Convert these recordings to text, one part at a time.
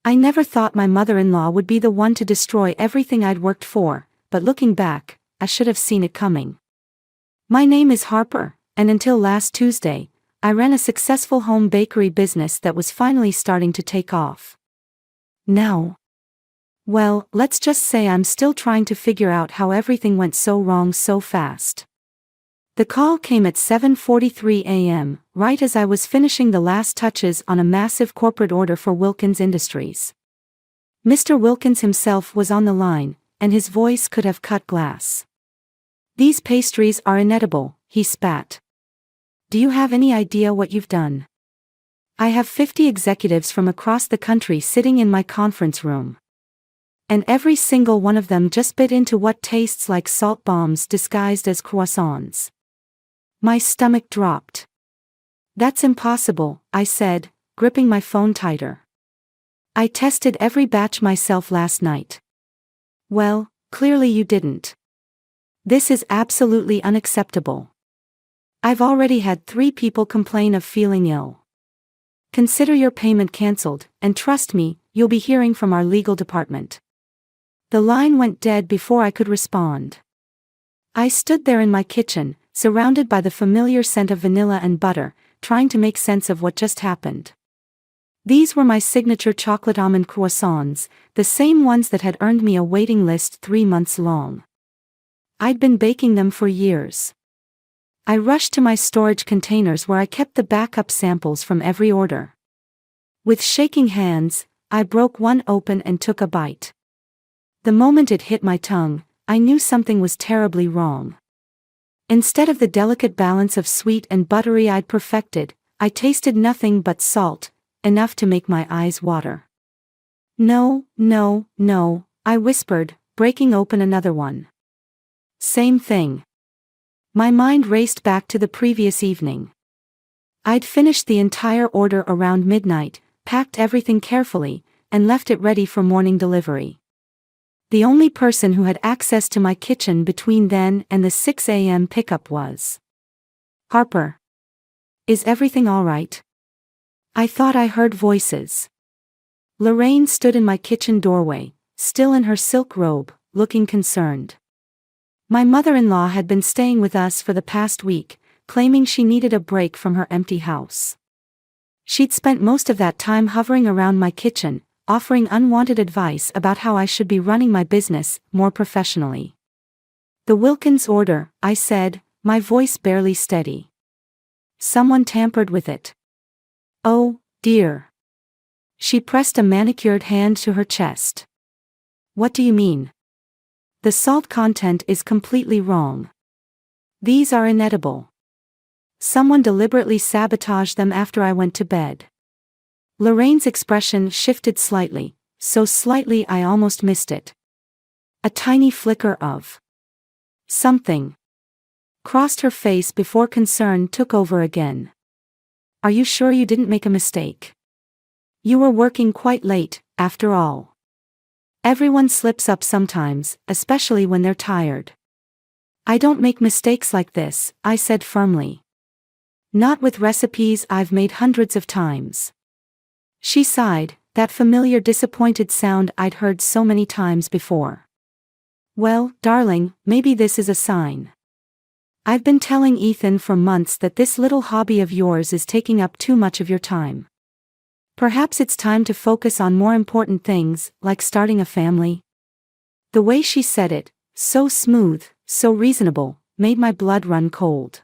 I never thought my mother-in-law would be the one to destroy everything I'd worked for, but looking back, I should have seen it coming. My name is Harper, and until last Tuesday, I ran a successful home bakery business that was finally starting to take off. Now, well, let's just say I'm still trying to figure out how everything went so wrong so fast. The call came at 7:43 a.m., right as I was finishing the last touches on a massive corporate order for Wilkins Industries. Mr. Wilkins himself was on the line, and his voice could have cut glass. "These pastries are inedible," he spat. "Do you have any idea what you've done? I have 50 executives from across the country sitting in my conference room. And every single one of them just bit into what tastes like salt bombs disguised as croissants." My stomach dropped. "That's impossible," I said, gripping my phone tighter. "I tested every batch myself last night." "Well, clearly you didn't. This is absolutely unacceptable. I've already had 3 people complain of feeling ill. Consider your payment cancelled, and trust me, you'll be hearing from our legal department." The line went dead before I could respond. I stood there in my kitchen, surrounded by the familiar scent of vanilla and butter, trying to make sense of what just happened. These were my signature chocolate almond croissants, the same ones that had earned me a waiting list 3 months long. I'd been baking them for years. I rushed to my storage containers where I kept the backup samples from every order. With shaking hands, I broke one open and took a bite. The moment it hit my tongue, I knew something was terribly wrong. Instead of the delicate balance of sweet and buttery I'd perfected, I tasted nothing but salt, enough to make my eyes water. "No, no, no," I whispered, breaking open another one. Same thing. My mind raced back to the previous evening. I'd finished the entire order around midnight, packed everything carefully, and left it ready for morning delivery. The only person who had access to my kitchen between then and the 6 a.m. pickup was Harper. "Is everything all right?" I thought I heard voices. Lorraine stood in my kitchen doorway, still in her silk robe, looking concerned. My mother-in-law had been staying with us for the past week, claiming she needed a break from her empty house. She'd spent most of that time hovering around my kitchen, offering unwanted advice about how I should be running my business more professionally. "The Wilkins order," I said, my voice barely steady. "Someone tampered with it." "Oh, dear." She pressed a manicured hand to her chest. "What do you mean?" "The salt content is completely wrong. These are inedible. Someone deliberately sabotaged them after I went to bed." Lorraine's expression shifted slightly, so slightly I almost missed it. A tiny flicker of something crossed her face before concern took over again. "Are you sure you didn't make a mistake? You were working quite late, after all. Everyone slips up sometimes, especially when they're tired." "I don't make mistakes like this," I said firmly. "Not with recipes I've made hundreds of times." She sighed, that familiar disappointed sound I'd heard so many times before. "Well, darling, maybe this is a sign. I've been telling Ethan for months that this little hobby of yours is taking up too much of your time. Perhaps it's time to focus on more important things, like starting a family." The way she said it, so smooth, so reasonable, made my blood run cold.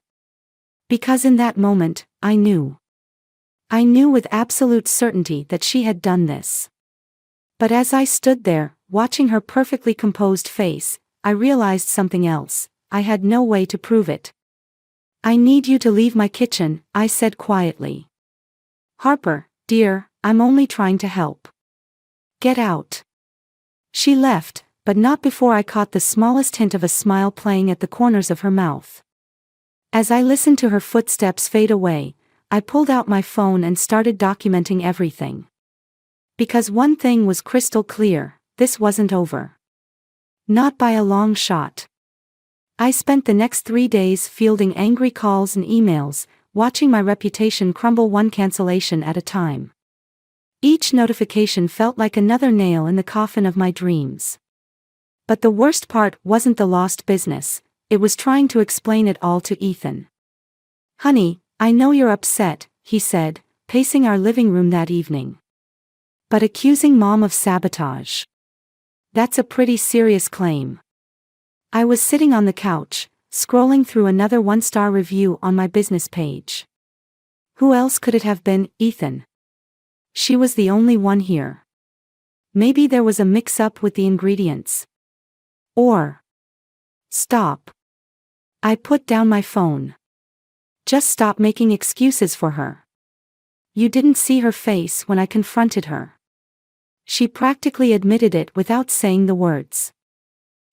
Because in that moment, I knew. I knew with absolute certainty that she had done this. But as I stood there, watching her perfectly composed face, I realized something else. I had no way to prove it. "I need you to leave my kitchen," I said quietly. "Harper, dear, I'm only trying to help. Get out." She left, but not before I caught the smallest hint of a smile playing at the corners of her mouth. As I listened to her footsteps fade away, I pulled out my phone and started documenting everything. Because one thing was crystal clear, this wasn't over. Not by a long shot. I spent the next 3 days fielding angry calls and emails, watching my reputation crumble one cancellation at a time. Each notification felt like another nail in the coffin of my dreams. But the worst part wasn't the lost business, it was trying to explain it all to Ethan. "Honey, I know you're upset," he said, pacing our living room that evening. "But accusing Mom of sabotage. That's a pretty serious claim." I was sitting on the couch, scrolling through another 1-star review on my business page. Who else could it have been, Ethan? She was the only one here. Maybe there was a mix-up with the ingredients. Or... Stop. I put down my phone. Just stop making excuses for her. You didn't see her face when I confronted her. She practically admitted it without saying the words.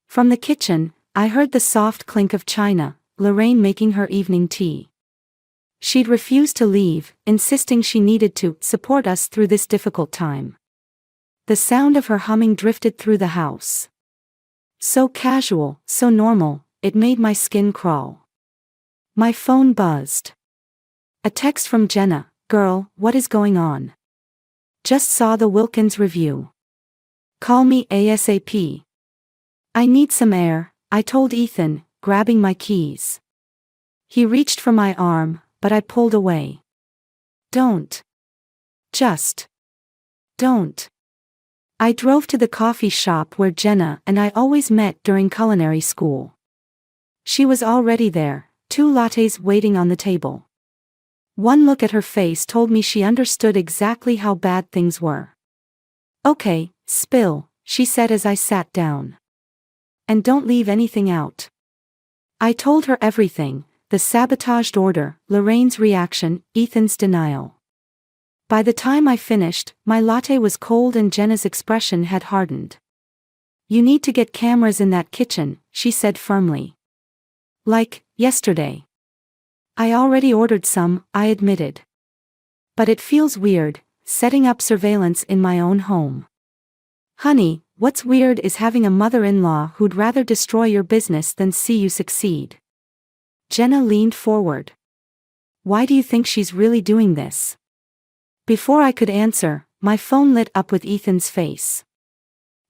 From the kitchen, I heard the soft clink of china, Lorraine making her evening tea. She'd refused to leave, insisting she needed to support us through this difficult time. The sound of her humming drifted through the house. So casual, so normal, it made my skin crawl. My phone buzzed. A text from Jenna. "Girl, what is going on? Just saw the Wilkins review. Call me ASAP. I need some air," I told Ethan, grabbing my keys. He reached for my arm, but I pulled away. "Don't. Just. Don't." I drove to the coffee shop where Jenna and I always met during culinary school. She was already there, 2 lattes waiting on the table. One look at her face told me she understood exactly how bad things were. "Okay, spill," she said as I sat down. "And don't leave anything out." I told her everything, the sabotaged order, Lorraine's reaction, Ethan's denial. By the time I finished, my latte was cold and Jenna's expression had hardened. "You need to get cameras in that kitchen," she said firmly. "Like, yesterday." "I already ordered some," I admitted. "But it feels weird, setting up surveillance in my own home." "Honey, what's weird is having a mother-in-law who'd rather destroy your business than see you succeed." Jenna leaned forward. "Why do you think she's really doing this?" Before I could answer, my phone lit up with Ethan's face.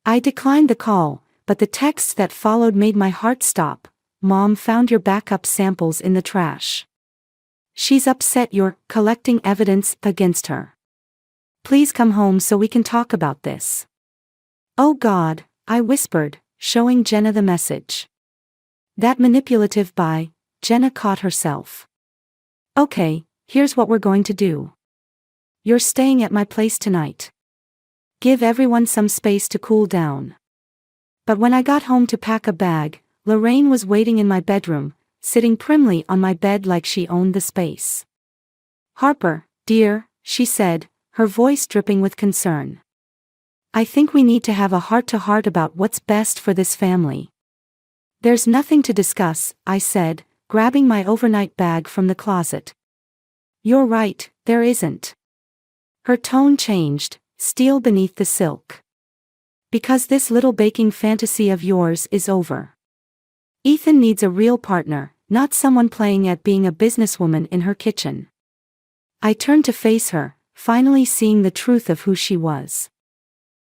I declined the call, but the text that followed made my heart stop. "Mom found your backup samples in the trash. She's upset you're collecting evidence against her. Please come home so we can talk about this." "Oh God," I whispered, showing Jenna the message. "That manipulative by..." Jenna caught herself. "Okay, here's what we're going to do. You're staying at my place tonight. Give everyone some space to cool down." But when I got home to pack a bag, Lorraine was waiting in my bedroom, sitting primly on my bed like she owned the space. "Harper, dear," she said, her voice dripping with concern. "I think we need to have a heart-to-heart about what's best for this family." "There's nothing to discuss," I said, grabbing my overnight bag from the closet. "You're right, there isn't." Her tone changed, steel beneath the silk. "Because this little baking fantasy of yours is over. Ethan needs a real partner, not someone playing at being a businesswoman in her kitchen." I turned to face her, finally seeing the truth of who she was.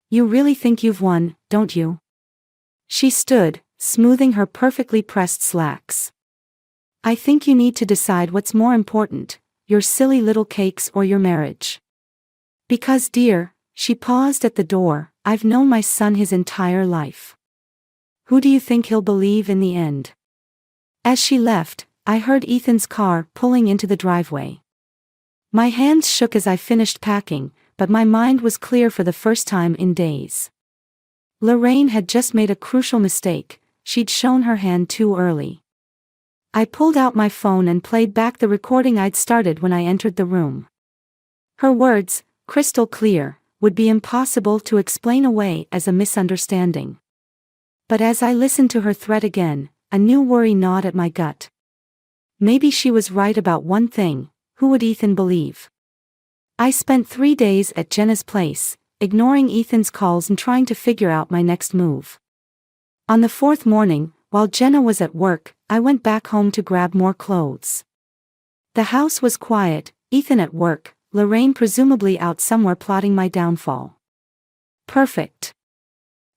"You really think you've won, don't you?" She stood, smoothing her perfectly pressed slacks. "I think you need to decide what's more important, your silly little cakes or your marriage. Because dear," she paused at the door, "I've known my son his entire life. Who do you think he'll believe in the end?" As she left, I heard Ethan's car pulling into the driveway. My hands shook as I finished packing, but my mind was clear for the first time in days. Lorraine had just made a crucial mistake, she'd shown her hand too early. I pulled out my phone and played back the recording I'd started when I entered the room. Her words, crystal clear, would be impossible to explain away as a misunderstanding. But as I listened to her threat again, a new worry gnawed at my gut. Maybe she was right about one thing, who would Ethan believe? I spent 3 days at Jenna's place, ignoring Ethan's calls and trying to figure out my next move. On the 4th morning, while Jenna was at work, I went back home to grab more clothes. The house was quiet, Ethan at work, Lorraine presumably out somewhere plotting my downfall. Perfect.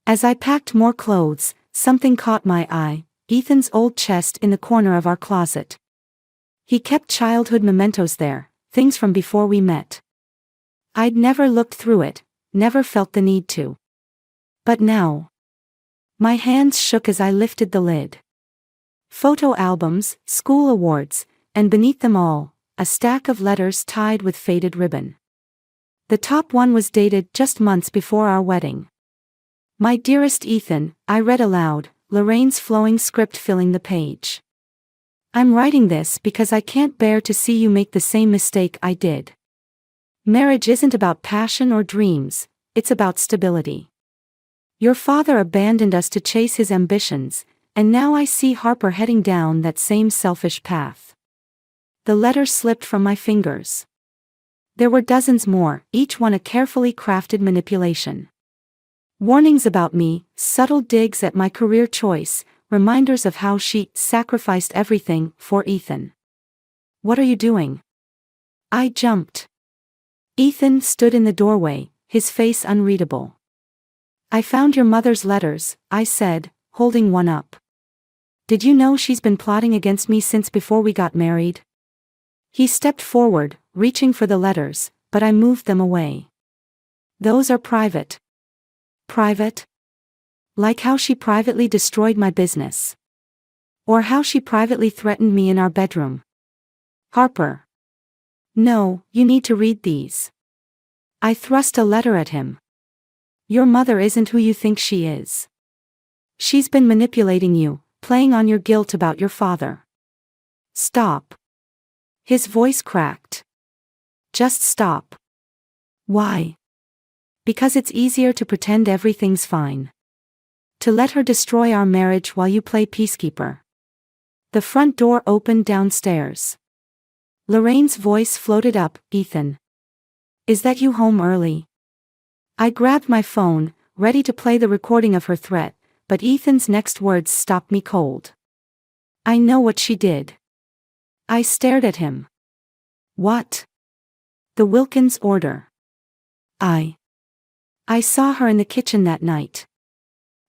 As I packed more clothes, something caught my eye: Ethan's old chest in the corner of our closet. He kept childhood mementos there, things from before we met. I'd never looked through it, never felt the need to. But now. My hands shook as I lifted the lid. Photo albums, school awards, and beneath them all, a stack of letters tied with faded ribbon. The top one was dated just months before our wedding. "My dearest Ethan," I read aloud, Lorraine's flowing script filling the page. "I'm writing this because I can't bear to see you make the same mistake I did. Marriage isn't about passion or dreams, it's about stability. Your father abandoned us to chase his ambitions, and now I see Harper heading down that same selfish path." The letter slipped from my fingers. There were dozens more, each one a carefully crafted manipulation. Warnings about me, subtle digs at my career choice, reminders of how she sacrificed everything for Ethan. "What are you doing?" I jumped. Ethan stood in the doorway, his face unreadable. "I found your mother's letters," I said, holding one up. "Did you know she's been plotting against me since before we got married?" He stepped forward, reaching for the letters, but I moved them away. "Those are private." "Private?" Like how she privately destroyed my business. Or how she privately threatened me in our bedroom. "Harper. No, you need to read these." I thrust a letter at him. "Your mother isn't who you think she is. She's been manipulating you, playing on your guilt about your father. Stop." His voice cracked. "Just stop." "Why?" "Because it's easier to pretend everything's fine. To let her destroy our marriage while you play peacekeeper." The front door opened downstairs. Lorraine's voice floated up: "Ethan. Is that you home early?" I grabbed my phone, ready to play the recording of her threat, but Ethan's next words stopped me cold. "I know what she did." I stared at him. "What?" "The Wilkins order. I saw her in the kitchen that night.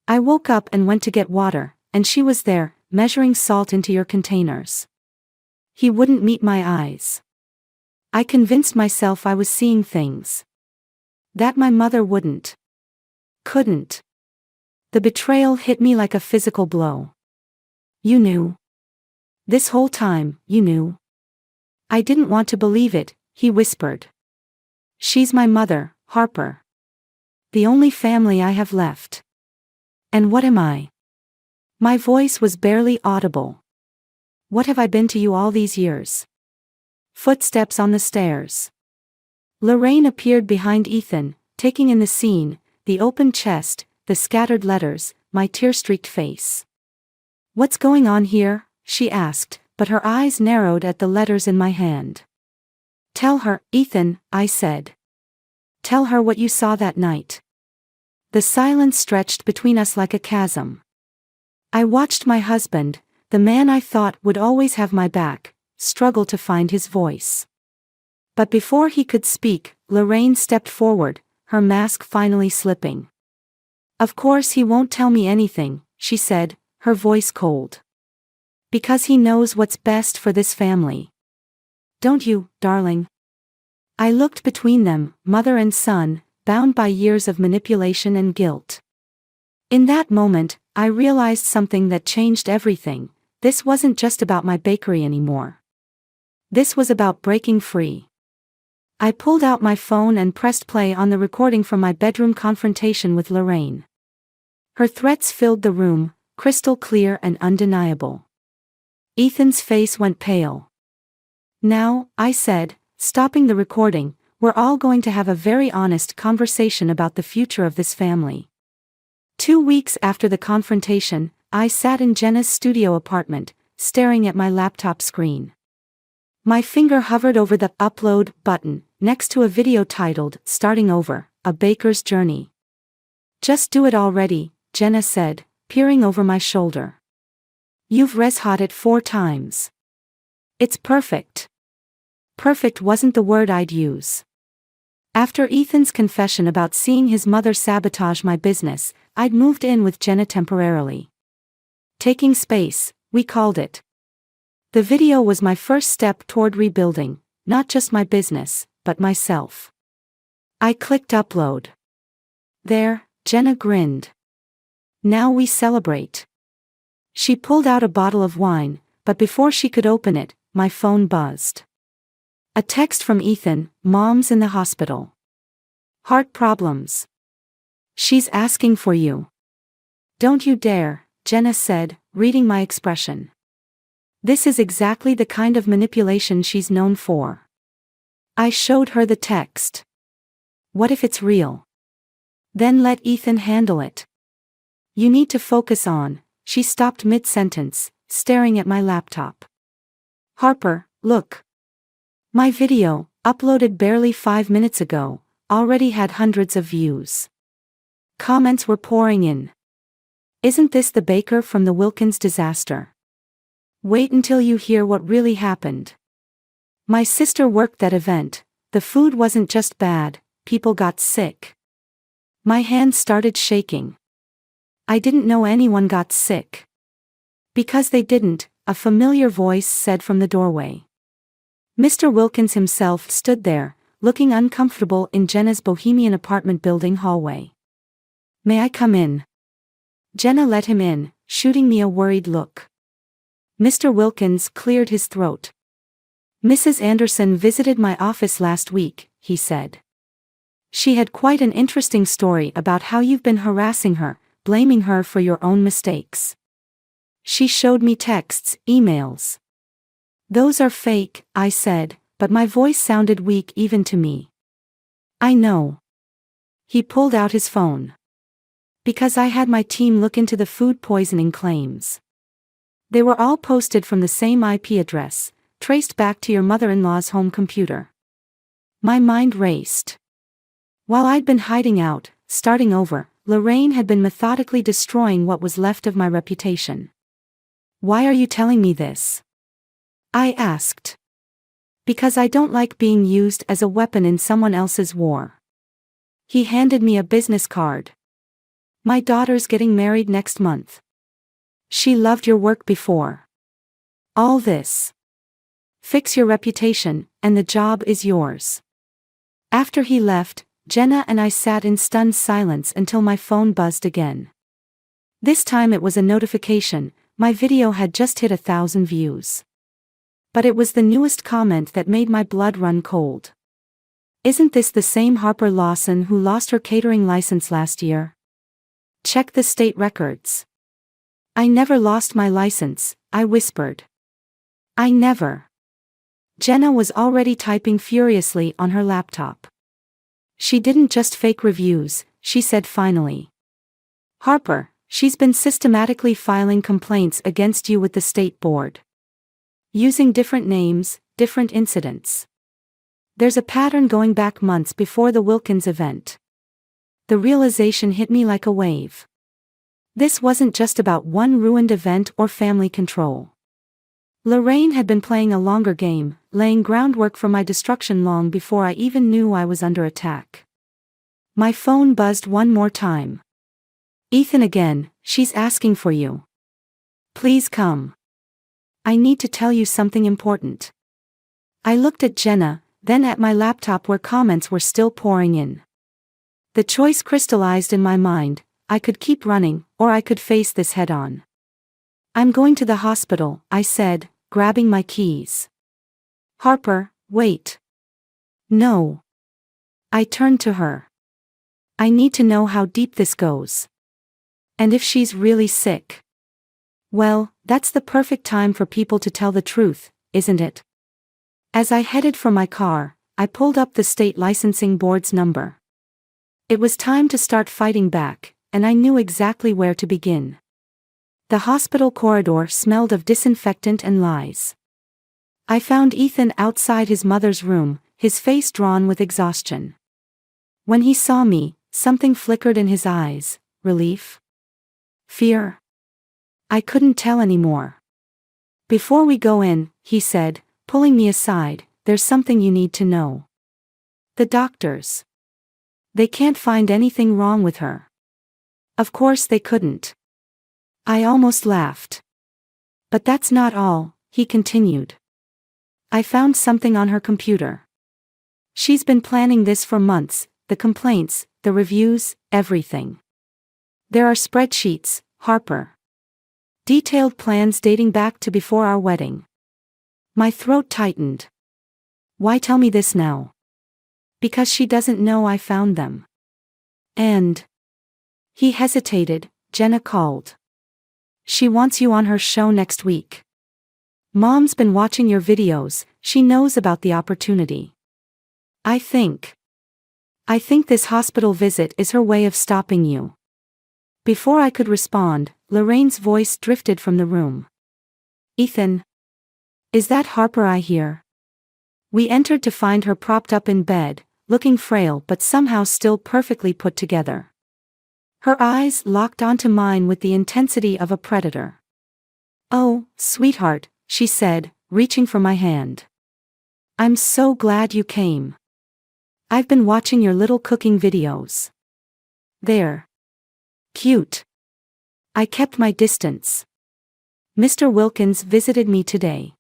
I woke up and went to get water, and she was there, measuring salt into your containers." He wouldn't meet my eyes. I convinced myself I was seeing things that my mother couldn't. The betrayal hit me like a physical blow. "You knew. This whole time, you knew." I didn't want to believe it, he whispered. "She's my mother, Harper. The only family I have left. And what am I?" My voice was barely audible. "What have I been to you all these years?" Footsteps on the stairs. Lorraine appeared behind Ethan, taking in the scene, the open chest, the scattered letters, my tear-streaked face. "What's going on here?" she asked, but her eyes narrowed at the letters in my hand. "Tell her, Ethan," I said. "Tell her what you saw that night." The silence stretched between us like a chasm. I watched my husband, the man I thought would always have my back, struggle to find his voice. But before he could speak, Lorraine stepped forward, her mask finally slipping. "Of course he won't tell me anything," she said, her voice cold. "Because he knows what's best for this family. Don't you, darling?" I looked between them, mother and son, bound by years of manipulation and guilt. In that moment, I realized something that changed everything. This wasn't just about my bakery anymore. This was about breaking free. I pulled out my phone and pressed play on the recording from my bedroom confrontation with Lorraine. Her threats filled the room, crystal clear and undeniable. Ethan's face went pale. "Now," I said, stopping the recording, "we're all going to have a very honest conversation about the future of this family." 2 weeks after the confrontation, I sat in Jenna's studio apartment, staring at my laptop screen. My finger hovered over the upload button, next to a video titled "Starting Over, A Baker's Journey." "Just do it already," Jenna said, peering over my shoulder. "You've res-hot it 4 times. It's perfect." Perfect wasn't the word I'd use. After Ethan's confession about seeing his mother sabotage my business, I'd moved in with Jenna temporarily. Taking space, we called it. The video was my first step toward rebuilding, not just my business, but myself. I clicked upload. There, Jenna grinned. Now we celebrate. She pulled out a bottle of wine, but before she could open it, my phone buzzed. A text from Ethan, "Mom's in the hospital. Heart problems. She's asking for you." "Don't you dare," Jenna said, reading my expression. This is exactly the kind of manipulation she's known for. I showed her the text. "What if it's real? Then let Ethan handle it. You need to focus on." She stopped mid-sentence, staring at my laptop. "Harper, look. My video, uploaded barely 5 minutes ago, already had hundreds of views." Comments were pouring in. "Isn't this the baker from the Wilkins disaster? Wait until you hear what really happened. My sister worked that event. The food wasn't just bad, people got sick." My hands started shaking. I didn't know anyone got sick. "Because they didn't," a familiar voice said from the doorway. Mr. Wilkins himself stood there, looking uncomfortable in Jenna's bohemian apartment building hallway. "May I come in?" Jenna let him in, shooting me a worried look. Mr. Wilkins cleared his throat. "Mrs. Anderson visited my office last week," he said. "She had quite an interesting story about how you've been harassing her, blaming her for your own mistakes. She showed me texts, emails." "Those are fake," I said, but my voice sounded weak even to me. "I know." He pulled out his phone. "Because I had my team look into the food poisoning claims. They were all posted from the same IP address, traced back to your mother-in-law's home computer." My mind raced. While I'd been hiding out, starting over, Lorraine had been methodically destroying what was left of my reputation. "Why are you telling me this?" I asked. "Because I don't like being used as a weapon in someone else's war." He handed me a business card. "My daughter's getting married next month. She loved your work before. All this. Fix your reputation, and the job is yours." After he left, Jenna and I sat in stunned silence until my phone buzzed again. This time it was a notification. My video had just hit 1,000 views. But it was the newest comment that made my blood run cold. "Isn't this the same Harper Lawson who lost her catering license last year? Check the state records." "I never lost my license," I whispered. "I never." Jenna was already typing furiously on her laptop. "She didn't just fake reviews," she said finally. "Harper, she's been systematically filing complaints against you with the state board. Using different names, different incidents. There's a pattern going back months before the Wilkins event." The realization hit me like a wave. This wasn't just about one ruined event or family control. Lorraine had been playing a longer game, laying groundwork for my destruction long before I even knew I was under attack. My phone buzzed one more time. "Ethan again, she's asking for you. Please come. I need to tell you something important." I looked at Jenna, then at my laptop where comments were still pouring in. The choice crystallized in my mind. I could keep running, or I could face this head-on. "I'm going to the hospital," I said, grabbing my keys. "Harper, wait." "No." I turned to her. "I need to know how deep this goes. And if she's really sick." "Well, that's the perfect time for people to tell the truth, isn't it?" As I headed for my car, I pulled up the state licensing board's number. It was time to start fighting back, and I knew exactly where to begin. The hospital corridor smelled of disinfectant and lies. I found Ethan outside his mother's room, his face drawn with exhaustion. When he saw me, something flickered in his eyes. Relief? Fear? I couldn't tell anymore. "Before we go in," he said, pulling me aside, there's something you need to know. The doctors. They can't find anything wrong with her. Of course they couldn't. I almost laughed. But that's not all, he continued. I found something on her computer. She's been planning this for months, the complaints, the reviews, everything. There are spreadsheets, Harper. Detailed plans dating back to before our wedding. My throat tightened. Why tell me this now? Because she doesn't know I found them. And. He hesitated. Jenna called. She wants you on her show next week. Mom's been watching your videos, she knows about the opportunity. I think this hospital visit is her way of stopping you. Before I could respond, Lorraine's voice drifted from the room. Ethan? Is that Harper I hear? We entered to find her propped up in bed, looking frail but somehow still perfectly put together. Her eyes locked onto mine with the intensity of a predator. Oh, sweetheart, she said, reaching for my hand. I'm so glad you came. I've been watching your little cooking videos. They're cute. I kept my distance. Mr. Wilkins visited me today.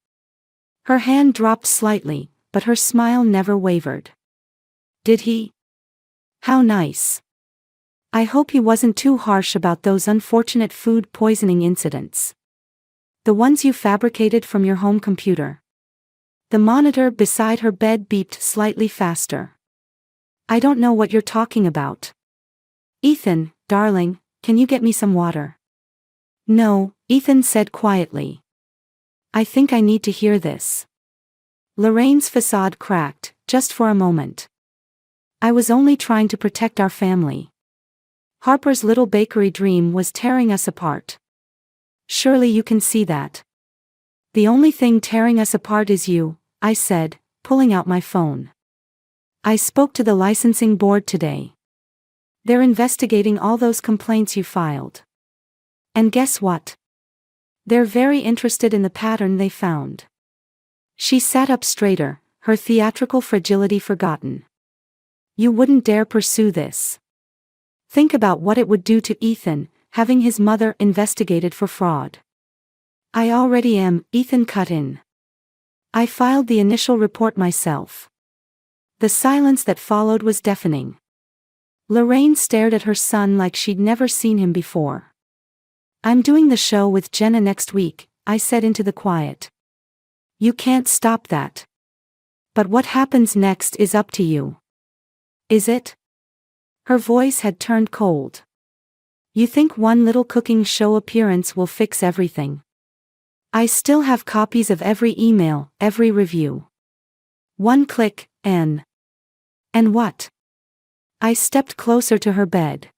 Her hand dropped slightly, but her smile never wavered. Did he? How nice. I hope he wasn't too harsh about those unfortunate food poisoning incidents. The ones you fabricated from your home computer. The monitor beside her bed beeped slightly faster. I don't know what you're talking about. Ethan, darling, can you get me some water? No, Ethan said quietly. I think I need to hear this. Lorraine's facade cracked, just for a moment. I was only trying to protect our family. Harper's little bakery dream was tearing us apart. Surely you can see that. The only thing tearing us apart is you, I said, pulling out my phone. I spoke to the licensing board today. They're investigating all those complaints you filed. And guess what? They're very interested in the pattern they found. She sat up straighter, her theatrical fragility forgotten. You wouldn't dare pursue this. Think about what it would do to Ethan, having his mother investigated for fraud. I already am, Ethan cut in. I filed the initial report myself. The silence that followed was deafening. Lorraine stared at her son like she'd never seen him before. I'm doing the show with Jenna next week, I said into the quiet. You can't stop that. But what happens next is up to you. Is it? Her voice had turned cold. You think one little cooking show appearance will fix everything? I still have copies of every email, every review. One click, and what? I stepped closer to her bed.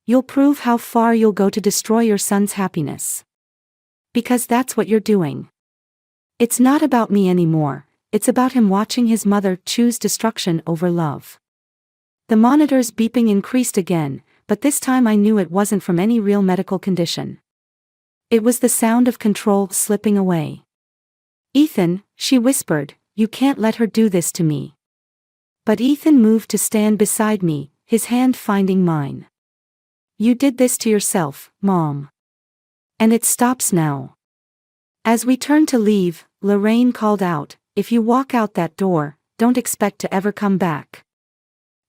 You'll prove how far you'll go to destroy your son's happiness. Because that's what you're doing. It's not about me anymore, it's about him watching his mother choose destruction over love. The monitor's beeping increased again, but this time I knew it wasn't from any real medical condition. It was the sound of control slipping away. Ethan, she whispered, you can't let her do this to me. But Ethan moved to stand beside me, his hand finding mine. You did this to yourself, Mom. And it stops now. As we turned to leave, Lorraine called out, if you walk out that door, don't expect to ever come back.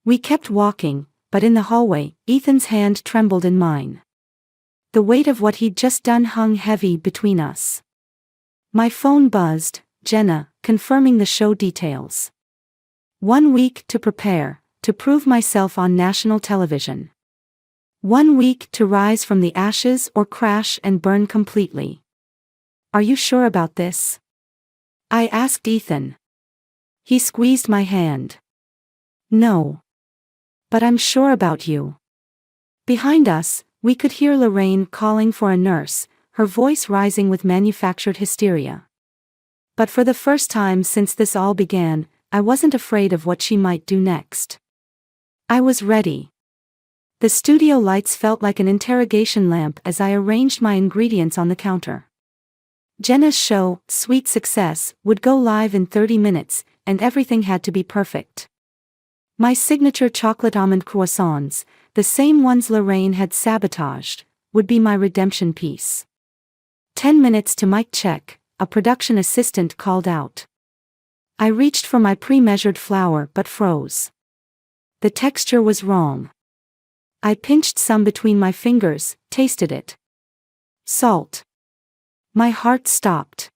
We kept walking, but in the hallway, Ethan's hand trembled in mine. The weight of what he'd just done hung heavy between us. My phone buzzed, Jenna, confirming the show details. 1 week to prepare, to prove myself on national television. 1 week to rise from the ashes or crash and burn completely. Are you sure about this? I asked Ethan. He squeezed my hand. No. But I'm sure about you. Behind us, we could hear Lorraine calling for a nurse, her voice rising with manufactured hysteria. But for the first time since this all began, I wasn't afraid of what she might do next. I was ready. The studio lights felt like an interrogation lamp as I arranged my ingredients on the counter. Jenna's show, Sweet Success, would go live in 30 minutes, and everything had to be perfect. My signature chocolate almond croissants, the same ones Lorraine had sabotaged, would be my redemption piece. 10 minutes to mic check, a production assistant called out. I reached for my pre-measured flour but froze. The texture was wrong. I pinched some between my fingers, tasted it. Salt. My heart stopped.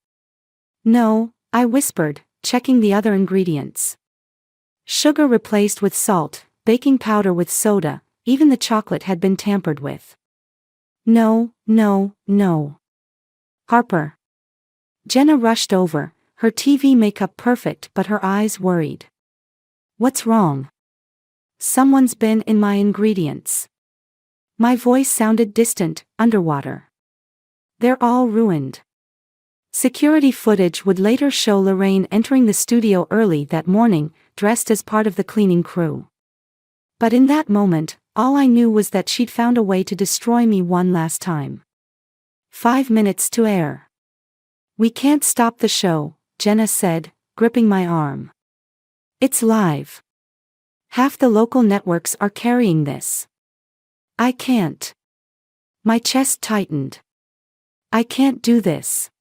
No, I whispered, checking the other ingredients. Sugar replaced with salt, baking powder with soda, even the chocolate had been tampered with. No, no, no. Harper. Jenna rushed over, her TV makeup perfect but her eyes worried. What's wrong? Someone's been in my ingredients. My voice sounded distant, underwater. They're all ruined. Security footage would later show Lorraine entering the studio early that morning, dressed as part of the cleaning crew. But in that moment, all I knew was that she'd found a way to destroy me one last time. 5 minutes to air. We can't stop the show, Jenna said, gripping my arm. It's live. Half the local networks are carrying this. I can't. My chest tightened. I can't do this.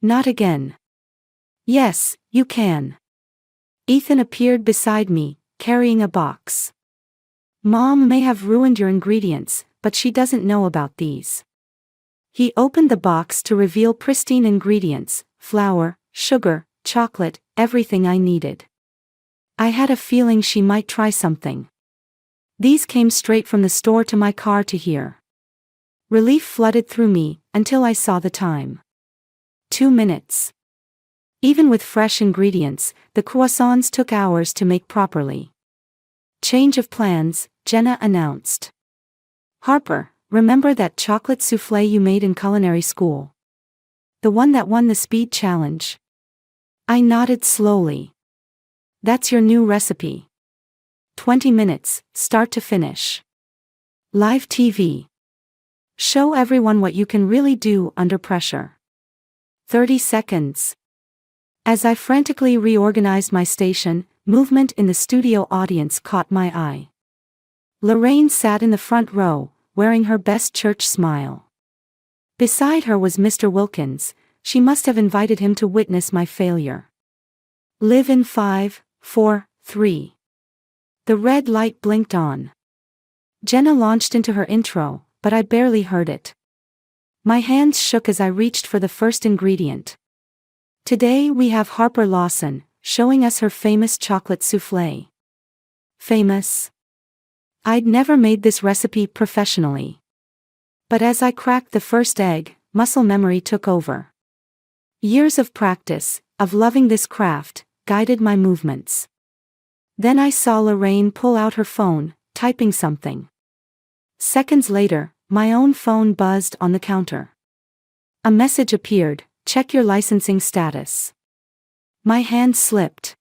Not again. Yes, you can. Ethan appeared beside me, carrying a box. Mom may have ruined your ingredients, but she doesn't know about these. He opened the box to reveal pristine ingredients, flour, sugar, chocolate, everything I needed. I had a feeling she might try something. These came straight from the store to my car to here. Relief flooded through me, until I saw the time. 2 minutes. Even with fresh ingredients, the croissants took hours to make properly. Change of plans, Jenna announced. Harper, remember that chocolate soufflé you made in culinary school? The one that won the speed challenge? I nodded slowly. That's your new recipe. 20 minutes, start to finish. Live TV. Show everyone what you can really do under pressure. 30 seconds. As I frantically reorganized my station, movement in the studio audience caught my eye. Lorraine sat in the front row, wearing her best church smile. Beside her was Mr. Wilkins. She must have invited him to witness my failure. Live in 5, 4, 3. The red light blinked on. Jenna launched into her intro, but I barely heard it. My hands shook as I reached for the first ingredient. Today we have Harper Lawson, showing us her famous chocolate soufflé. Famous? I'd never made this recipe professionally. But as I cracked the first egg, muscle memory took over. Years of practice, of loving this craft, guided my movements. Then I saw Lorraine pull out her phone, typing something. Seconds later, my own phone buzzed on the counter. A message appeared, check your licensing status. My hand slipped.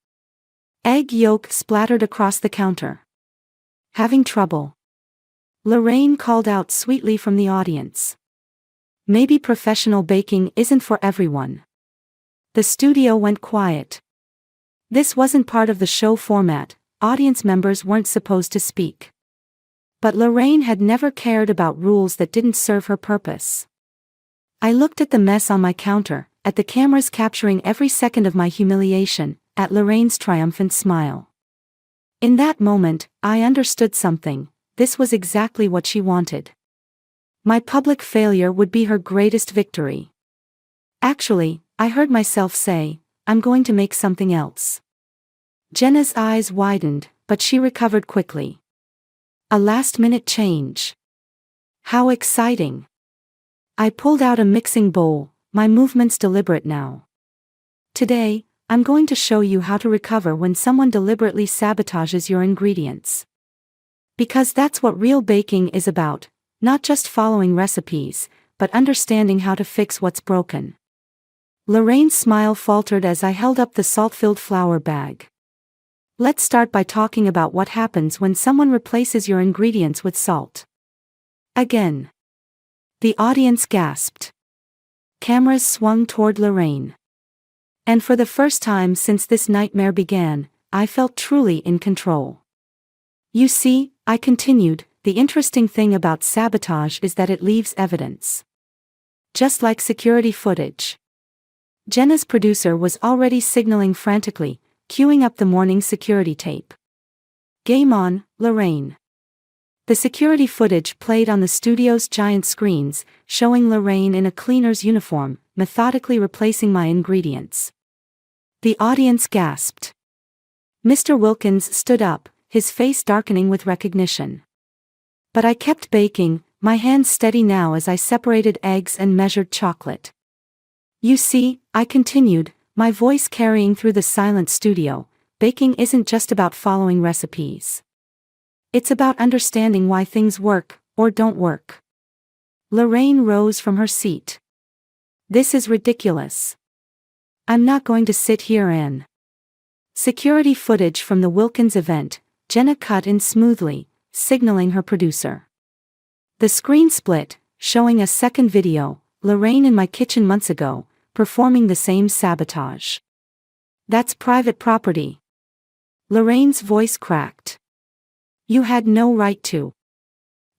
Egg yolk splattered across the counter. Having trouble? Lorraine called out sweetly from the audience. Maybe professional baking isn't for everyone. The studio went quiet. This wasn't part of the show format, audience members weren't supposed to speak. But Lorraine had never cared about rules that didn't serve her purpose. I looked at the mess on my counter, at the cameras capturing every second of my humiliation, at Lorraine's triumphant smile. In that moment, I understood something. This was exactly what she wanted. My public failure would be her greatest victory. Actually, I heard myself say, I'm going to make something else. Jenna's eyes widened, but she recovered quickly. A last-minute change. How exciting. I pulled out a mixing bowl, my movements deliberate now. Today, I'm going to show you how to recover when someone deliberately sabotages your ingredients. Because that's what real baking is about, not just following recipes, but understanding how to fix what's broken. Lorraine's smile faltered as I held up the salt-filled flour bag. Let's start by talking about what happens when someone replaces your ingredients with salt. Again. The audience gasped. Cameras swung toward Lorraine. And for the first time since this nightmare began, I felt truly in control. You see, I continued, the interesting thing about sabotage is that it leaves evidence. Just like security footage. Jenna's producer was already signaling frantically, queuing up the morning security tape. Game on, Lorraine. The security footage played on the studio's giant screens, showing Lorraine in a cleaner's uniform, methodically replacing my ingredients. The audience gasped. Mr. Wilkins stood up, his face darkening with recognition. But I kept baking, my hands steady now as I separated eggs and measured chocolate. You see, I continued, my voice carrying through the silent studio, baking isn't just about following recipes. It's about understanding why things work, or don't work. Lorraine rose from her seat. This is ridiculous. I'm not going to sit here and... Security footage from the Wilkins event, Jenna cut in smoothly, signaling her producer. The screen split, showing a second video, Lorraine in my kitchen months ago, performing the same sabotage. That's private property. Lorraine's voice cracked. You had no right to.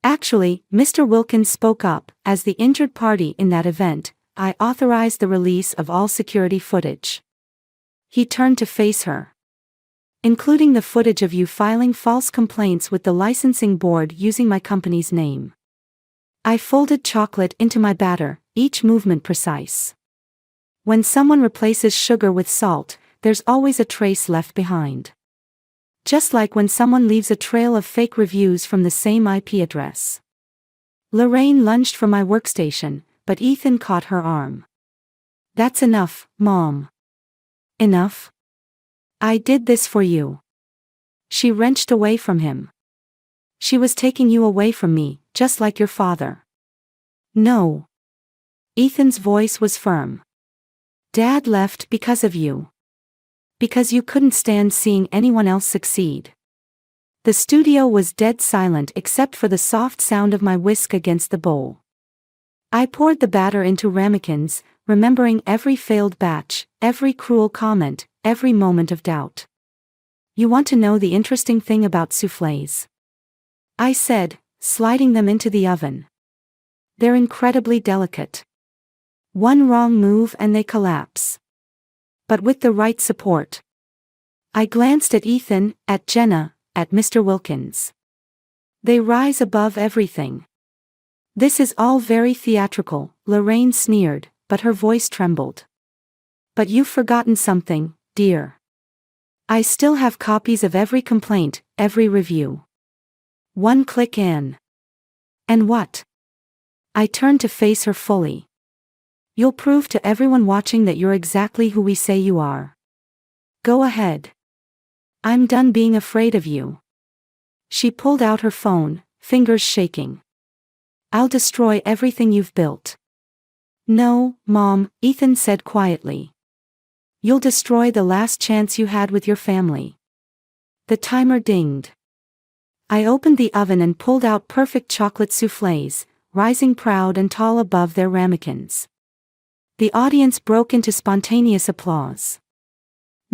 Actually, Mr. Wilkins spoke up, as the injured party in that event, I authorized the release of all security footage. He turned to face her. Including the footage of you filing false complaints with the licensing board using my company's name. I folded chocolate into my batter, each movement precise. When someone replaces sugar with salt, there's always a trace left behind. Just like when someone leaves a trail of fake reviews from the same IP address. Lorraine lunged for my workstation, but Ethan caught her arm. That's enough, Mom. Enough? I did this for you. She wrenched away from him. She was taking you away from me, just like your father. No. Ethan's voice was firm. Dad left because of you. Because you couldn't stand seeing anyone else succeed. The studio was dead silent except for the soft sound of my whisk against the bowl. I poured the batter into ramekins, remembering every failed batch, every cruel comment, every moment of doubt. You want to know the interesting thing about soufflés? I said, sliding them into the oven. They're incredibly delicate. One wrong move and they collapse. But with the right support. I glanced at Ethan, at Jenna, at Mr. Wilkins. They rise above everything. This is all very theatrical, Lorraine sneered, but her voice trembled. But you've forgotten something, dear. I still have copies of every complaint, every review. One click in. And what? I turned to face her fully. You'll prove to everyone watching that you're exactly who we say you are. Go ahead. I'm done being afraid of you. She pulled out her phone, fingers shaking. I'll destroy everything you've built. No, Mom, Ethan said quietly. You'll destroy the last chance you had with your family. The timer dinged. I opened the oven and pulled out perfect chocolate soufflés, rising proud and tall above their ramekins. The audience broke into spontaneous applause.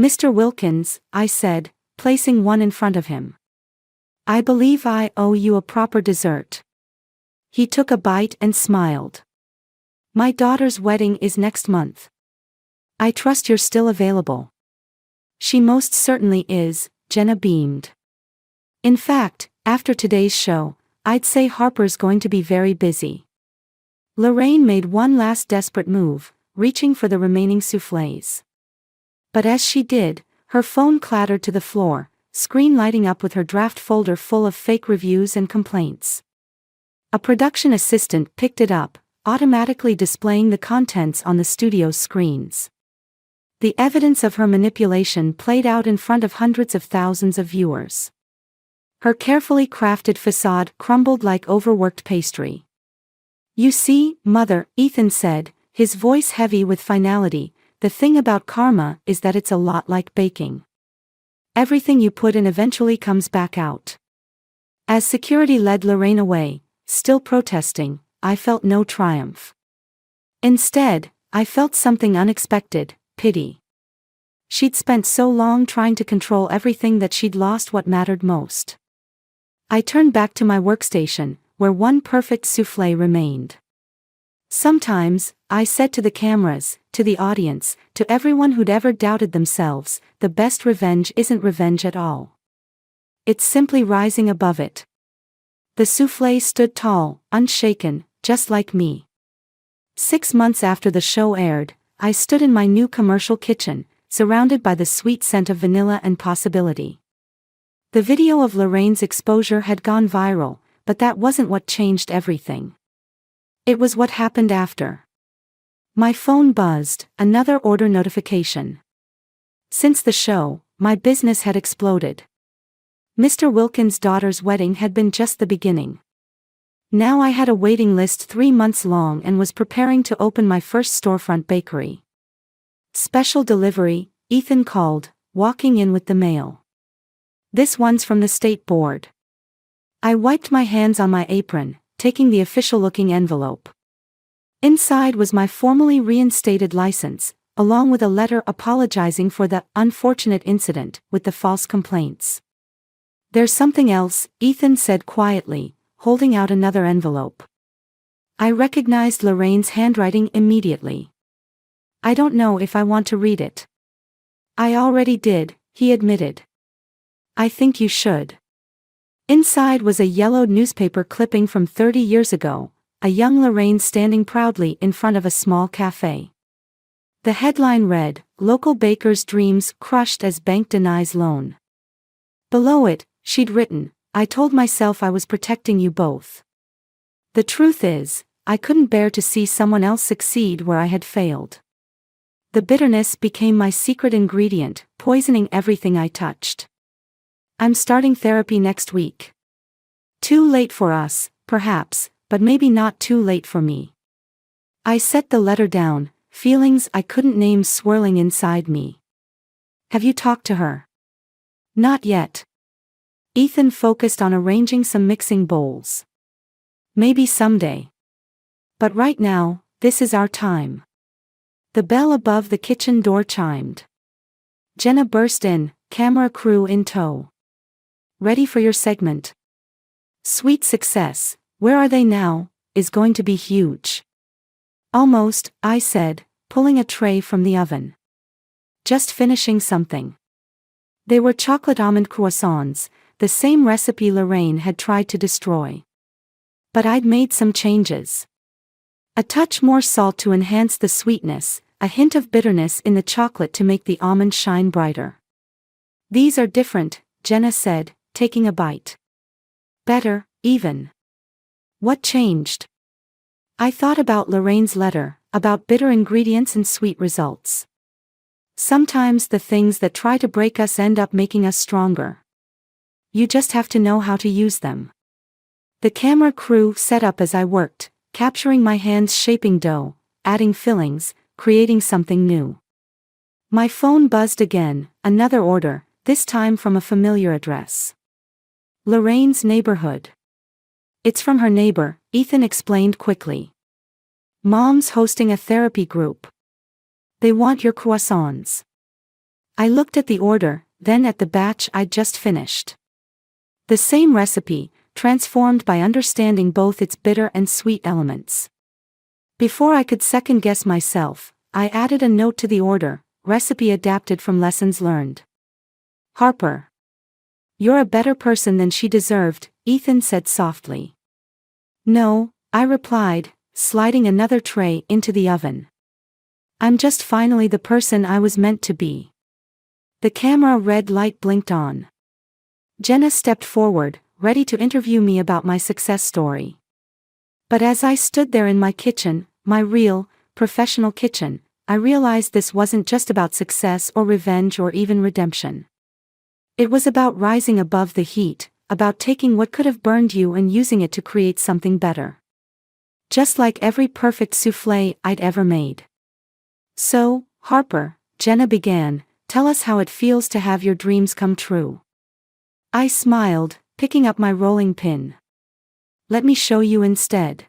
Mr. Wilkins, I said, placing one in front of him. I believe I owe you a proper dessert. He took a bite and smiled. My daughter's wedding is next month. I trust you're still available. She most certainly is, Jenna beamed. In fact, after today's show, I'd say Harper's going to be very busy. Lorraine made one last desperate move, reaching for the remaining soufflés. But as she did, her phone clattered to the floor, screen lighting up with her draft folder full of fake reviews and complaints. A production assistant picked it up, automatically displaying the contents on the studio's screens. The evidence of her manipulation played out in front of hundreds of thousands of viewers. Her carefully crafted facade crumbled like overworked pastry. You see, Mother, Ethan said, his voice heavy with finality, the thing about karma is that it's a lot like baking. Everything you put in eventually comes back out. As security led Lorraine away, still protesting, I felt no triumph. Instead, I felt something unexpected, pity. She'd spent so long trying to control everything that she'd lost what mattered most. I turned back to my workstation, where one perfect soufflé remained. Sometimes, I said to the cameras, to the audience, to everyone who'd ever doubted themselves, the best revenge isn't revenge at all. It's simply rising above it. The soufflé stood tall, unshaken, just like me. 6 months after the show aired, I stood in my new commercial kitchen, surrounded by the sweet scent of vanilla and possibility. The video of Lorraine's exposure had gone viral, but that wasn't what changed everything. It was what happened after. My phone buzzed, another order notification. Since the show, my business had exploded. Mr. Wilkins' daughter's wedding had been just the beginning. Now I had a waiting list 3 months long and was preparing to open my first storefront bakery. Special delivery, Ethan called, walking in with the mail. This one's from the state board. I wiped my hands on my apron, taking the official-looking envelope. Inside was my formally reinstated license, along with a letter apologizing for the unfortunate incident with the false complaints. "There's something else," Ethan said quietly, holding out another envelope. I recognized Lorraine's handwriting immediately. "I don't know if I want to read it." "I already did," he admitted. "I think you should." Inside was a yellowed newspaper clipping from 30 years ago, a young Lorraine standing proudly in front of a small cafe. The headline read, "Local Baker's Dreams Crushed as Bank Denies Loan." Below it, she'd written, "I told myself I was protecting you both. The truth is, I couldn't bear to see someone else succeed where I had failed." The bitterness became my secret ingredient, poisoning everything I touched. "I'm starting therapy next week. Too late for us, perhaps, but maybe not too late for me." I set the letter down, feelings I couldn't name swirling inside me. "Have you talked to her?" "Not yet." Ethan focused on arranging some mixing bowls. "Maybe someday. But right now, this is our time." The bell above the kitchen door chimed. Jenna burst in, camera crew in tow. "Ready for your segment?" "Sweet success, where are they now?" is going to be huge. "Almost," I said, pulling a tray from the oven. "Just finishing something." They were chocolate almond croissants, the same recipe Lorraine had tried to destroy. But I'd made some changes. A touch more salt to enhance the sweetness, a hint of bitterness in the chocolate to make the almond shine brighter. "These are different," Jenna said, taking a bite. "Better, even." "What changed?" I thought about Lorraine's letter, about bitter ingredients and sweet results. Sometimes the things that try to break us end up making us stronger. You just have to know how to use them. The camera crew set up as I worked, capturing my hands shaping dough, adding fillings, creating something new. My phone buzzed again, another order, this time from a familiar address. Lorraine's neighborhood. "It's from her neighbor," Ethan explained quickly. "Mom's hosting a therapy group. They want your croissants." I looked at the order, then at the batch I'd just finished. The same recipe, transformed by understanding both its bitter and sweet elements. Before I could second-guess myself, I added a note to the order, recipe adapted from lessons learned. "Harper. You're a better person than she deserved," Ethan said softly. "No," I replied, sliding another tray into the oven. "I'm just finally the person I was meant to be." The camera red light blinked on. Jenna stepped forward, ready to interview me about my success story. But as I stood there in my kitchen, my real, professional kitchen, I realized this wasn't just about success or revenge or even redemption. It was about rising above the heat, about taking what could have burned you and using it to create something better. Just like every perfect soufflé I'd ever made. "So, Harper," Jenna began, "tell us how it feels to have your dreams come true." I smiled, picking up my rolling pin. "Let me show you instead."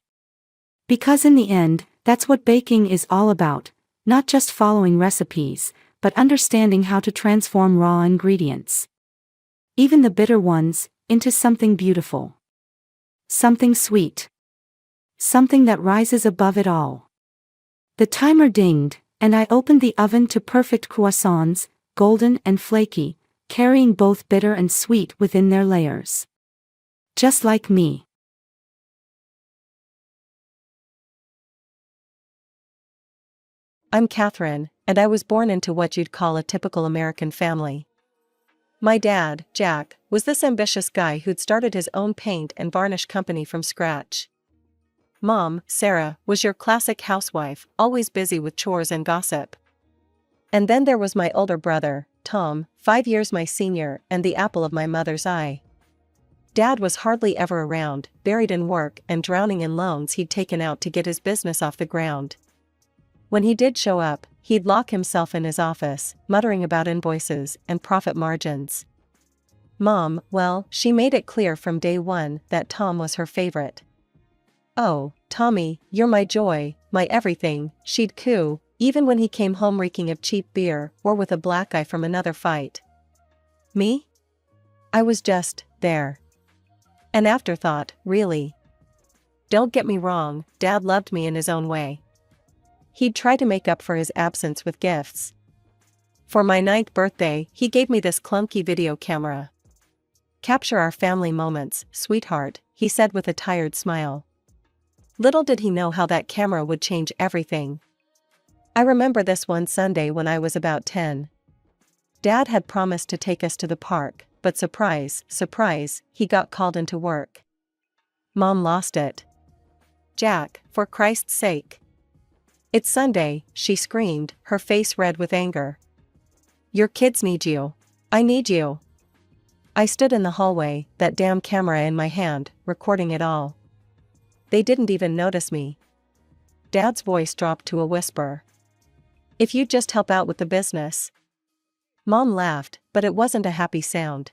Because in the end, that's what baking is all about, not just following recipes, but understanding how to transform raw ingredients, even the bitter ones, into something beautiful. Something sweet. Something that rises above it all. The timer dinged, and I opened the oven to perfect croissants, golden and flaky, carrying both bitter and sweet within their layers. Just like me. I'm Catherine, and I was born into what you'd call a typical American family. My dad, Jack, was this ambitious guy who'd started his own paint and varnish company from scratch. Mom, Sarah, was your classic housewife, always busy with chores and gossip. And then there was my older brother, Tom, 5 years my senior and the apple of my mother's eye. Dad was hardly ever around, buried in work and drowning in loans he'd taken out to get his business off the ground. When he did show up, he'd lock himself in his office, muttering about invoices and profit margins. Mom, well, she made it clear from day one that Tom was her favorite. "Oh, Tommy, you're my joy, my everything," she'd coo, even when he came home reeking of cheap beer or with a black eye from another fight. Me? I was just there. An afterthought, really. Don't get me wrong, Dad loved me in his own way. He'd try to make up for his absence with gifts. For my 9th birthday, he gave me this clunky video camera. "Capture our family moments, sweetheart," he said with a tired smile. Little did he know how that camera would change everything. I remember this one Sunday when I was about 10. Dad had promised to take us to the park, but surprise, surprise, he got called into work. Mom lost it. "Jack, for Christ's sake. It's Sunday," she screamed, her face red with anger. "Your kids need you. I need you." I stood in the hallway, that damn camera in my hand, recording it all. They didn't even notice me. Dad's voice dropped to a whisper. "If you'd just help out with the business." Mom laughed, but it wasn't a happy sound.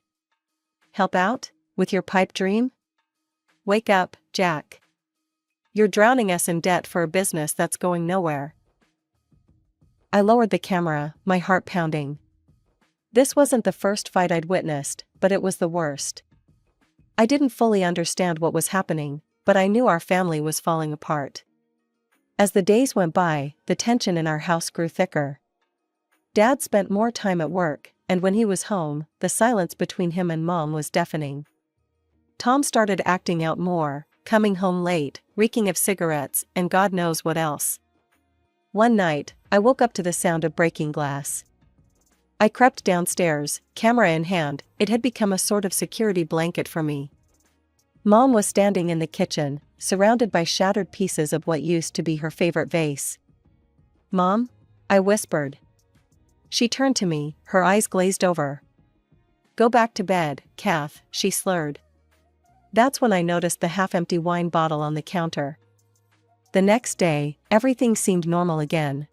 "Help out? With your pipe dream? Wake up, Jack. You're drowning us in debt for a business that's going nowhere." I lowered the camera, my heart pounding. This wasn't the first fight I'd witnessed, but it was the worst. I didn't fully understand what was happening, but I knew our family was falling apart. As the days went by, the tension in our house grew thicker. Dad spent more time at work, and when he was home, the silence between him and Mom was deafening. Tom started acting out more, coming home late, reeking of cigarettes and God knows what else. One night, I woke up to the sound of breaking glass. I crept downstairs, camera in hand. It had become a sort of security blanket for me. Mom was standing in the kitchen, surrounded by shattered pieces of what used to be her favorite vase. "Mom?" I whispered. She turned to me, her eyes glazed over. "Go back to bed, Kath," she slurred. That's when I noticed the half-empty wine bottle on the counter. The next day, everything seemed normal again.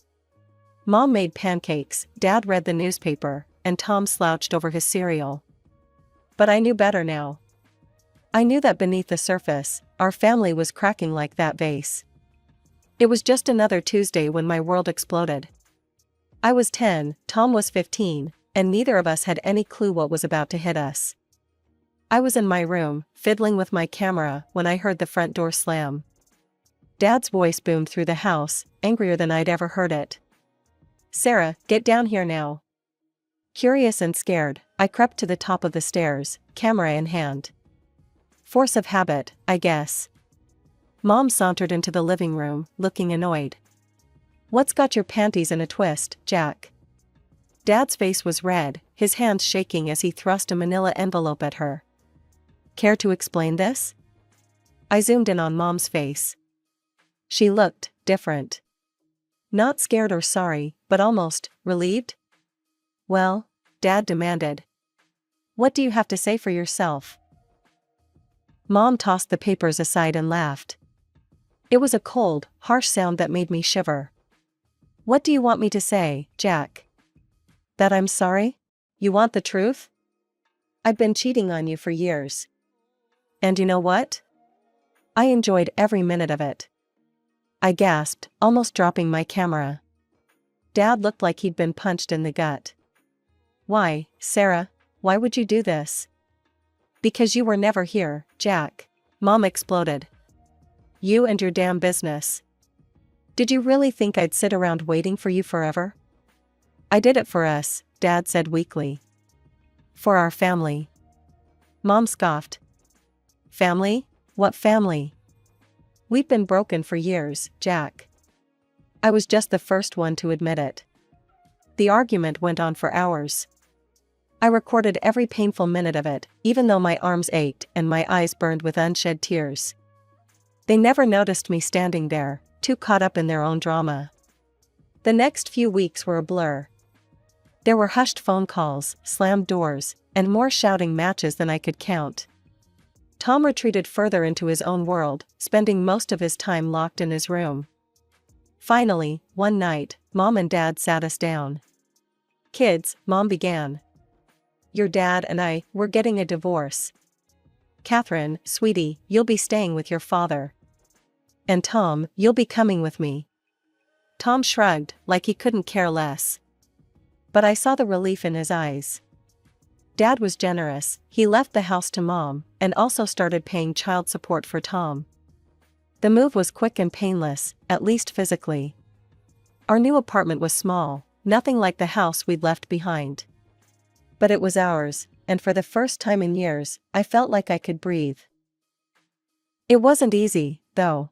Mom made pancakes, Dad read the newspaper, and Tom slouched over his cereal. But I knew better now. I knew that beneath the surface, our family was cracking like that vase. It was just another Tuesday when my world exploded. I was 10, Tom was 15, and neither of us had any clue what was about to hit us. I was in my room, fiddling with my camera, when I heard the front door slam. Dad's voice boomed through the house, angrier than I'd ever heard it. "Sarah, get down here now." Curious and scared, I crept to the top of the stairs, camera in hand. Force of habit, I guess. Mom sauntered into the living room, looking annoyed. "What's got your panties in a twist, Jack?" Dad's face was red, his hands shaking as he thrust a manila envelope at her. "Care to explain this?" I zoomed in on Mom's face. She looked different. Not scared or sorry, but almost relieved. "Well?" Dad demanded. "What do you have to say for yourself?" Mom tossed the papers aside and laughed. It was a cold, harsh sound that made me shiver. "What do you want me to say, Jack? That I'm sorry? You want the truth? I've been cheating on you for years. And you know what? I enjoyed every minute of it." I gasped, almost dropping my camera. Dad looked like he'd been punched in the gut. "Why, Sarah, why would you do this?" "Because you were never here, Jack," Mom exploded. "You and your damn business. Did you really think I'd sit around waiting for you forever?" "I did it for us," Dad said weakly. "For our family." Mom scoffed. "Family? What family? We've been broken for years, Jack." I was just the first one to admit it. The argument went on for hours. I recorded every painful minute of it, even though my arms ached and my eyes burned with unshed tears. They never noticed me standing there, too caught up in their own drama. The next few weeks were a blur. There were hushed phone calls, slammed doors, and more shouting matches than I could count. Tom retreated further into his own world, spending most of his time locked in his room. Finally, one night, Mom and Dad sat us down. "Kids," Mom began. "Your dad and I, we're getting a divorce. Catherine, sweetie, you'll be staying with your father. And Tom, you'll be coming with me." Tom shrugged, like he couldn't care less. But I saw the relief in his eyes. Dad was generous. He left the house to Mom, and also started paying child support for Tom. The move was quick and painless, at least physically. Our new apartment was small, nothing like the house we'd left behind. But it was ours, and for the first time in years, I felt like I could breathe. It wasn't easy, though.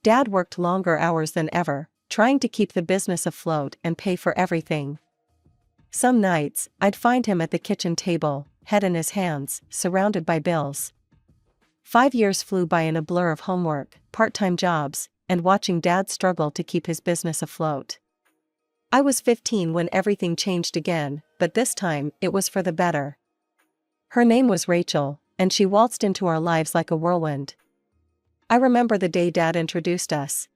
Dad worked longer hours than ever, trying to keep the business afloat and pay for everything. Some nights, I'd find him at the kitchen table, head in his hands, surrounded by bills. 5 years flew by in a blur of homework, part-time jobs, and watching Dad struggle to keep his business afloat. I was 15 when everything changed again, but this time, it was for the better. Her name was Rachel, and she waltzed into our lives like a whirlwind. I remember the day Dad introduced us.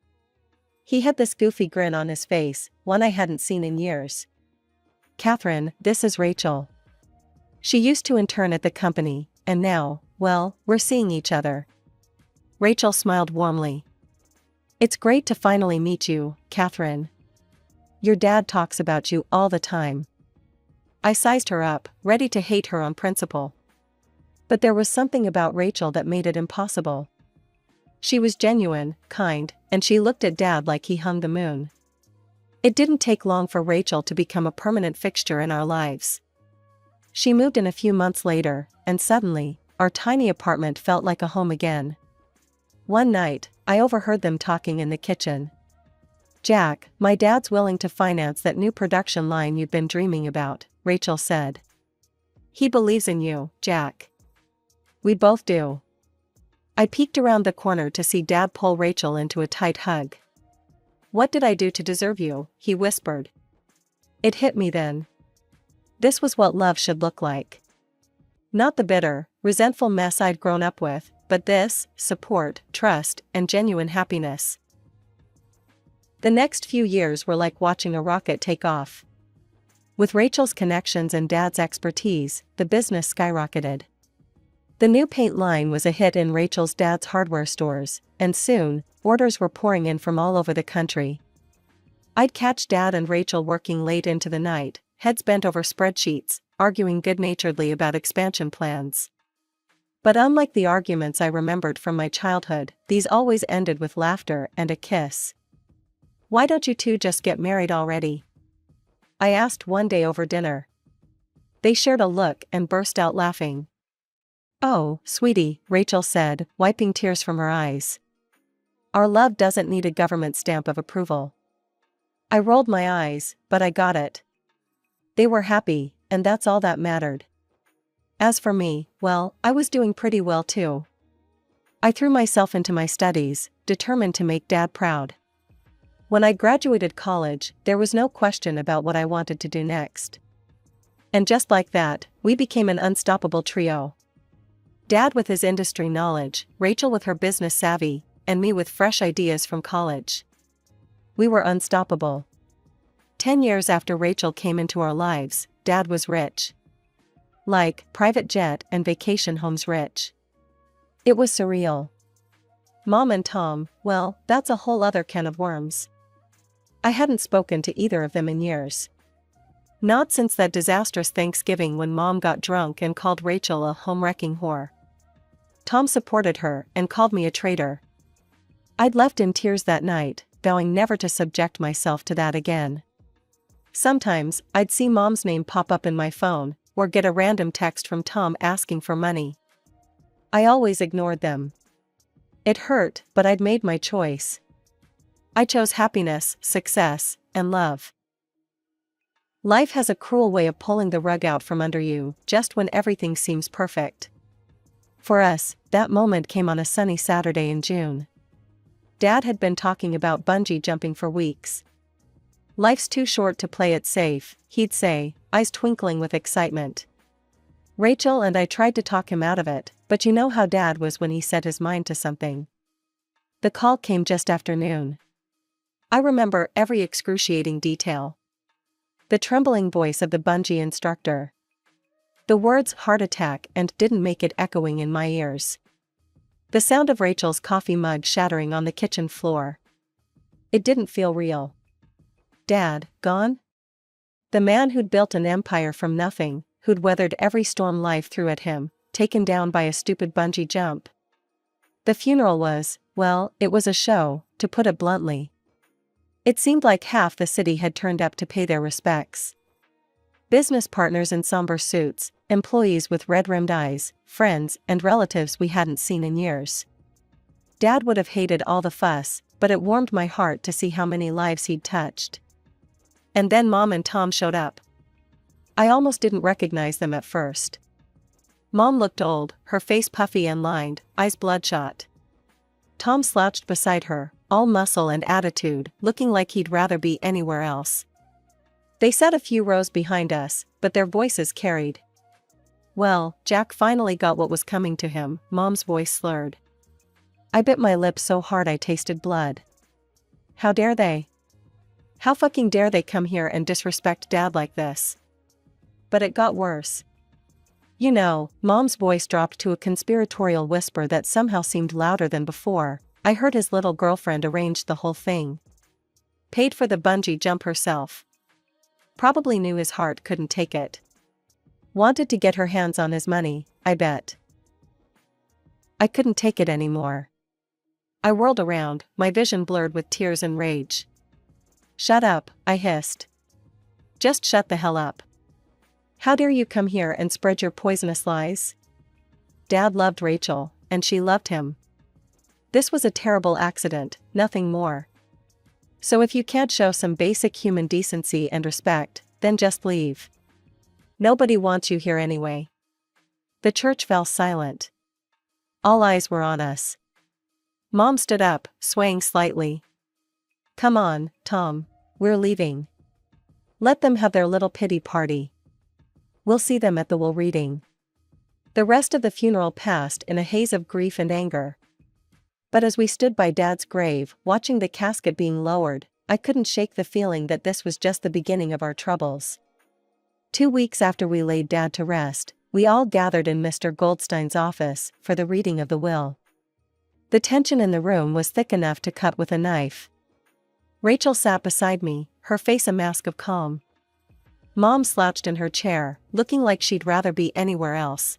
He had this goofy grin on his face, one I hadn't seen in years. "Catherine, this is Rachel. She used to intern at the company, and now, well, we're seeing each other." Rachel smiled warmly. "It's great to finally meet you, Catherine. Your dad talks about you all the time." I sized her up, ready to hate her on principle. But there was something about Rachel that made it impossible. She was genuine, kind, and she looked at Dad like he hung the moon. It didn't take long for Rachel to become a permanent fixture in our lives. She moved in a few months later, and suddenly, our tiny apartment felt like a home again. One night, I overheard them talking in the kitchen. "Jack, my dad's willing to finance that new production line you've been dreaming about," Rachel said. "He believes in you, Jack." "We both do." I peeked around the corner to see Dad pull Rachel into a tight hug. "What did I do to deserve you?" he whispered. It hit me then. This was what love should look like. Not the bitter, resentful mess I'd grown up with, but this, support, trust, and genuine happiness. The next few years were like watching a rocket take off. With Rachel's connections and Dad's expertise, the business skyrocketed. The new paint line was a hit in Rachel's dad's hardware stores, and soon, orders were pouring in from all over the country. I'd catch Dad and Rachel working late into the night, heads bent over spreadsheets, arguing good-naturedly about expansion plans. But unlike the arguments I remembered from my childhood, these always ended with laughter and a kiss. "Why don't you two just get married already?" I asked one day over dinner. They shared a look and burst out laughing. "Oh, sweetie," Rachel said, wiping tears from her eyes. "Our love doesn't need a government stamp of approval." I rolled my eyes, but I got it. They were happy, and that's all that mattered. As for me, well, I was doing pretty well too. I threw myself into my studies, determined to make Dad proud. When I graduated college, there was no question about what I wanted to do next. And just like that, we became an unstoppable trio. Dad with his industry knowledge, Rachel with her business savvy, and me with fresh ideas from college. We were unstoppable. 10 years after Rachel came into our lives, Dad was rich. Like, private jet and vacation homes rich. It was surreal. Mom and Tom, well, that's a whole other can of worms. I hadn't spoken to either of them in years. Not since that disastrous Thanksgiving when Mom got drunk and called Rachel a home-wrecking whore. Tom supported her and called me a traitor. I'd left in tears that night, vowing never to subject myself to that again. Sometimes, I'd see Mom's name pop up in my phone, or get a random text from Tom asking for money. I always ignored them. It hurt, but I'd made my choice. I chose happiness, success, and love. Life has a cruel way of pulling the rug out from under you, just when everything seems perfect. For us, that moment came on a sunny Saturday in June. Dad had been talking about bungee jumping for weeks. "Life's too short to play it safe," he'd say, eyes twinkling with excitement. Rachel and I tried to talk him out of it, but you know how Dad was when he set his mind to something. The call came just after noon. I remember every excruciating detail. The trembling voice of the bungee instructor. The words "heart attack" and "didn't make it" echoing in my ears. The sound of Rachel's coffee mug shattering on the kitchen floor. It didn't feel real. Dad, gone? The man who'd built an empire from nothing, who'd weathered every storm life threw at him, taken down by a stupid bungee jump. The funeral was, well, it was a show, to put it bluntly. It seemed like half the city had turned up to pay their respects. Business partners in somber suits, employees with red-rimmed eyes, friends and relatives we hadn't seen in years. Dad would have hated all the fuss, but it warmed my heart to see how many lives he'd touched. And then Mom and Tom showed up. I almost didn't recognize them at first. Mom looked old, her face puffy and lined, eyes bloodshot. Tom slouched beside her, all muscle and attitude, looking like he'd rather be anywhere else. They sat a few rows behind us, but their voices carried. "Well, Jack finally got what was coming to him," Mom's voice slurred. I bit my lip so hard I tasted blood. How dare they? How fucking dare they come here and disrespect Dad like this? But it got worse. You know, Mom's voice dropped to a conspiratorial whisper that somehow seemed louder than before. I heard his little girlfriend arranged the whole thing. Paid for the bungee jump herself. Probably knew his heart couldn't take it. Wanted to get her hands on his money, I bet. I couldn't take it anymore. I whirled around, my vision blurred with tears and rage. "Shut up," I hissed. "Just shut the hell up. How dare you come here and spread your poisonous lies?" Dad loved Rachel, and she loved him. This was a terrible accident, nothing more. So if you can't show some basic human decency and respect, then just leave. Nobody wants you here anyway. The church fell silent. All eyes were on us. Mom stood up, swaying slightly. "Come on, Tom, we're leaving. Let them have their little pity party. We'll see them at the will reading." The rest of the funeral passed in a haze of grief and anger. But as we stood by Dad's grave, watching the casket being lowered, I couldn't shake the feeling that this was just the beginning of our troubles. 2 weeks after we laid Dad to rest, we all gathered in Mr. Goldstein's office for the reading of the will. The tension in the room was thick enough to cut with a knife. Rachel sat beside me, her face a mask of calm. Mom slouched in her chair, looking like she'd rather be anywhere else.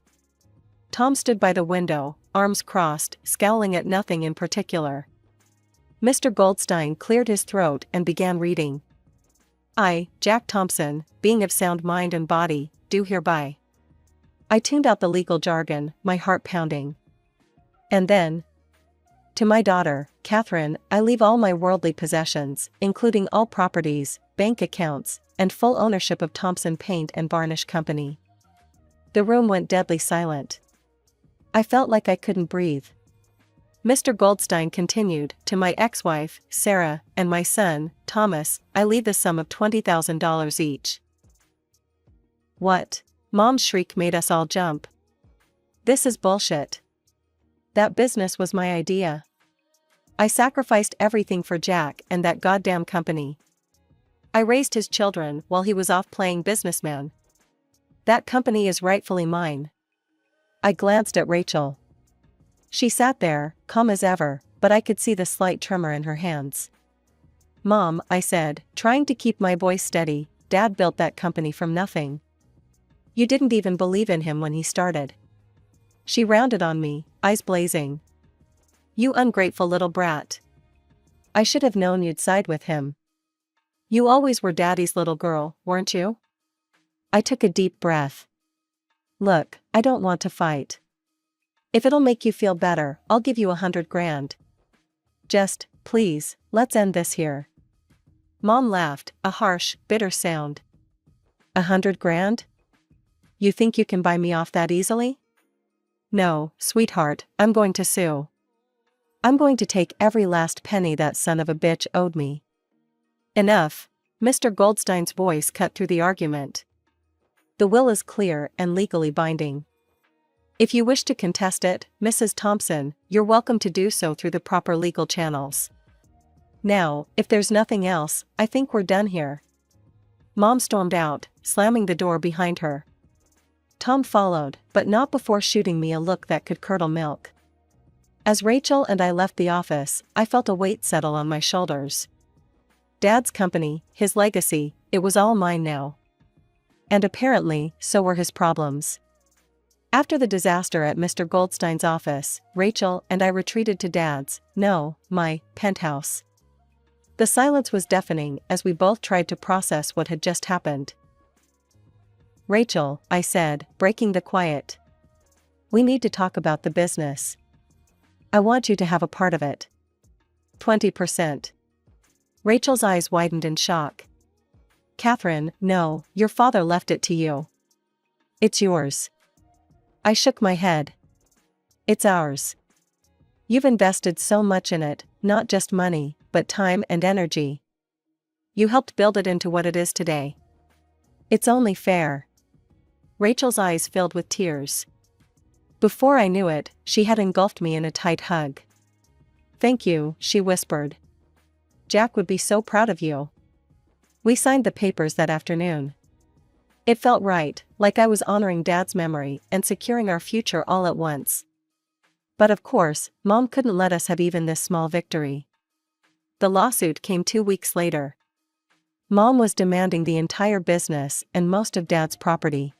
Tom stood by the window, arms crossed, scowling at nothing in particular. Mr. Goldstein cleared his throat and began reading. "I, Jack Thompson, being of sound mind and body, do hereby." I tuned out the legal jargon, my heart pounding. And then, "To my daughter, Catherine, I leave all my worldly possessions, including all properties, bank accounts, and full ownership of Thompson Paint and Varnish Company." The room went deadly silent. I felt like I couldn't breathe. Mr. Goldstein continued, "To my ex-wife, Sarah, and my son, Thomas, I leave the sum of $20,000 each." "What?" Mom's shriek made us all jump. "This is bullshit. That business was my idea. I sacrificed everything for Jack and that goddamn company. I raised his children while he was off playing businessman. That company is rightfully mine." I glanced at Rachel. She sat there, calm as ever, but I could see the slight tremor in her hands. Mom, I said, trying to keep my voice steady, Dad built that company from nothing. You didn't even believe in him when he started. She rounded on me, eyes blazing. You ungrateful little brat. I should have known you'd side with him. You always were Daddy's little girl, weren't you? I took a deep breath. Look, I don't want to fight. If it'll make you feel better, I'll give you $100,000. Just, please, let's end this here. Mom laughed, a harsh, bitter sound. $100,000? You think you can buy me off that easily? No, sweetheart, I'm going to sue. I'm going to take every last penny that son of a bitch owed me. Enough. Mr. Goldstein's voice cut through the argument. The will is clear and legally binding. If you wish to contest it, Mrs. Thompson, you're welcome to do so through the proper legal channels. Now, if there's nothing else, I think we're done here. Mom stormed out, slamming the door behind her. Tom followed, but not before shooting me a look that could curdle milk. As Rachel and I left the office, I felt a weight settle on my shoulders. Dad's company, his legacy, it was all mine now. And apparently, so were his problems. After the disaster at Mr. Goldstein's office, Rachel and I retreated to Dad's, my penthouse. The silence was deafening as we both tried to process what had just happened. Rachel, I said, breaking the quiet. We need to talk about the business. I want you to have a part of it. 20%. Rachel's eyes widened in shock. Catherine, no, your father left it to you. It's yours. I shook my head. It's ours. You've invested so much in it, not just money, but time and energy. You helped build it into what it is today. It's only fair. Rachel's eyes filled with tears. Before I knew it, she had engulfed me in a tight hug. Thank you, she whispered. Jack would be so proud of you. We signed the papers that afternoon. It felt right, like I was honoring Dad's memory and securing our future all at once. But of course, Mom couldn't let us have even this small victory. The lawsuit came 2 weeks later. Mom was demanding the entire business and most of Dad's property.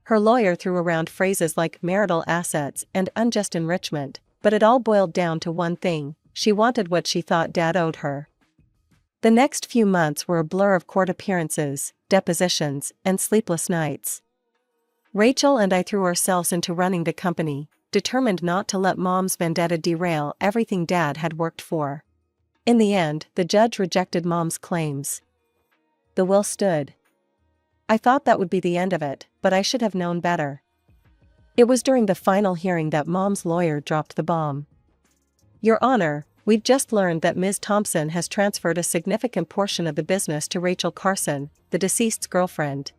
Her lawyer threw around phrases like marital assets and unjust enrichment, but it all boiled down to one thing: she wanted what she thought Dad owed her. The next few months were a blur of court appearances, depositions, and sleepless nights. Rachel and I threw ourselves into running the company, determined not to let Mom's vendetta derail everything Dad had worked for. In the end, the judge rejected Mom's claims. The will stood. I thought that would be the end of it, but I should have known better. It was during the final hearing that Mom's lawyer dropped the bomb. Your Honor, we've just learned that Ms. Thompson has transferred a significant portion of the business to Rachel Carson, the deceased's girlfriend.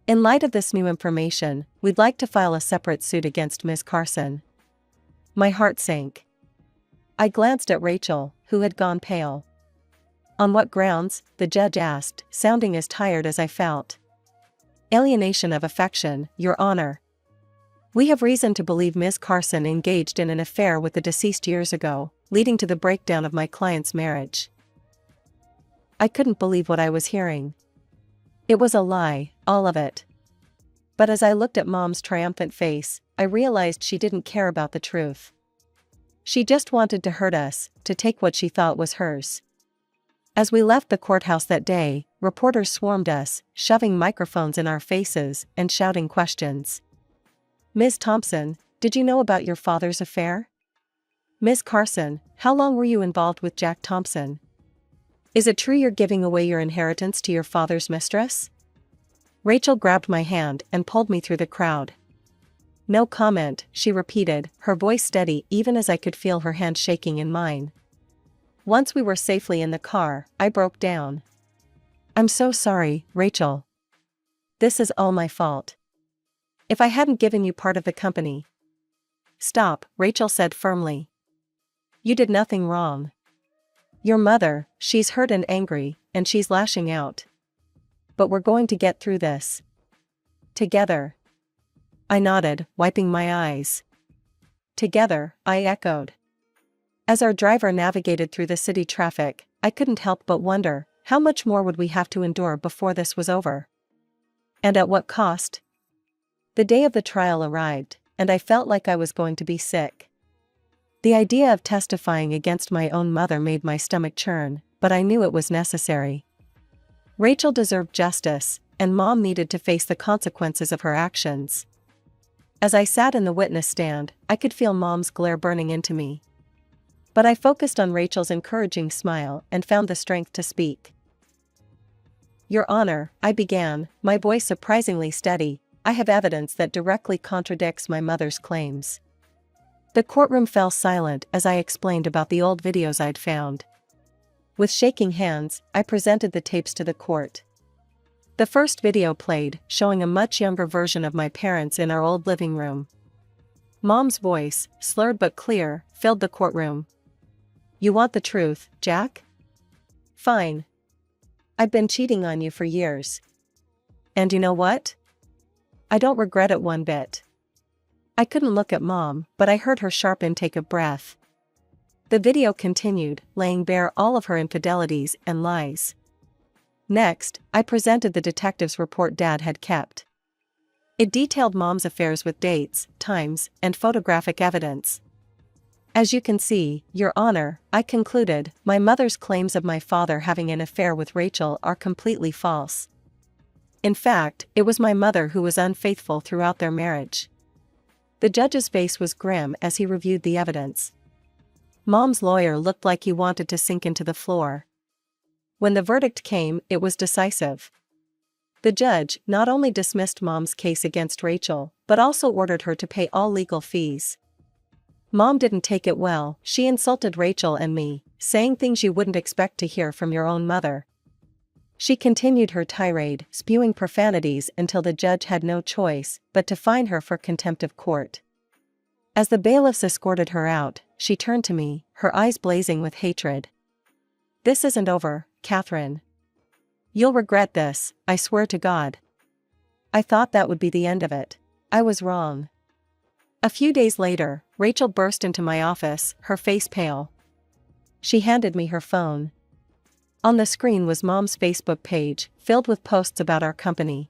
In light of this new information, we'd like to file a separate suit against Ms. Carson. My heart sank. I glanced at Rachel, who had gone pale. On what grounds? The judge asked, sounding as tired as I felt. Alienation of affection, Your Honor. We have reason to believe Ms. Carson engaged in an affair with the deceased years ago, leading to the breakdown of my client's marriage. I couldn't believe what I was hearing. It was a lie, all of it. But as I looked at Mom's triumphant face, I realized she didn't care about the truth. She just wanted to hurt us, to take what she thought was hers. As we left the courthouse that day, reporters swarmed us, shoving microphones in our faces and shouting questions. Ms. Thompson, did you know about your father's affair? Ms. Carson, how long were you involved with Jack Thompson? Is it true you're giving away your inheritance to your father's mistress? Rachel grabbed my hand and pulled me through the crowd. No comment, she repeated, her voice steady even as I could feel her hand shaking in mine. Once we were safely in the car, I broke down. I'm so sorry, Rachel. This is all my fault. If I hadn't given you part of the company. Stop, Rachel said firmly. You did nothing wrong. Your mother, she's hurt and angry, and she's lashing out. But we're going to get through this. Together. I nodded, wiping my eyes. Together, I echoed. As our driver navigated through the city traffic, I couldn't help but wonder, how much more would we have to endure before this was over? And at what cost? The day of the trial arrived, and I felt like I was going to be sick. The idea of testifying against my own mother made my stomach churn, but I knew it was necessary. Rachel deserved justice, and Mom needed to face the consequences of her actions. As I sat in the witness stand, I could feel Mom's glare burning into me. But I focused on Rachel's encouraging smile and found the strength to speak. "Your Honor," I began, my voice surprisingly steady, "I have evidence that directly contradicts my mother's claims." The courtroom fell silent as I explained about the old videos I'd found. With shaking hands, I presented the tapes to the court. The first video played, showing a much younger version of my parents in our old living room. Mom's voice, slurred but clear, filled the courtroom. "You want the truth, Jack? Fine. I've been cheating on you for years. And you know what? I don't regret it one bit." I couldn't look at Mom, but I heard her sharp intake of breath. The video continued, laying bare all of her infidelities and lies. Next, I presented the detective's report Dad had kept. It detailed Mom's affairs with dates, times, and photographic evidence. "As you can see, Your Honor," I concluded, "my mother's claims of my father having an affair with Rachel are completely false. In fact, it was my mother who was unfaithful throughout their marriage." The judge's face was grim as he reviewed the evidence. Mom's lawyer looked like he wanted to sink into the floor. When the verdict came, it was decisive. The judge not only dismissed Mom's case against Rachel, but also ordered her to pay all legal fees. Mom didn't take it well. She insulted Rachel and me, saying things you wouldn't expect to hear from your own mother. She continued her tirade, spewing profanities until the judge had no choice but to fine her for contempt of court. As the bailiffs escorted her out, she turned to me, her eyes blazing with hatred. "This isn't over, Catherine. You'll regret this, I swear to God." I thought that would be the end of it. I was wrong. A few days later, Rachel burst into my office, her face pale. She handed me her phone. On the screen was Mom's Facebook page, filled with posts about our company.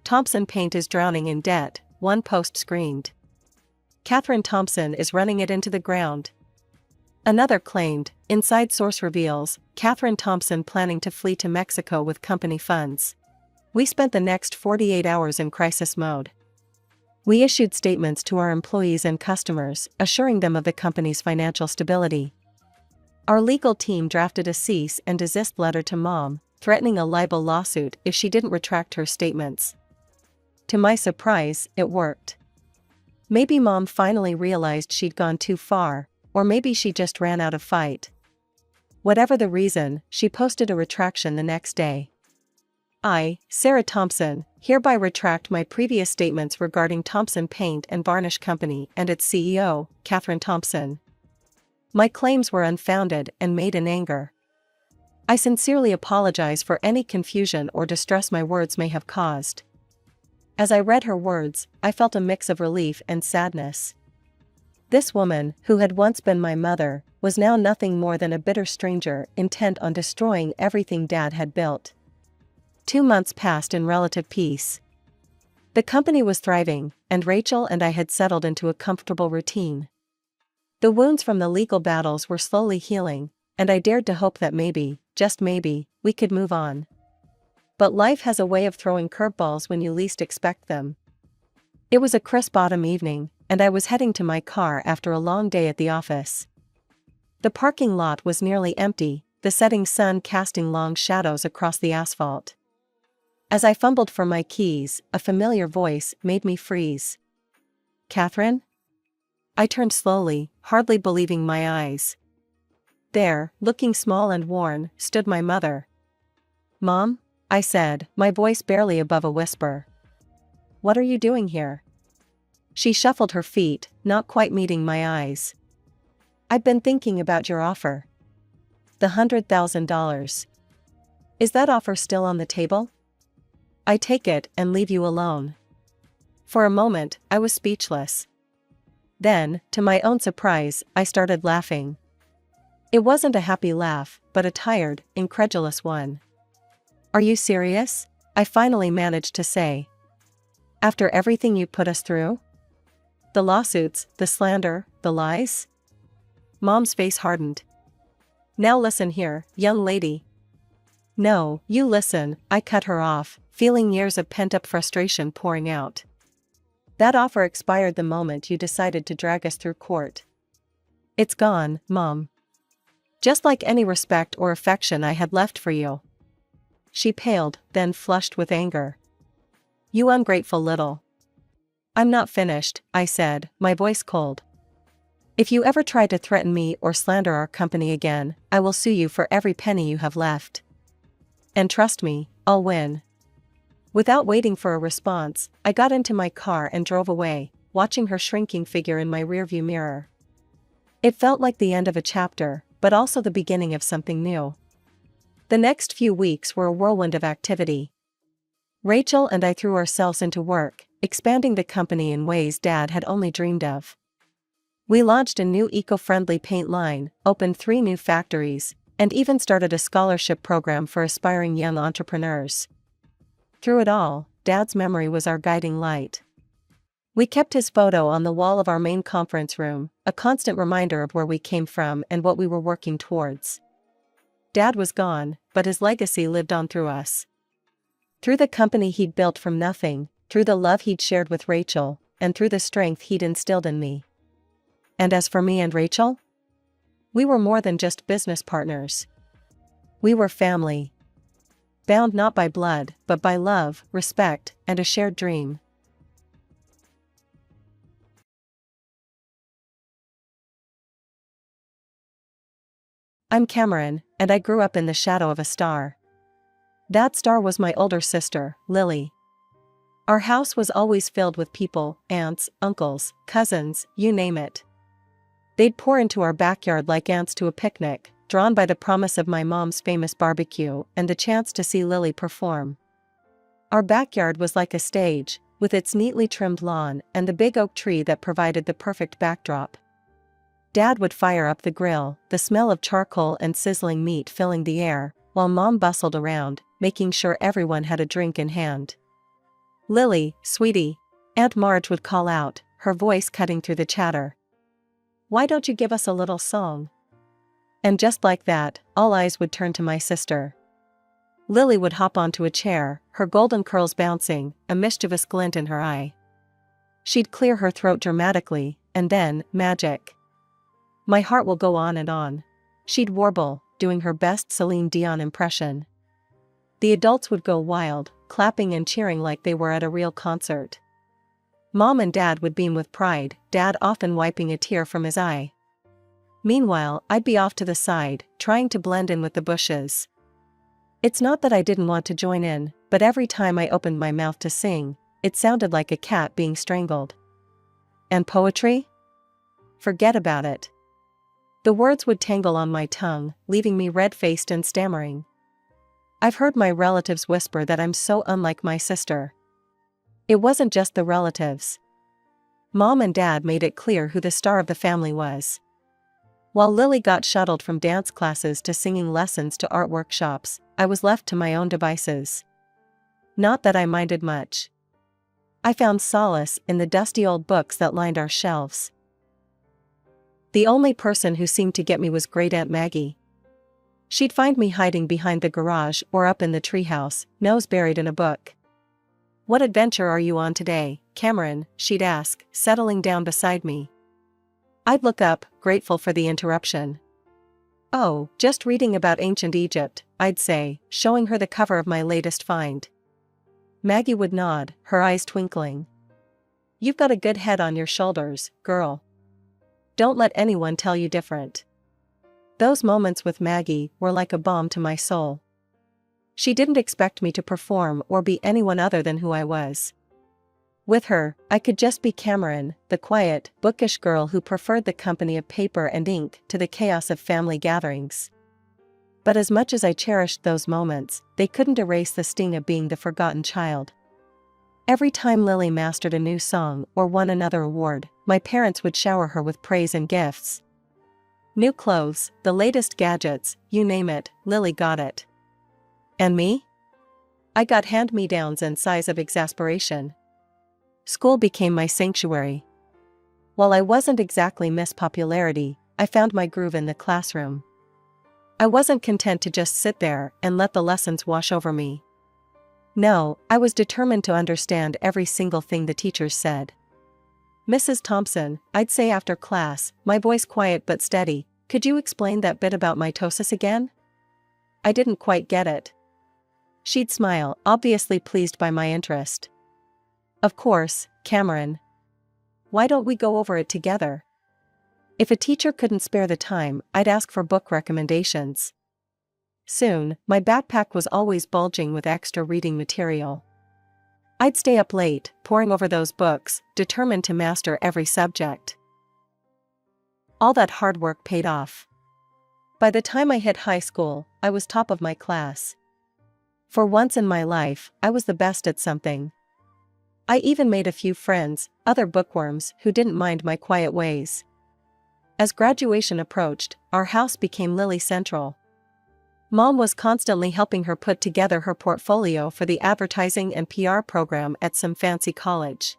"Thompson Paint is drowning in debt," one post screamed. "Catherine Thompson is running it into the ground." Another claimed, "Inside source reveals, Catherine Thompson planning to flee to Mexico with company funds." We spent the next 48 hours in crisis mode. We issued statements to our employees and customers, assuring them of the company's financial stability. Our legal team drafted a cease and desist letter to Mom, threatening a libel lawsuit if she didn't retract her statements. To my surprise, it worked. Maybe Mom finally realized she'd gone too far, or maybe she just ran out of fight. Whatever the reason, she posted a retraction the next day. "I, Sarah Thompson, hereby retract my previous statements regarding Thompson Paint and Varnish Company and its CEO, Catherine Thompson. My claims were unfounded and made in anger. I sincerely apologize for any confusion or distress my words may have caused." As I read her words, I felt a mix of relief and sadness. This woman, who had once been my mother, was now nothing more than a bitter stranger intent on destroying everything Dad had built. 2 months passed in relative peace. The company was thriving, and Rachel and I had settled into a comfortable routine. The wounds from the legal battles were slowly healing, and I dared to hope that maybe, just maybe, we could move on. But life has a way of throwing curveballs when you least expect them. It was a crisp autumn evening, and I was heading to my car after a long day at the office. The parking lot was nearly empty, the setting sun casting long shadows across the asphalt. As I fumbled for my keys, a familiar voice made me freeze. "Catherine?" I turned slowly, hardly believing my eyes. There, looking small and worn, stood my mother. "Mom?" I said, my voice barely above a whisper. "What are you doing here?" She shuffled her feet, not quite meeting my eyes. "I've been thinking about your offer. The $100,000. Is that offer still on the table? I take it and leave you alone." For a moment, I was speechless. Then, to my own surprise, I started laughing. It wasn't a happy laugh, but a tired, incredulous one. "Are you serious?" I finally managed to say. "After everything you put us through? The lawsuits, the slander, the lies?" Mom's face hardened. "Now listen here, young lady." "No, you listen," I cut her off, feeling years of pent-up frustration pouring out. "That offer expired the moment you decided to drag us through court. It's gone, Mom. Just like any respect or affection I had left for you." She paled, then flushed with anger. "You ungrateful little—" "I'm not finished," I said, my voice cold. "If you ever try to threaten me or slander our company again, I will sue you for every penny you have left. And trust me, I'll win." Without waiting for a response, I got into my car and drove away, watching her shrinking figure in my rearview mirror. It felt like the end of a chapter, but also the beginning of something new. The next few weeks were a whirlwind of activity. Rachel and I threw ourselves into work, expanding the company in ways Dad had only dreamed of. We launched a new eco-friendly paint line, opened 3 new factories, and even started a scholarship program for aspiring young entrepreneurs. Through it all, Dad's memory was our guiding light. We kept his photo on the wall of our main conference room, a constant reminder of where we came from and what we were working towards. Dad was gone, but his legacy lived on through us. Through the company he'd built from nothing, through the love he'd shared with Rachel, and through the strength he'd instilled in me. And as for me and Rachel? We were more than just business partners. We were family. Bound not by blood, but by love, respect, and a shared dream. I'm Cameron, and I grew up in the shadow of a star. That star was my older sister, Lily. Our house was always filled with people, aunts, uncles, cousins, you name it. They'd pour into our backyard like ants to a picnic, drawn by the promise of my mom's famous barbecue and the chance to see Lily perform. Our backyard was like a stage, with its neatly trimmed lawn and the big oak tree that provided the perfect backdrop. Dad would fire up the grill, the smell of charcoal and sizzling meat filling the air, while Mom bustled around, making sure everyone had a drink in hand. "Lily, sweetie," Aunt Marge would call out, her voice cutting through the chatter. "Why don't you give us a little song?" And just like that, all eyes would turn to my sister. Lily would hop onto a chair, her golden curls bouncing, a mischievous glint in her eye. She'd clear her throat dramatically, and then, magic. "My heart will go on and on," she'd warble, doing her best Celine Dion impression. The adults would go wild, clapping and cheering like they were at a real concert. Mom and Dad would beam with pride, Dad often wiping a tear from his eye. Meanwhile, I'd be off to the side, trying to blend in with the bushes. It's not that I didn't want to join in, but every time I opened my mouth to sing, it sounded like a cat being strangled. And poetry? Forget about it. The words would tangle on my tongue, leaving me red-faced and stammering. I've heard my relatives whisper that I'm so unlike my sister. It wasn't just the relatives. Mom and Dad made it clear who the star of the family was. While Lily got shuttled from dance classes to singing lessons to art workshops, I was left to my own devices. Not that I minded much. I found solace in the dusty old books that lined our shelves. The only person who seemed to get me was Great Aunt Maggie. She'd find me hiding behind the garage or up in the treehouse, nose buried in a book. "What adventure are you on today, Cameron?" she'd ask, settling down beside me. I'd look up, grateful for the interruption. "Oh, just reading about ancient Egypt," I'd say, showing her the cover of my latest find. Maggie would nod, her eyes twinkling. "You've got a good head on your shoulders, girl. Don't let anyone tell you different." Those moments with Maggie were like a balm to my soul. She didn't expect me to perform or be anyone other than who I was. With her, I could just be Cameron, the quiet, bookish girl who preferred the company of paper and ink to the chaos of family gatherings. But as much as I cherished those moments, they couldn't erase the sting of being the forgotten child. Every time Lily mastered a new song or won another award, my parents would shower her with praise and gifts. New clothes, the latest gadgets, you name it, Lily got it. And me? I got hand-me-downs and sighs of exasperation. School became my sanctuary. While I wasn't exactly Miss Popularity, I found my groove in the classroom. I wasn't content to just sit there and let the lessons wash over me. No, I was determined to understand every single thing the teachers said. "Mrs. Thompson," I'd say after class, my voice quiet but steady, "could you explain that bit about mitosis again? I didn't quite get it." She'd smile, obviously pleased by my interest. "Of course, Cameron. Why don't we go over it together?" If a teacher couldn't spare the time, I'd ask for book recommendations. Soon, my backpack was always bulging with extra reading material. I'd stay up late, poring over those books, determined to master every subject. All that hard work paid off. By the time I hit high school, I was top of my class. For once in my life, I was the best at something. I even made a few friends, other bookworms, who didn't mind my quiet ways. As graduation approached, our house became Lily Central. Mom was constantly helping her put together her portfolio for the advertising and PR program at some fancy college.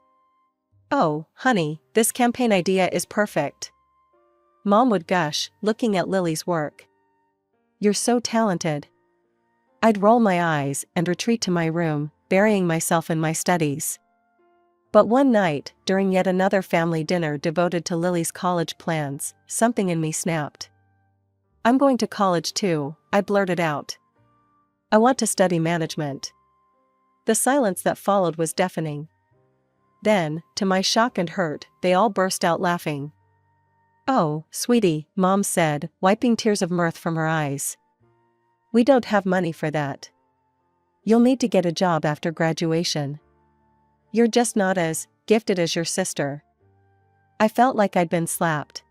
"Oh, honey, this campaign idea is perfect," Mom would gush, looking at Lily's work. "You're so talented." I'd roll my eyes and retreat to my room, burying myself in my studies. But one night, during yet another family dinner devoted to Lily's college plans, something in me snapped. "I'm going to college too," I blurted out. "I want to study management." The silence that followed was deafening. Then, to my shock and hurt, they all burst out laughing. "Oh, sweetie," Mom said, wiping tears of mirth from her eyes. "We don't have money for that. You'll need to get a job after graduation. You're just not as gifted as your sister." I felt like I'd been slapped.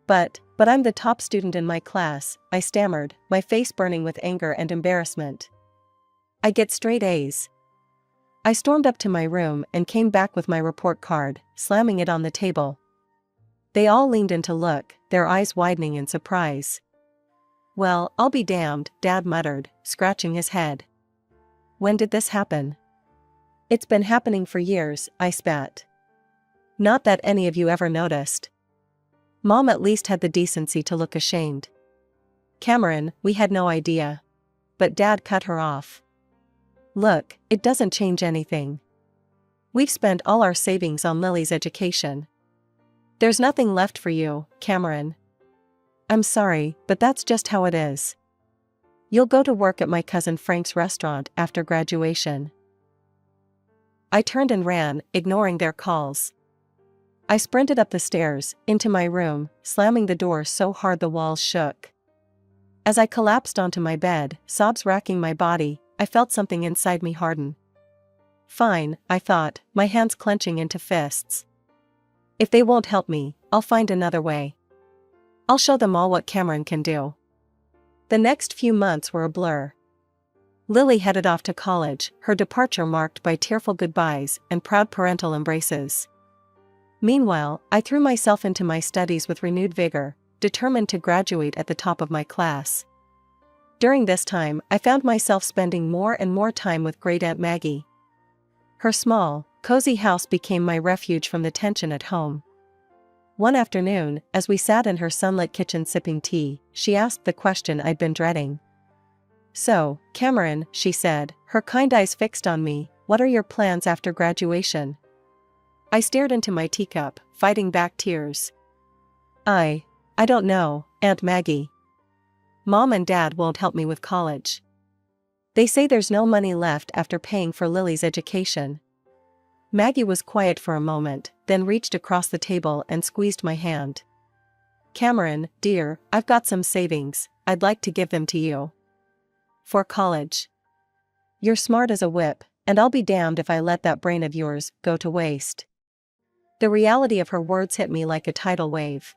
But I'm the top student in my class," I stammered, my face burning with anger and embarrassment. "I get straight A's." I stormed up to my room and came back with my report card, slamming it on the table. They all leaned in to look, their eyes widening in surprise. "Well, I'll be damned," Dad muttered, scratching his head. "When did this happen?" "It's been happening for years," I spat. "Not that any of you ever noticed." Mom at least had the decency to look ashamed. "Cameron, we had no idea." But Dad cut her off. "Look, it doesn't change anything. We've spent all our savings on Lily's education. There's nothing left for you, Cameron. I'm sorry, but that's just how it is. You'll go to work at my cousin Frank's restaurant after graduation." I turned and ran, ignoring their calls. I sprinted up the stairs, into my room, slamming the door so hard the walls shook. As I collapsed onto my bed, sobs racking my body, I felt something inside me harden. Fine, I thought, my hands clenching into fists. If they won't help me, I'll find another way. I'll show them all what Cameron can do. The next few months were a blur. Lily headed off to college, her departure marked by tearful goodbyes and proud parental embraces. Meanwhile, I threw myself into my studies with renewed vigor, determined to graduate at the top of my class. During this time, I found myself spending more and more time with Great Aunt Maggie. Her small, cozy house became my refuge from the tension at home. One afternoon, as we sat in her sunlit kitchen sipping tea, she asked the question I'd been dreading. "So, Cameron," she said, her kind eyes fixed on me, "what are your plans after graduation?" I stared into my teacup, fighting back tears. I don't know, Aunt Maggie. Mom and Dad won't help me with college. They say there's no money left after paying for Lily's education." Maggie was quiet for a moment, then reached across the table and squeezed my hand. "Cameron, dear, I've got some savings, I'd like to give them to you. For college. You're smart as a whip, and I'll be damned if I let that brain of yours go to waste." The reality of her words hit me like a tidal wave.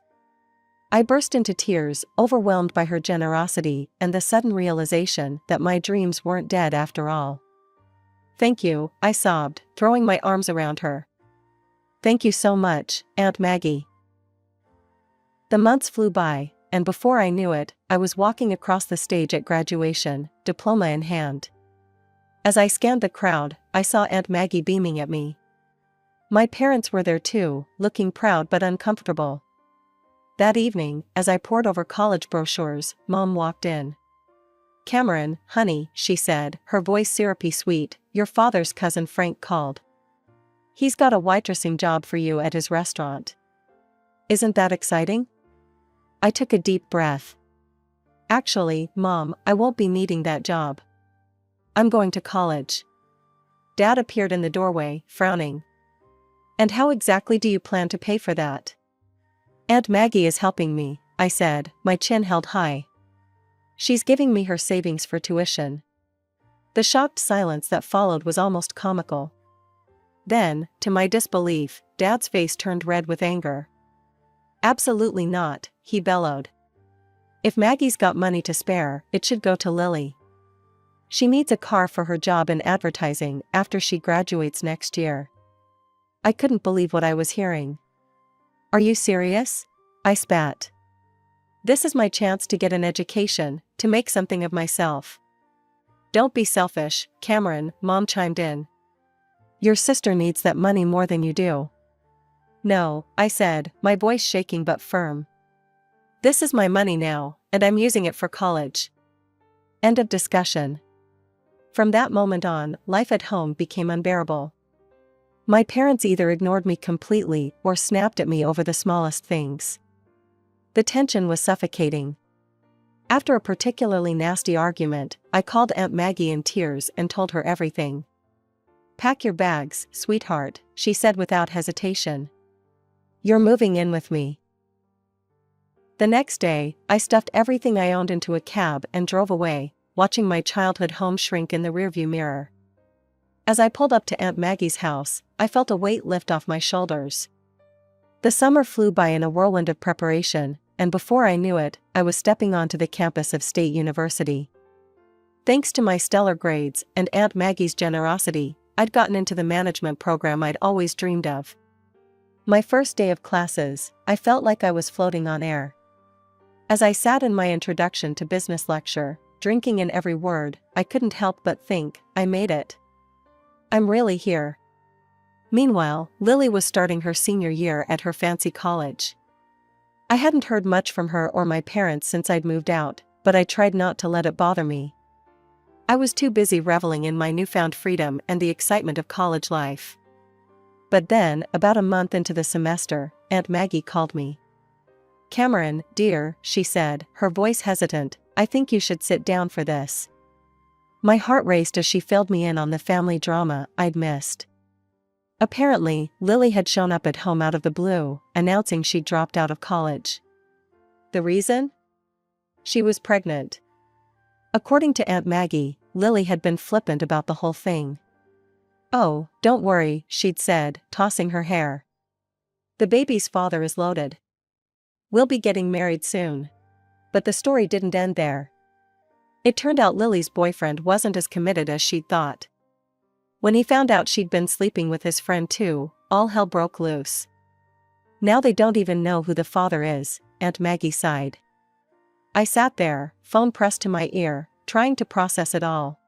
I burst into tears, overwhelmed by her generosity and the sudden realization that my dreams weren't dead after all. "Thank you," I sobbed, throwing my arms around her. "Thank you so much, Aunt Maggie." The months flew by, and before I knew it, I was walking across the stage at graduation, diploma in hand. As I scanned the crowd, I saw Aunt Maggie beaming at me. My parents were there too, looking proud but uncomfortable. That evening, as I pored over college brochures, Mom walked in. "Cameron, honey," she said, her voice syrupy sweet, "your father's cousin Frank called. He's got a waitressing job for you at his restaurant. Isn't that exciting?" I took a deep breath. "Actually, Mom, I won't be needing that job. I'm going to college." Dad appeared in the doorway, frowning. "And how exactly do you plan to pay for that?" "Aunt Maggie is helping me," I said, my chin held high. "She's giving me her savings for tuition." The shocked silence that followed was almost comical. Then, to my disbelief, Dad's face turned red with anger. "Absolutely not," he bellowed. "If Maggie's got money to spare, it should go to Lily. She needs a car for her job in advertising after she graduates next year." I couldn't believe what I was hearing. "Are you serious?" I spat. "This is my chance to get an education, to make something of myself." "Don't be selfish, Cameron," Mom chimed in. "Your sister needs that money more than you do." "No," I said, my voice shaking but firm. "This is my money now, and I'm using it for college." End of discussion. From that moment on, life at home became unbearable. My parents either ignored me completely or snapped at me over the smallest things. The tension was suffocating. After a particularly nasty argument, I called Aunt Maggie in tears and told her everything. "Pack your bags, sweetheart," she said without hesitation. "You're moving in with me." The next day, I stuffed everything I owned into a cab and drove away, watching my childhood home shrink in the rearview mirror. As I pulled up to Aunt Maggie's house, I felt a weight lift off my shoulders. The summer flew by in a whirlwind of preparation, and before I knew it, I was stepping onto the campus of State University. Thanks to my stellar grades and Aunt Maggie's generosity, I'd gotten into the management program I'd always dreamed of. My first day of classes, I felt like I was floating on air. As I sat in my introduction to business lecture, drinking in every word, I couldn't help but think, I made it. I'm really here. Meanwhile, Lily was starting her senior year at her fancy college. I hadn't heard much from her or my parents since I'd moved out, but I tried not to let it bother me. I was too busy reveling in my newfound freedom and the excitement of college life. But then, about a month into the semester, Aunt Maggie called me. "Cameron, dear," she said, her voice hesitant, "I think you should sit down for this." My heart raced as she filled me in on the family drama I'd missed. Apparently, Lily had shown up at home out of the blue, announcing she'd dropped out of college. The reason? She was pregnant. According to Aunt Maggie, Lily had been flippant about the whole thing. "Oh, don't worry," she'd said, tossing her hair. "The baby's father is loaded. We'll be getting married soon." But the story didn't end there. It turned out Lily's boyfriend wasn't as committed as she'd thought. When he found out she'd been sleeping with his friend too, all hell broke loose. "Now they don't even know who the father is," Aunt Maggie sighed. I sat there, phone pressed to my ear, trying to process it all.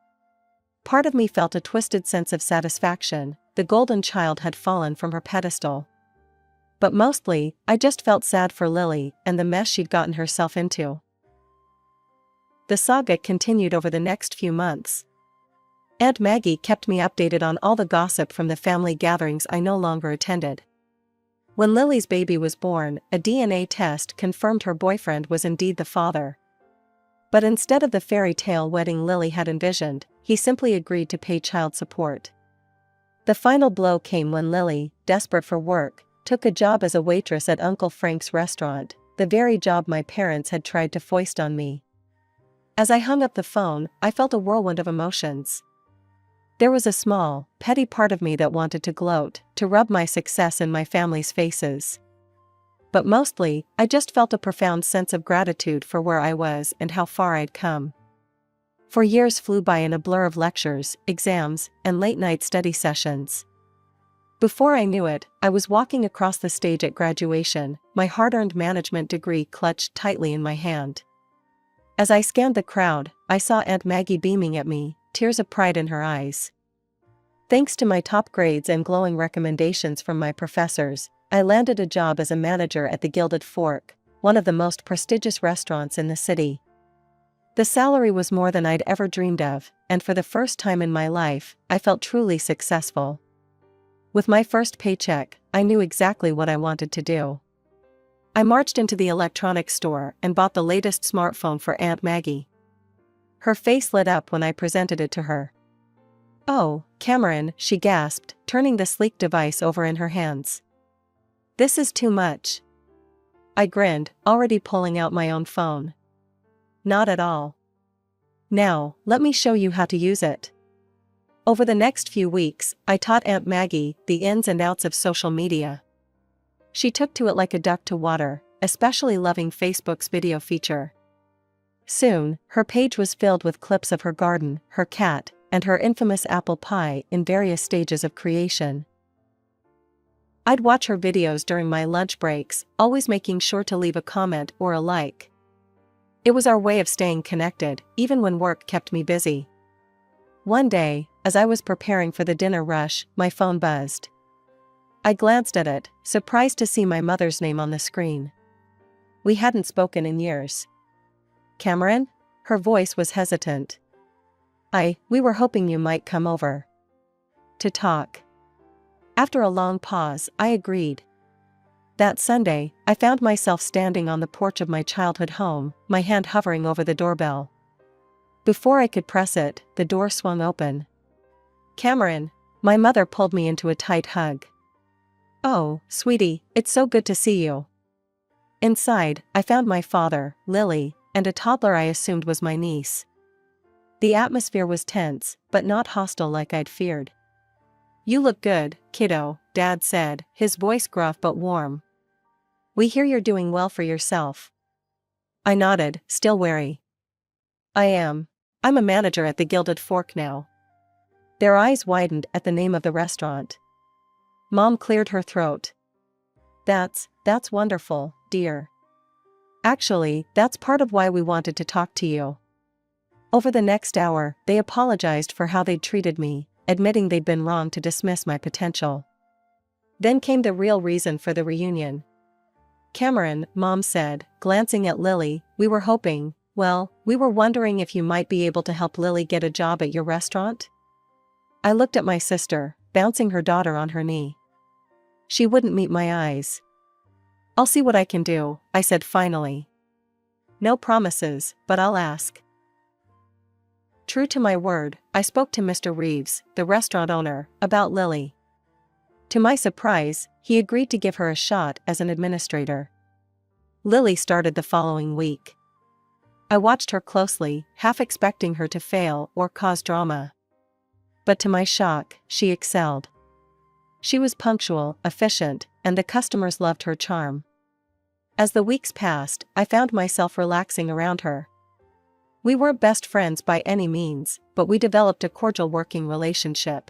Part of me felt a twisted sense of satisfaction, the golden child had fallen from her pedestal. But mostly, I just felt sad for Lily and the mess she'd gotten herself into. The saga continued over the next few months. Aunt Maggie kept me updated on all the gossip from the family gatherings I no longer attended. When Lily's baby was born, a DNA test confirmed her boyfriend was indeed the father. But instead of the fairy tale wedding Lily had envisioned, he simply agreed to pay child support. The final blow came when Lily, desperate for work, took a job as a waitress at Uncle Frank's restaurant, the very job my parents had tried to foist on me. As I hung up the phone, I felt a whirlwind of emotions. There was a small, petty part of me that wanted to gloat, to rub my success in my family's faces. But mostly, I just felt a profound sense of gratitude for where I was and how far I'd come. For years flew by in a blur of lectures, exams, and late-night study sessions. Before I knew it, I was walking across the stage at graduation, my hard-earned management degree clutched tightly in my hand. As I scanned the crowd, I saw Aunt Maggie beaming at me, tears of pride in her eyes. Thanks to my top grades and glowing recommendations from my professors, I landed a job as a manager at the Gilded Fork, one of the most prestigious restaurants in the city. The salary was more than I'd ever dreamed of, and for the first time in my life, I felt truly successful. With my first paycheck, I knew exactly what I wanted to do. I marched into the electronics store and bought the latest smartphone for Aunt Maggie. Her face lit up when I presented it to her. "Oh, Cameron," she gasped, turning the sleek device over in her hands. "This is too much." I grinned, already pulling out my own phone. "Not at all. Now, let me show you how to use it." Over the next few weeks, I taught Aunt Maggie the ins and outs of social media. She took to it like a duck to water, especially loving Facebook's video feature. Soon, her page was filled with clips of her garden, her cat, and her infamous apple pie in various stages of creation. I'd watch her videos during my lunch breaks, always making sure to leave a comment or a like. It was our way of staying connected, even when work kept me busy. One day, as I was preparing for the dinner rush, my phone buzzed. I glanced at it, surprised to see my mother's name on the screen. We hadn't spoken in years. "Cameron?" Her voice was hesitant. We were hoping you might come over to talk." After a long pause, I agreed. That Sunday, I found myself standing on the porch of my childhood home, my hand hovering over the doorbell. Before I could press it, the door swung open. "Cameron!" My mother pulled me into a tight hug. "Oh, sweetie, it's so good to see you." Inside, I found my father, Lily, and a toddler I assumed was my niece. The atmosphere was tense, but not hostile like I'd feared. "You look good, kiddo," Dad said, his voice gruff but warm. "We hear you're doing well for yourself." I nodded, still wary. "I am. I'm a manager at the Gilded Fork now." Their eyes widened at the name of the restaurant. Mom cleared her throat. That's wonderful, dear. Actually, that's part of why we wanted to talk to you." Over the next hour, they apologized for how they'd treated me, admitting they'd been wrong to dismiss my potential. Then came the real reason for the reunion. "Cameron," Mom said, glancing at Lily, we were wondering if you might be able to help Lily get a job at your restaurant." I looked at my sister, bouncing her daughter on her knee. She wouldn't meet my eyes. "I'll see what I can do," I said finally. "No promises, but I'll ask." True to my word, I spoke to Mr. Reeves, the restaurant owner, about Lily. To my surprise, he agreed to give her a shot as an administrator. Lily started the following week. I watched her closely, half expecting her to fail or cause drama. But to my shock, she excelled. She was punctual, efficient, and the customers loved her charm. As the weeks passed, I found myself relaxing around her. We weren't best friends by any means, but we developed a cordial working relationship.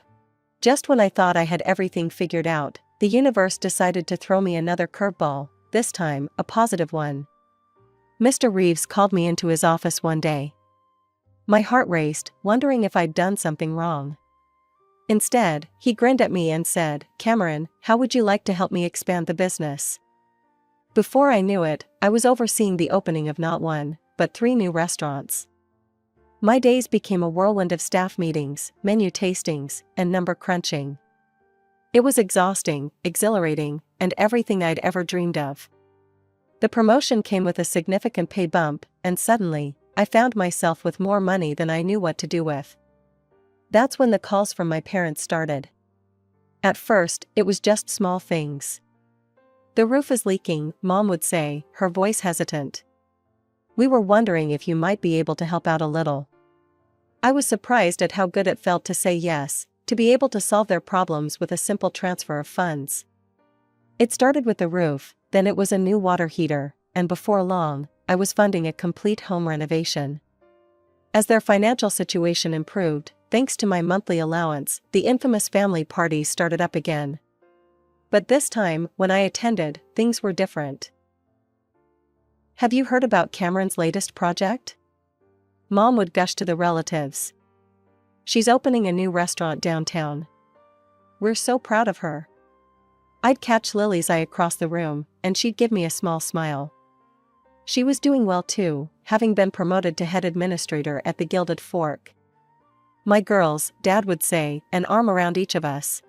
Just when I thought I had everything figured out, the universe decided to throw me another curveball, this time, a positive one. Mr. Reeves called me into his office one day. My heart raced, wondering if I'd done something wrong. Instead, he grinned at me and said, "Cameron, how would you like to help me expand the business?" Before I knew it, I was overseeing the opening of not one, but 3 new restaurants. My days became a whirlwind of staff meetings, menu tastings, and number crunching. It was exhausting, exhilarating, and everything I'd ever dreamed of. The promotion came with a significant pay bump, and suddenly, I found myself with more money than I knew what to do with. That's when the calls from my parents started. At first, it was just small things. "The roof is leaking," Mom would say, her voice hesitant. "We were wondering if you might be able to help out a little." I was surprised at how good it felt to say yes, to be able to solve their problems with a simple transfer of funds. It started with the roof, then it was a new water heater, and before long, I was funding a complete home renovation. As their financial situation improved, thanks to my monthly allowance, the infamous family parties started up again. But this time, when I attended, things were different. Have you heard about Cameron's latest project? Mom would gush to the relatives. She's opening a new restaurant downtown. We're so proud of her. I'd catch Lily's eye across the room, and she'd give me a small smile. She was doing well too, having been promoted to head administrator at the Gilded Fork. My girls, Dad would say, an arm around each of us.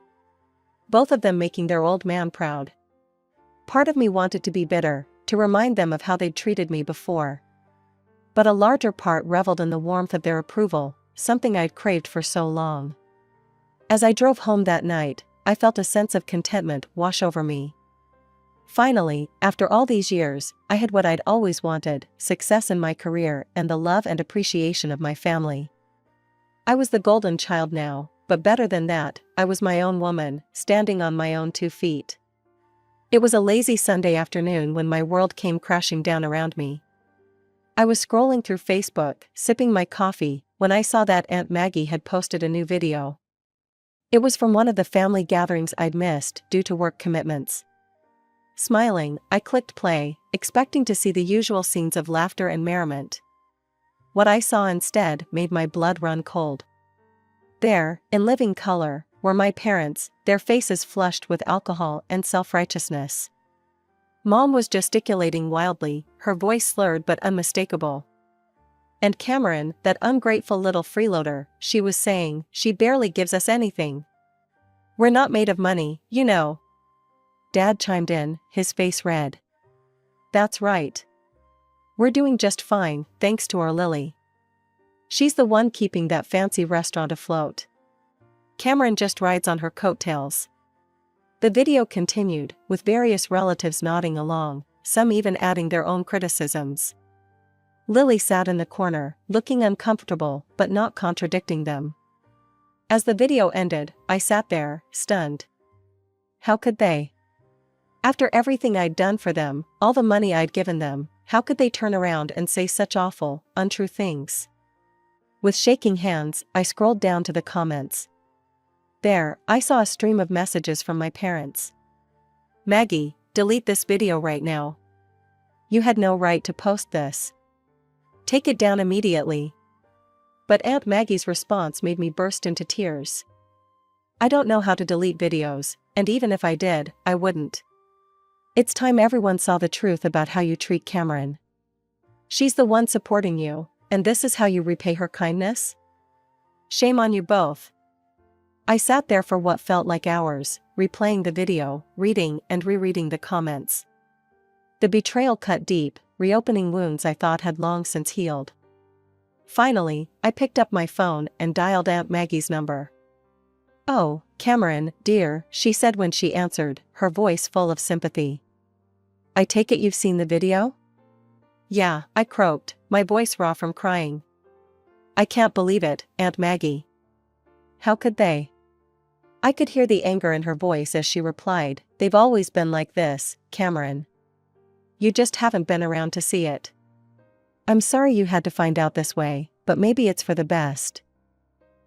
Both of them making their old man proud. Part of me wanted to be bitter, to remind them of how they'd treated me before. But a larger part reveled in the warmth of their approval, something I'd craved for so long. As I drove home that night, I felt a sense of contentment wash over me. Finally, after all these years, I had what I'd always wanted, success in my career and the love and appreciation of my family. I was the golden child now, but better than that, I was my own woman, standing on my own 2 feet. It was a lazy Sunday afternoon when my world came crashing down around me. I was scrolling through Facebook, sipping my coffee, when I saw that Aunt Maggie had posted a new video. It was from one of the family gatherings I'd missed due to work commitments. Smiling, I clicked play, expecting to see the usual scenes of laughter and merriment. What I saw instead made my blood run cold. There, in living color, were my parents, their faces flushed with alcohol and self-righteousness. Mom was gesticulating wildly, her voice slurred but unmistakable. And Cameron, that ungrateful little freeloader, she was saying, she barely gives us anything. We're not made of money, you know. Dad chimed in, his face red. That's right. We're doing just fine, thanks to our Lily. She's the one keeping that fancy restaurant afloat. Cameron just rides on her coattails. The video continued, with various relatives nodding along, some even adding their own criticisms. Lily sat in the corner, looking uncomfortable, but not contradicting them. As the video ended, I sat there, stunned. How could they? After everything I'd done for them, all the money I'd given them, how could they turn around and say such awful, untrue things? With shaking hands, I scrolled down to the comments. There, I saw a stream of messages from my parents. Maggie, delete this video right now. You had no right to post this. Take it down immediately. But Aunt Maggie's response made me burst into tears. I don't know how to delete videos, and even if I did, I wouldn't. It's time everyone saw the truth about how you treat Cameron. She's the one supporting you, and this is how you repay her kindness? Shame on you both. I sat there for what felt like hours, replaying the video, reading and rereading the comments. The betrayal cut deep, reopening wounds I thought had long since healed. Finally, I picked up my phone and dialed Aunt Maggie's number. Oh, Cameron, dear, she said when she answered, her voice full of sympathy. I take it you've seen the video? Yeah, I croaked, my voice raw from crying. I can't believe it, Aunt Maggie. How could they? I could hear the anger in her voice as she replied, they've always been like this, Cameron. You just haven't been around to see it. I'm sorry you had to find out this way, but maybe it's for the best.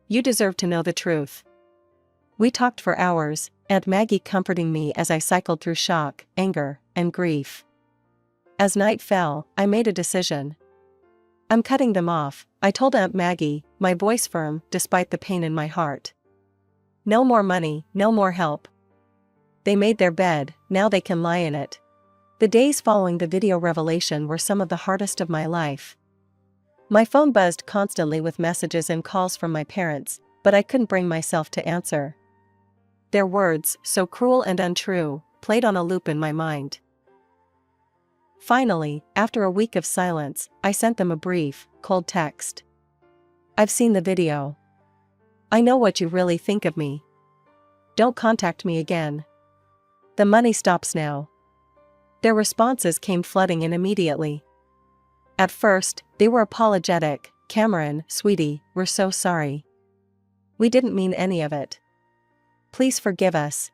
You deserve to know the truth. We talked for hours, Aunt Maggie comforting me as I cycled through shock, anger, and grief. As night fell, I made a decision. I'm cutting them off, I told Aunt Maggie, my voice firm despite the pain in my heart. No more money, no more help. They made their bed, now they can lie in it. The days following the video revelation were some of the hardest of my life. My phone buzzed constantly with messages and calls from my parents, but I couldn't bring myself to answer. Their words, so cruel and untrue, played on a loop in my mind. Finally, after a week of silence, I sent them a brief, cold text. I've seen the video. I know what you really think of me. Don't contact me again. The money stops now. Their responses came flooding in immediately. At first, they were apologetic. Cameron, sweetie, we're so sorry. We didn't mean any of it. Please forgive us.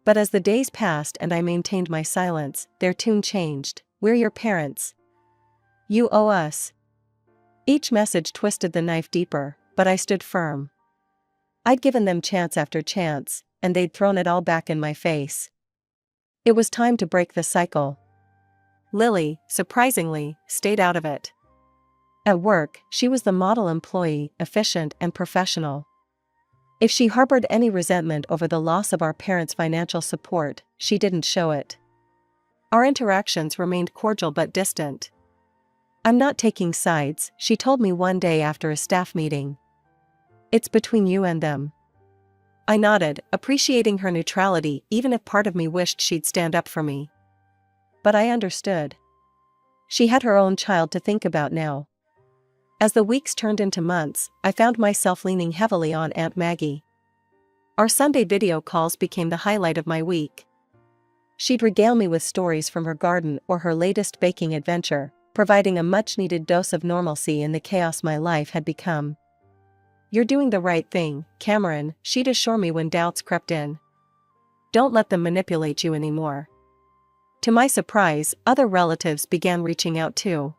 But as the days passed and I maintained my silence, their tune changed. We're your parents. You owe us. Each message twisted the knife deeper, but I stood firm. I'd given them chance after chance, and they'd thrown it all back in my face. It was time to break the cycle. Lily, surprisingly, stayed out of it. At work, she was the model employee, efficient and professional. If she harbored any resentment over the loss of our parents' financial support, she didn't show it. Our interactions remained cordial but distant. "I'm not taking sides," she told me one day after a staff meeting. "It's between you and them." I nodded, appreciating her neutrality even if part of me wished she'd stand up for me. But I understood. She had her own child to think about now. As the weeks turned into months, I found myself leaning heavily on Aunt Maggie. Our Sunday video calls became the highlight of my week. She'd regale me with stories from her garden or her latest baking adventure, providing a much-needed dose of normalcy in the chaos my life had become. "You're doing the right thing, Cameron," she'd assure me when doubts crept in. "Don't let them manipulate you anymore." To my surprise, other relatives began reaching out too.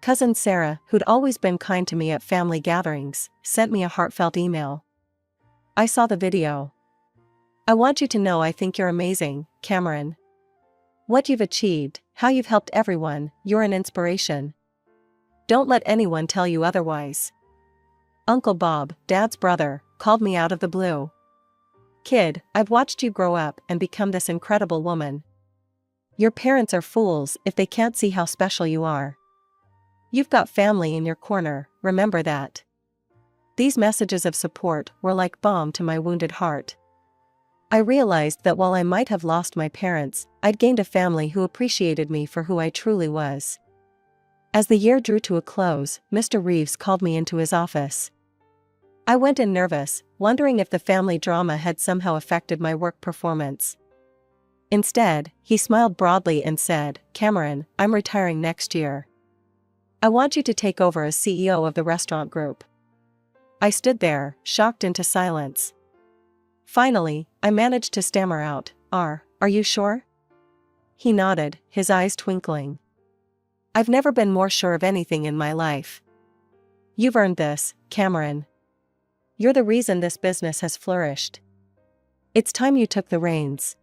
Cousin Sarah, who'd always been kind to me at family gatherings, sent me a heartfelt email. "I saw the video. I want you to know I think you're amazing, Cameron. What you've achieved, how you've helped everyone, you're an inspiration. Don't let anyone tell you otherwise." Uncle Bob, Dad's brother, called me out of the blue. "Kid, I've watched you grow up and become this incredible woman. Your parents are fools if they can't see how special you are. You've got family in your corner, remember that." These messages of support were like balm to my wounded heart. I realized that while I might have lost my parents, I'd gained a family who appreciated me for who I truly was. As the year drew to a close, Mr. Reeves called me into his office. I went in nervous, wondering if the family drama had somehow affected my work performance. Instead, he smiled broadly and said, "Cameron, I'm retiring next year. I want you to take over as CEO of the restaurant group." I stood there, shocked into silence. Finally, I managed to stammer out, Are you sure?" He nodded, his eyes twinkling. "I've never been more sure of anything in my life. You've earned this, Cameron. You're the reason this business has flourished. It's time you took the reins."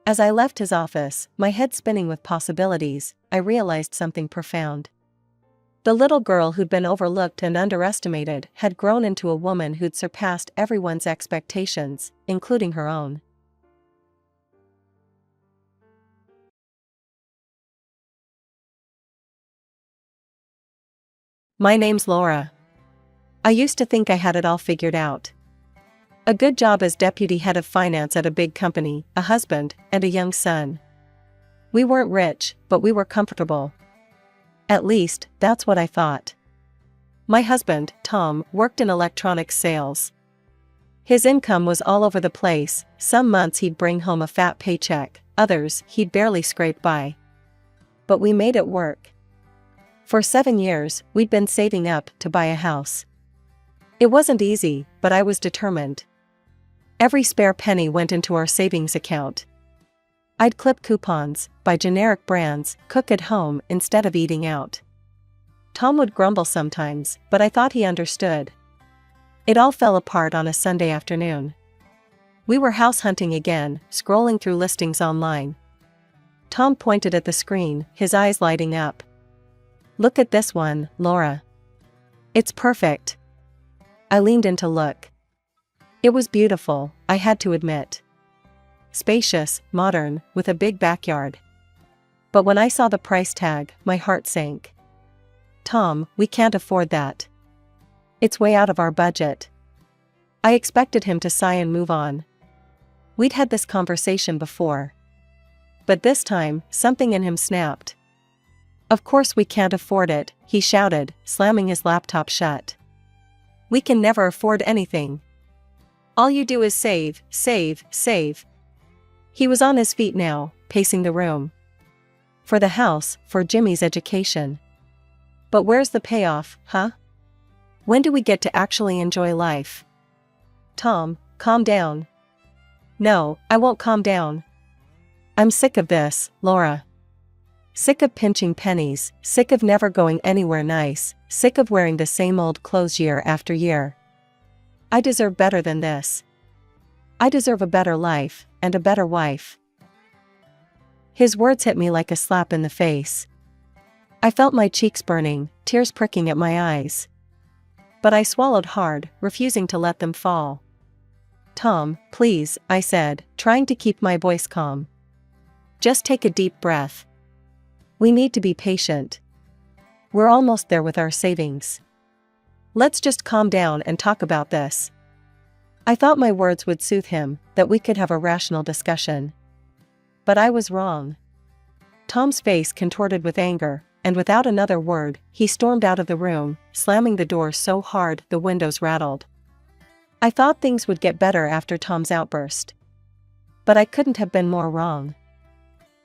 As I left his office, my head spinning with possibilities, I realized something profound. The little girl who'd been overlooked and underestimated had grown into a woman who'd surpassed everyone's expectations, including her own. My name's Laura. I used to think I had it all figured out. A good job as deputy head of finance at a big company, a husband, and a young son. We weren't rich, but we were comfortable. At least, that's what I thought. My husband, Tom, worked in electronics sales. His income was all over the place. Some months he'd bring home a fat paycheck, others he'd barely scrape by. But we made it work. For 7 years, we'd been saving up to buy a house. It wasn't easy, but I was determined. Every spare penny went into our savings account. I'd clip coupons, buy generic brands, cook at home instead of eating out. Tom would grumble sometimes, but I thought he understood. It all fell apart on a Sunday afternoon. We were house hunting again, scrolling through listings online. Tom pointed at the screen, his eyes lighting up. "Look at this one, Laura. It's perfect." I leaned in to look. It was beautiful, I had to admit. Spacious, modern, with a big backyard. But when I saw the price tag, my heart sank. "Tom, we can't afford that. It's way out of our budget." I expected him to sigh and move on. We'd had this conversation before. But this time, something in him snapped. "Of course we can't afford it," he shouted, slamming his laptop shut. "We can never afford anything. All you do is save, save, save." He was on his feet now, pacing the room. "For the house, for Jimmy's education. But where's the payoff, huh? When do we get to actually enjoy life?" "Tom, calm down." "No, I won't calm down. I'm sick of this, Laura. Sick of pinching pennies, sick of never going anywhere nice, sick of wearing the same old clothes year after year. I deserve better than this. I deserve a better life, and a better wife. His words hit me like a slap in the face. I felt my cheeks burning, tears pricking at my eyes. But I swallowed hard, refusing to let them fall. "Tom, please," I said, trying to keep my voice calm. "Just take a deep breath. We need to be patient. We're almost there with our savings. Let's just calm down and talk about this." I thought my words would soothe him, that we could have a rational discussion. But I was wrong. Tom's face contorted with anger, and without another word, he stormed out of the room, slamming the door so hard the windows rattled. I thought things would get better after Tom's outburst. But I couldn't have been more wrong.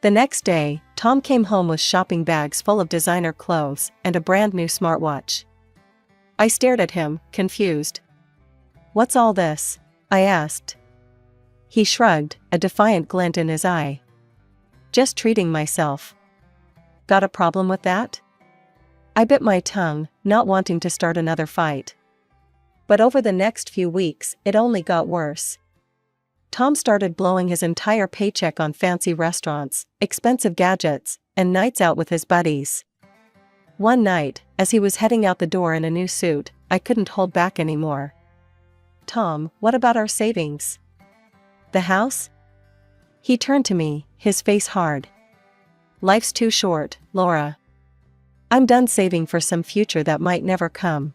The next day, Tom came home with shopping bags full of designer clothes and a brand new smartwatch. I stared at him, confused. "What's all this?" I asked. He shrugged, a defiant glint in his eye. "Just treating myself." "Got a problem with that?" I bit my tongue, not wanting to start another fight. But over the next few weeks, it only got worse. Tom started blowing his entire paycheck on fancy restaurants, expensive gadgets, and nights out with his buddies. One night, as he was heading out the door in a new suit, I couldn't hold back anymore. "Tom, what about our savings? The house?" He turned to me, his face hard. "Life's too short, Laura. I'm done saving for some future that might never come.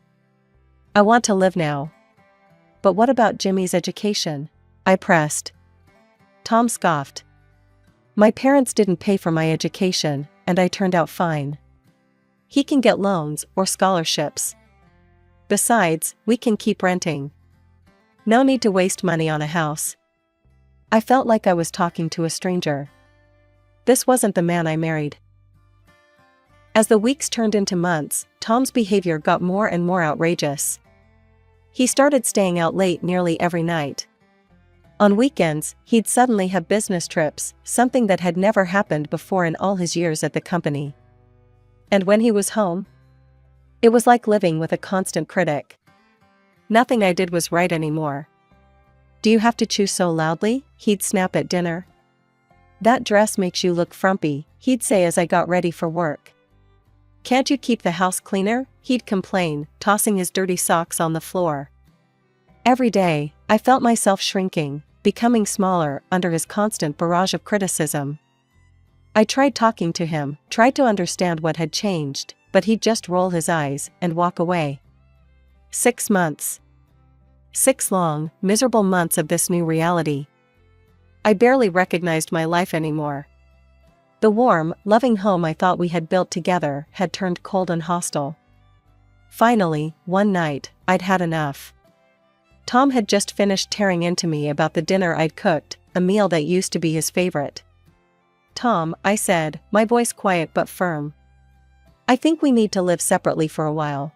I want to live now." "But what about Jimmy's education?" I pressed. Tom scoffed. "My parents didn't pay for my education, and I turned out fine. He can get loans or scholarships. Besides, we can keep renting. No need to waste money on a house." I felt like I was talking to a stranger. This wasn't the man I married. As the weeks turned into months, Tom's behavior got more and more outrageous. He started staying out late nearly every night. On weekends, he'd suddenly have business trips, something that had never happened before in all his years at the company. And when he was home, it was like living with a constant critic. Nothing I did was right anymore. "Do you have to chew so loudly?" he'd snap at dinner. "That dress makes you look frumpy," he'd say as I got ready for work. "Can't you keep the house cleaner?" he'd complain, tossing his dirty socks on the floor. Every day, I felt myself shrinking, becoming smaller under his constant barrage of criticism. I tried talking to him, tried to understand what had changed, but he'd just roll his eyes and walk away. 6 months. 6 long, miserable months of this new reality. I barely recognized my life anymore. The warm, loving home I thought we had built together had turned cold and hostile. Finally, one night, I'd had enough. Tom had just finished tearing into me about the dinner I'd cooked, a meal that used to be his favorite. "Tom," I said, my voice quiet but firm. "I think we need to live separately for a while."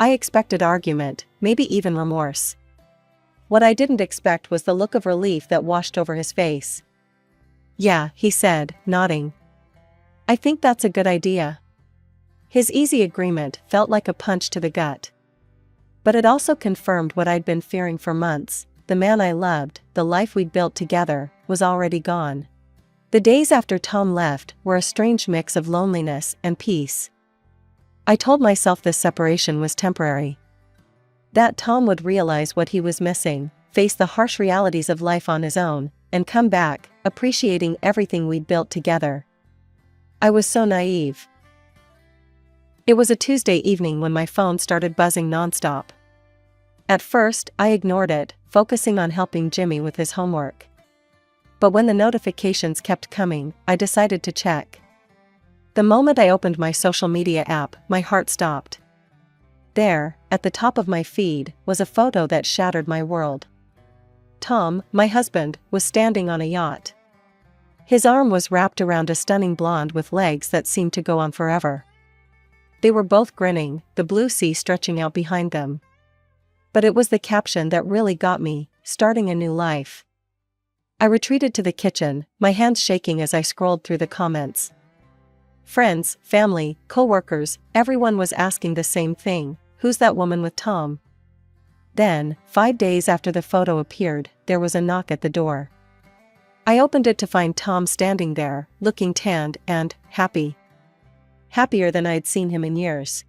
I expected argument, maybe even remorse. What I didn't expect was the look of relief that washed over his face. "Yeah," he said, nodding. "I think that's a good idea." His easy agreement felt like a punch to the gut. But it also confirmed what I'd been fearing for months: the man I loved, the life we'd built together, was already gone. The days after Tom left were a strange mix of loneliness and peace. I told myself this separation was temporary. That Tom would realize what he was missing, face the harsh realities of life on his own, and come back, appreciating everything we'd built together. I was so naive. It was a Tuesday evening when my phone started buzzing nonstop. At first, I ignored it, focusing on helping Jimmy with his homework. But when the notifications kept coming, I decided to check. The moment I opened my social media app, my heart stopped. There, at the top of my feed, was a photo that shattered my world. Tom, my husband, was standing on a yacht. His arm was wrapped around a stunning blonde with legs that seemed to go on forever. They were both grinning, the blue sea stretching out behind them. But it was the caption that really got me: "Starting a new life." I retreated to the kitchen, my hands shaking as I scrolled through the comments. Friends, family, co-workers, everyone was asking the same thing: who's that woman with Tom? Then, 5 days after the photo appeared, there was a knock at the door. I opened it to find Tom standing there, looking tanned and happy. Happier than I'd seen him in years.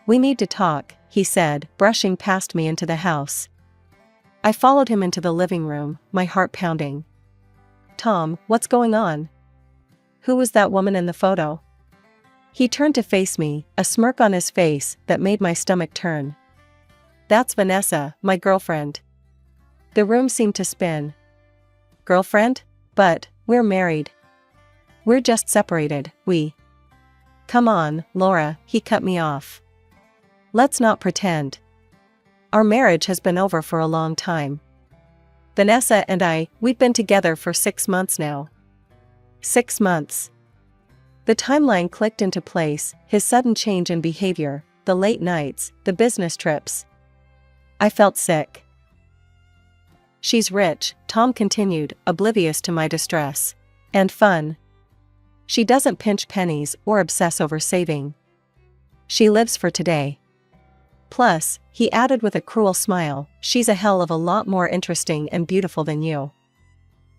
"We need to talk," he said, brushing past me into the house. I followed him into the living room, my heart pounding. "Tom, what's going on? Who was that woman in the photo?" He turned to face me, a smirk on his face that made my stomach turn. "That's Vanessa, my girlfriend." The room seemed to spin. "Girlfriend? But we're married." "We're just separated, Come on, Laura," he cut me off. "Let's not pretend. Our marriage has been over for a long time. Vanessa and we've been together for 6 months now." 6 months. The timeline clicked into place, his sudden change in behavior, the late nights, the business trips. I felt sick. "She's rich," Tom continued, oblivious to my distress. "And fun. She doesn't pinch pennies or obsess over saving. She lives for today. Plus," he added with a cruel smile, "she's a hell of a lot more interesting and beautiful than you.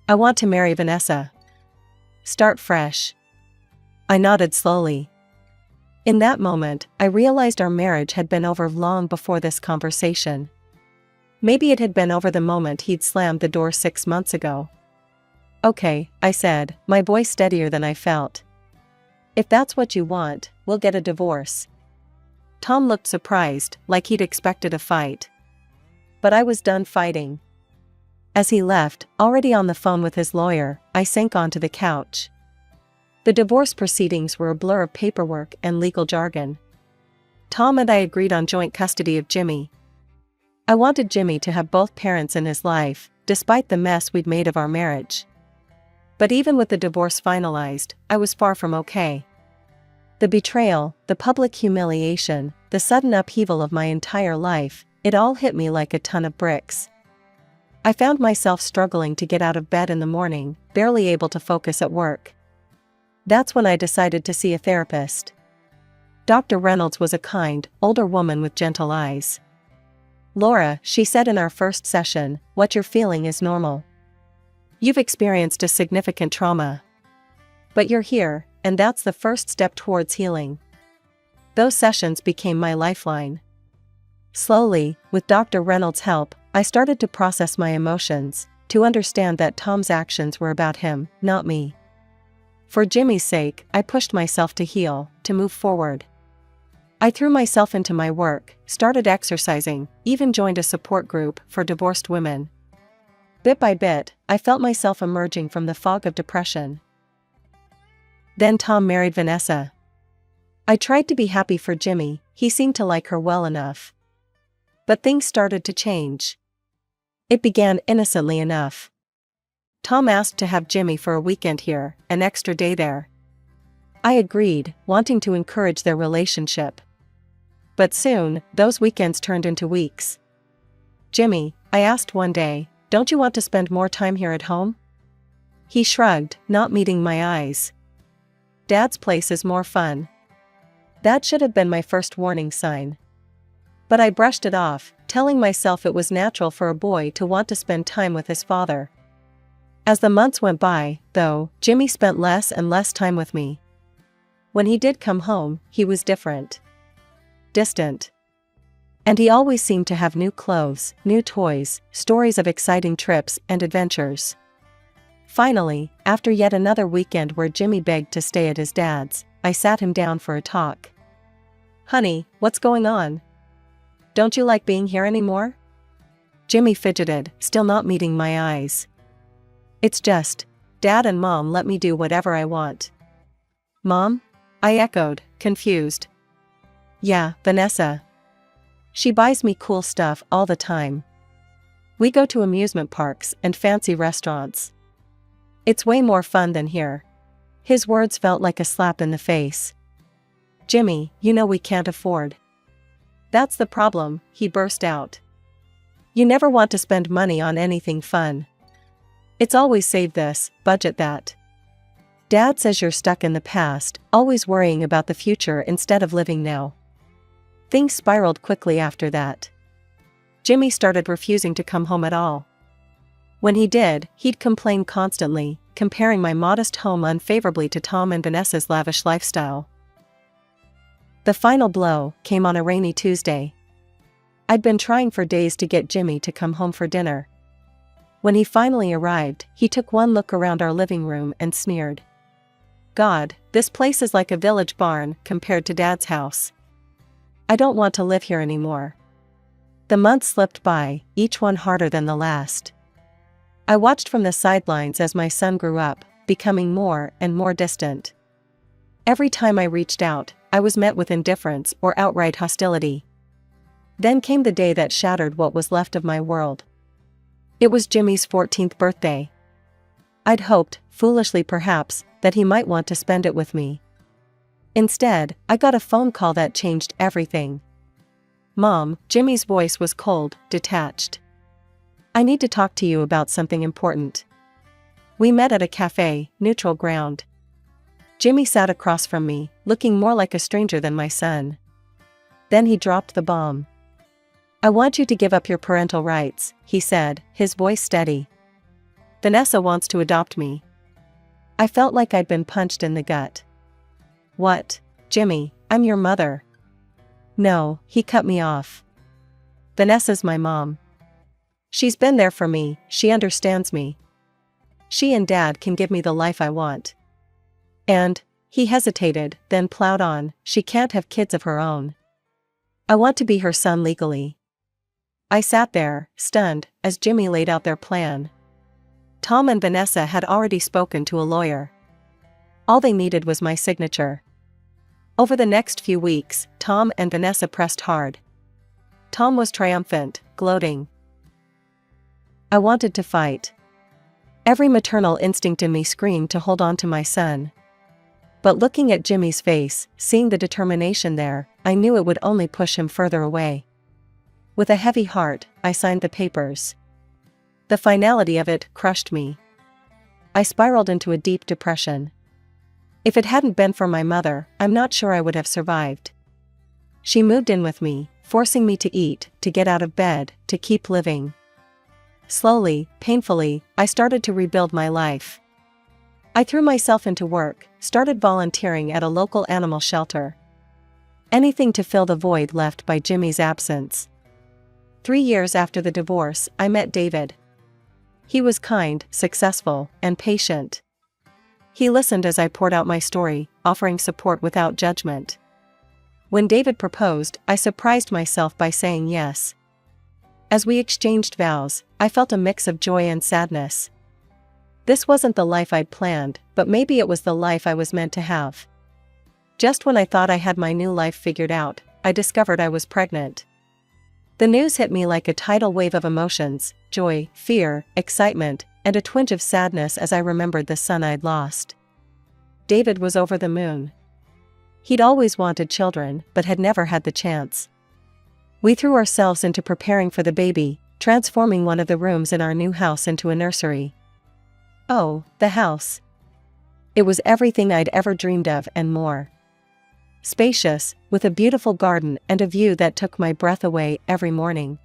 I want to marry Vanessa. Start fresh." I nodded slowly. In that moment, I realized our marriage had been over long before this conversation. Maybe it had been over the moment he'd slammed the door 6 months ago. "Okay," I said, my voice steadier than I felt. "If that's what you want, we'll get a divorce." Tom looked surprised, like he'd expected a fight. But I was done fighting. As he left, already on the phone with his lawyer, I sank onto the couch. The divorce proceedings were a blur of paperwork and legal jargon. Tom and I agreed on joint custody of Jimmy. I wanted Jimmy to have both parents in his life, despite the mess we'd made of our marriage. But even with the divorce finalized, I was far from okay. The betrayal, the public humiliation, the sudden upheaval of my entire life, it all hit me like a ton of bricks. I found myself struggling to get out of bed in the morning, barely able to focus at work. That's when I decided to see a therapist. Dr. Reynolds was a kind, older woman with gentle eyes. "Laura," she said in our first session, "what you're feeling is normal. You've experienced a significant trauma. But you're here, and that's the first step towards healing." Those sessions became my lifeline. Slowly, with Dr. Reynolds' help, I started to process my emotions, to understand that Tom's actions were about him, not me. For Jimmy's sake, I pushed myself to heal, to move forward. I threw myself into my work, started exercising, even joined a support group for divorced women. Bit by bit, I felt myself emerging from the fog of depression. Then Tom married Vanessa. I tried to be happy for Jimmy, he seemed to like her well enough. But things started to change. It began innocently enough. Tom asked to have Jimmy for a weekend here, an extra day there. I agreed, wanting to encourage their relationship. But soon, those weekends turned into weeks. "Jimmy," I asked one day, "don't you want to spend more time here at home?" He shrugged, not meeting my eyes. "Dad's place is more fun." That should have been my first warning sign. But I brushed it off, telling myself it was natural for a boy to want to spend time with his father. As the months went by, though, Jimmy spent less and less time with me. When he did come home, he was different. Distant. And he always seemed to have new clothes, new toys, stories of exciting trips and adventures. Finally, after yet another weekend where Jimmy begged to stay at his dad's, I sat him down for a talk. "Honey, what's going on? Don't you like being here anymore?" Jimmy fidgeted, still not meeting my eyes. "It's just, Dad and Mom let me do whatever I want." "Mom?" I echoed, confused. "Yeah, Vanessa. She buys me cool stuff all the time. We go to amusement parks and fancy restaurants. It's way more fun than here." His words felt like a slap in the face. "Jimmy, you know we can't afford." "That's the problem," he burst out. "You never want to spend money on anything fun. It's always save this, budget that. Dad says you're stuck in the past, always worrying about the future instead of living now." Things spiraled quickly after that. Jimmy started refusing to come home at all. When he did, he'd complain constantly, comparing my modest home unfavorably to Tom and Vanessa's lavish lifestyle. The final blow came on a rainy Tuesday. I'd been trying for days to get Jimmy to come home for dinner. When he finally arrived, he took one look around our living room and sneered. "God, this place is like a village barn compared to Dad's house. I don't want to live here anymore." The months slipped by, each one harder than the last. I watched from the sidelines as my son grew up, becoming more and more distant. Every time I reached out, I was met with indifference or outright hostility. Then came the day that shattered what was left of my world. It was Jimmy's 14th birthday. I'd hoped, foolishly perhaps, that he might want to spend it with me. Instead, I got a phone call that changed everything. "Mom," Jimmy's voice was cold, detached. "I need to talk to you about something important." We met at a cafe, neutral ground. Jimmy sat across from me, looking more like a stranger than my son. Then he dropped the bomb. "I want you to give up your parental rights," he said, his voice steady. "Vanessa wants to adopt me." I felt like I'd been punched in the gut. "What? Jimmy, I'm your mother." "No," he cut me off. "Vanessa's my mom. She's been there for me, she understands me. She and Dad can give me the life I want. And," he hesitated, then plowed on, "she can't have kids of her own. I want to be her son legally." I sat there, stunned, as Jimmy laid out their plan. Tom and Vanessa had already spoken to a lawyer. All they needed was my signature. Over the next few weeks, Tom and Vanessa pressed hard. Tom was triumphant, gloating. I wanted to fight. Every maternal instinct in me screamed to hold on to my son. But looking at Jimmy's face, seeing the determination there, I knew it would only push him further away. With a heavy heart, I signed the papers. The finality of it crushed me. I spiraled into a deep depression. If it hadn't been for my mother, I'm not sure I would have survived. She moved in with me, forcing me to eat, to get out of bed, to keep living. Slowly, painfully, I started to rebuild my life. I threw myself into work, started volunteering at a local animal shelter. Anything to fill the void left by Jimmy's absence. 3 years after the divorce, I met David. He was kind, successful, and patient. He listened as I poured out my story, offering support without judgment. When David proposed, I surprised myself by saying yes. As we exchanged vows, I felt a mix of joy and sadness. This wasn't the life I'd planned, but maybe it was the life I was meant to have. Just when I thought I had my new life figured out, I discovered I was pregnant. The news hit me like a tidal wave of emotions, joy, fear, excitement, and a twinge of sadness as I remembered the son I'd lost. David was over the moon. He'd always wanted children, but had never had the chance. We threw ourselves into preparing for the baby, transforming one of the rooms in our new house into a nursery. Oh, the house. It was everything I'd ever dreamed of and more. Spacious, with a beautiful garden and a view that took my breath away every morning.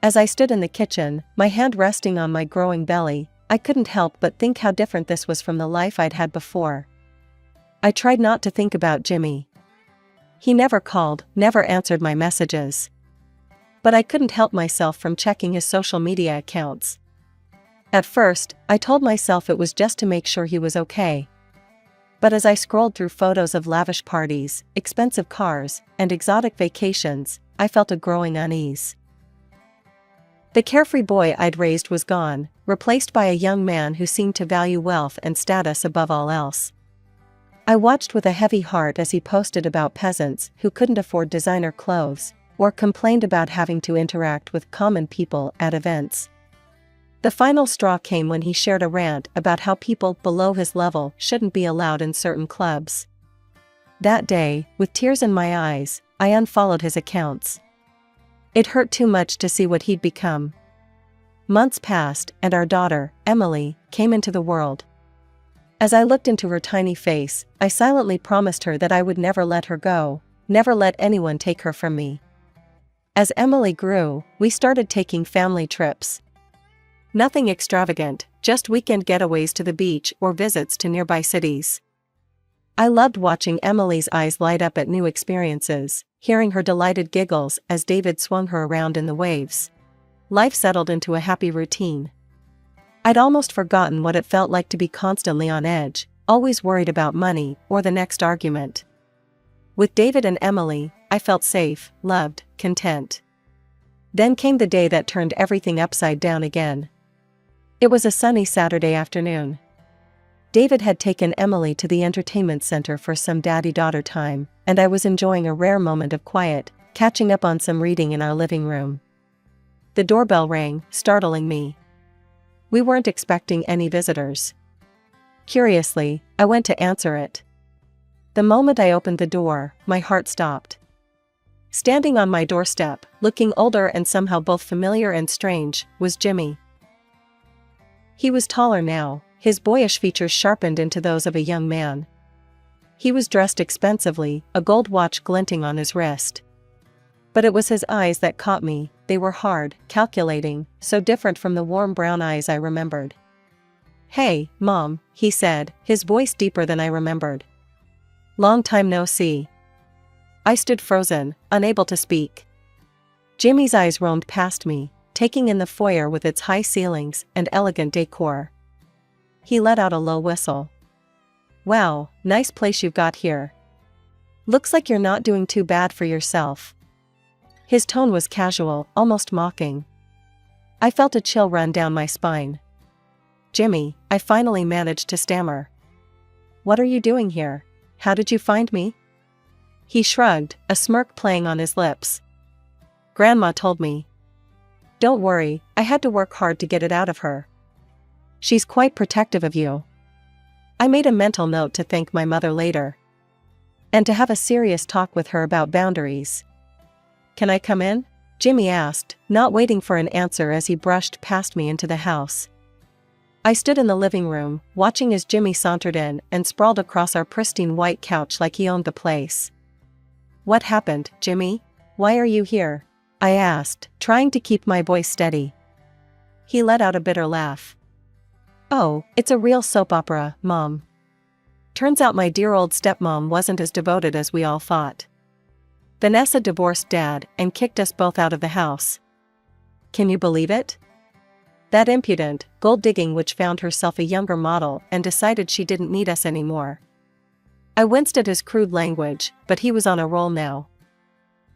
As I stood in the kitchen, my hand resting on my growing belly, I couldn't help but think how different this was from the life I'd had before. I tried not to think about Jimmy. He never called, never answered my messages. But I couldn't help myself from checking his social media accounts. At first, I told myself it was just to make sure he was okay. But as I scrolled through photos of lavish parties, expensive cars, and exotic vacations, I felt a growing unease. The carefree boy I'd raised was gone, replaced by a young man who seemed to value wealth and status above all else. I watched with a heavy heart as he posted about peasants who couldn't afford designer clothes, or complained about having to interact with common people at events. The final straw came when he shared a rant about how people below his level shouldn't be allowed in certain clubs. That day, with tears in my eyes, I unfollowed his accounts. It hurt too much to see what he'd become. Months passed, and our daughter, Emily, came into the world. As I looked into her tiny face, I silently promised her that I would never let her go, never let anyone take her from me. As Emily grew, we started taking family trips. Nothing extravagant, just weekend getaways to the beach or visits to nearby cities. I loved watching Emily's eyes light up at new experiences, hearing her delighted giggles as David swung her around in the waves. Life settled into a happy routine. I'd almost forgotten what it felt like to be constantly on edge, always worried about money or the next argument. With David and Emily, I felt safe, loved, content. Then came the day that turned everything upside down again. It was a sunny Saturday afternoon. David had taken Emily to the entertainment center for some daddy-daughter time, and I was enjoying a rare moment of quiet, catching up on some reading in our living room. The doorbell rang, startling me. We weren't expecting any visitors. Curiously, I went to answer it. The moment I opened the door, my heart stopped. Standing on my doorstep, looking older and somehow both familiar and strange, was Jimmy. He was taller now, his boyish features sharpened into those of a young man. He was dressed expensively, a gold watch glinting on his wrist. But it was his eyes that caught me. They were hard, calculating, so different from the warm brown eyes I remembered. "Hey, Mom," he said, his voice deeper than I remembered. "Long time no see." I stood frozen, unable to speak. Jimmy's eyes roamed past me, taking in the foyer with its high ceilings and elegant decor. He let out a low whistle. "Wow, nice place you've got here. Looks like you're not doing too bad for yourself." His tone was casual, almost mocking. I felt a chill run down my spine. "Jimmy," I finally managed to stammer. "What are you doing here? How did you find me?" He shrugged, a smirk playing on his lips. "Grandma told me." "Don't worry, I had to work hard to get it out of her. She's quite protective of you." I made a mental note to thank my mother later. And to have a serious talk with her about boundaries. "Can I come in?" Jimmy asked, not waiting for an answer as he brushed past me into the house. I stood in the living room, watching as Jimmy sauntered in and sprawled across our pristine white couch like he owned the place. "What happened, Jimmy? Why are you here?" I asked, trying to keep my voice steady. He let out a bitter laugh. "Oh, it's a real soap opera, Mom. Turns out my dear old stepmom wasn't as devoted as we all thought. Vanessa divorced Dad and kicked us both out of the house. Can you believe it? That impudent, gold-digging witch found herself a younger model and decided she didn't need us anymore." I winced at his crude language, but he was on a roll now.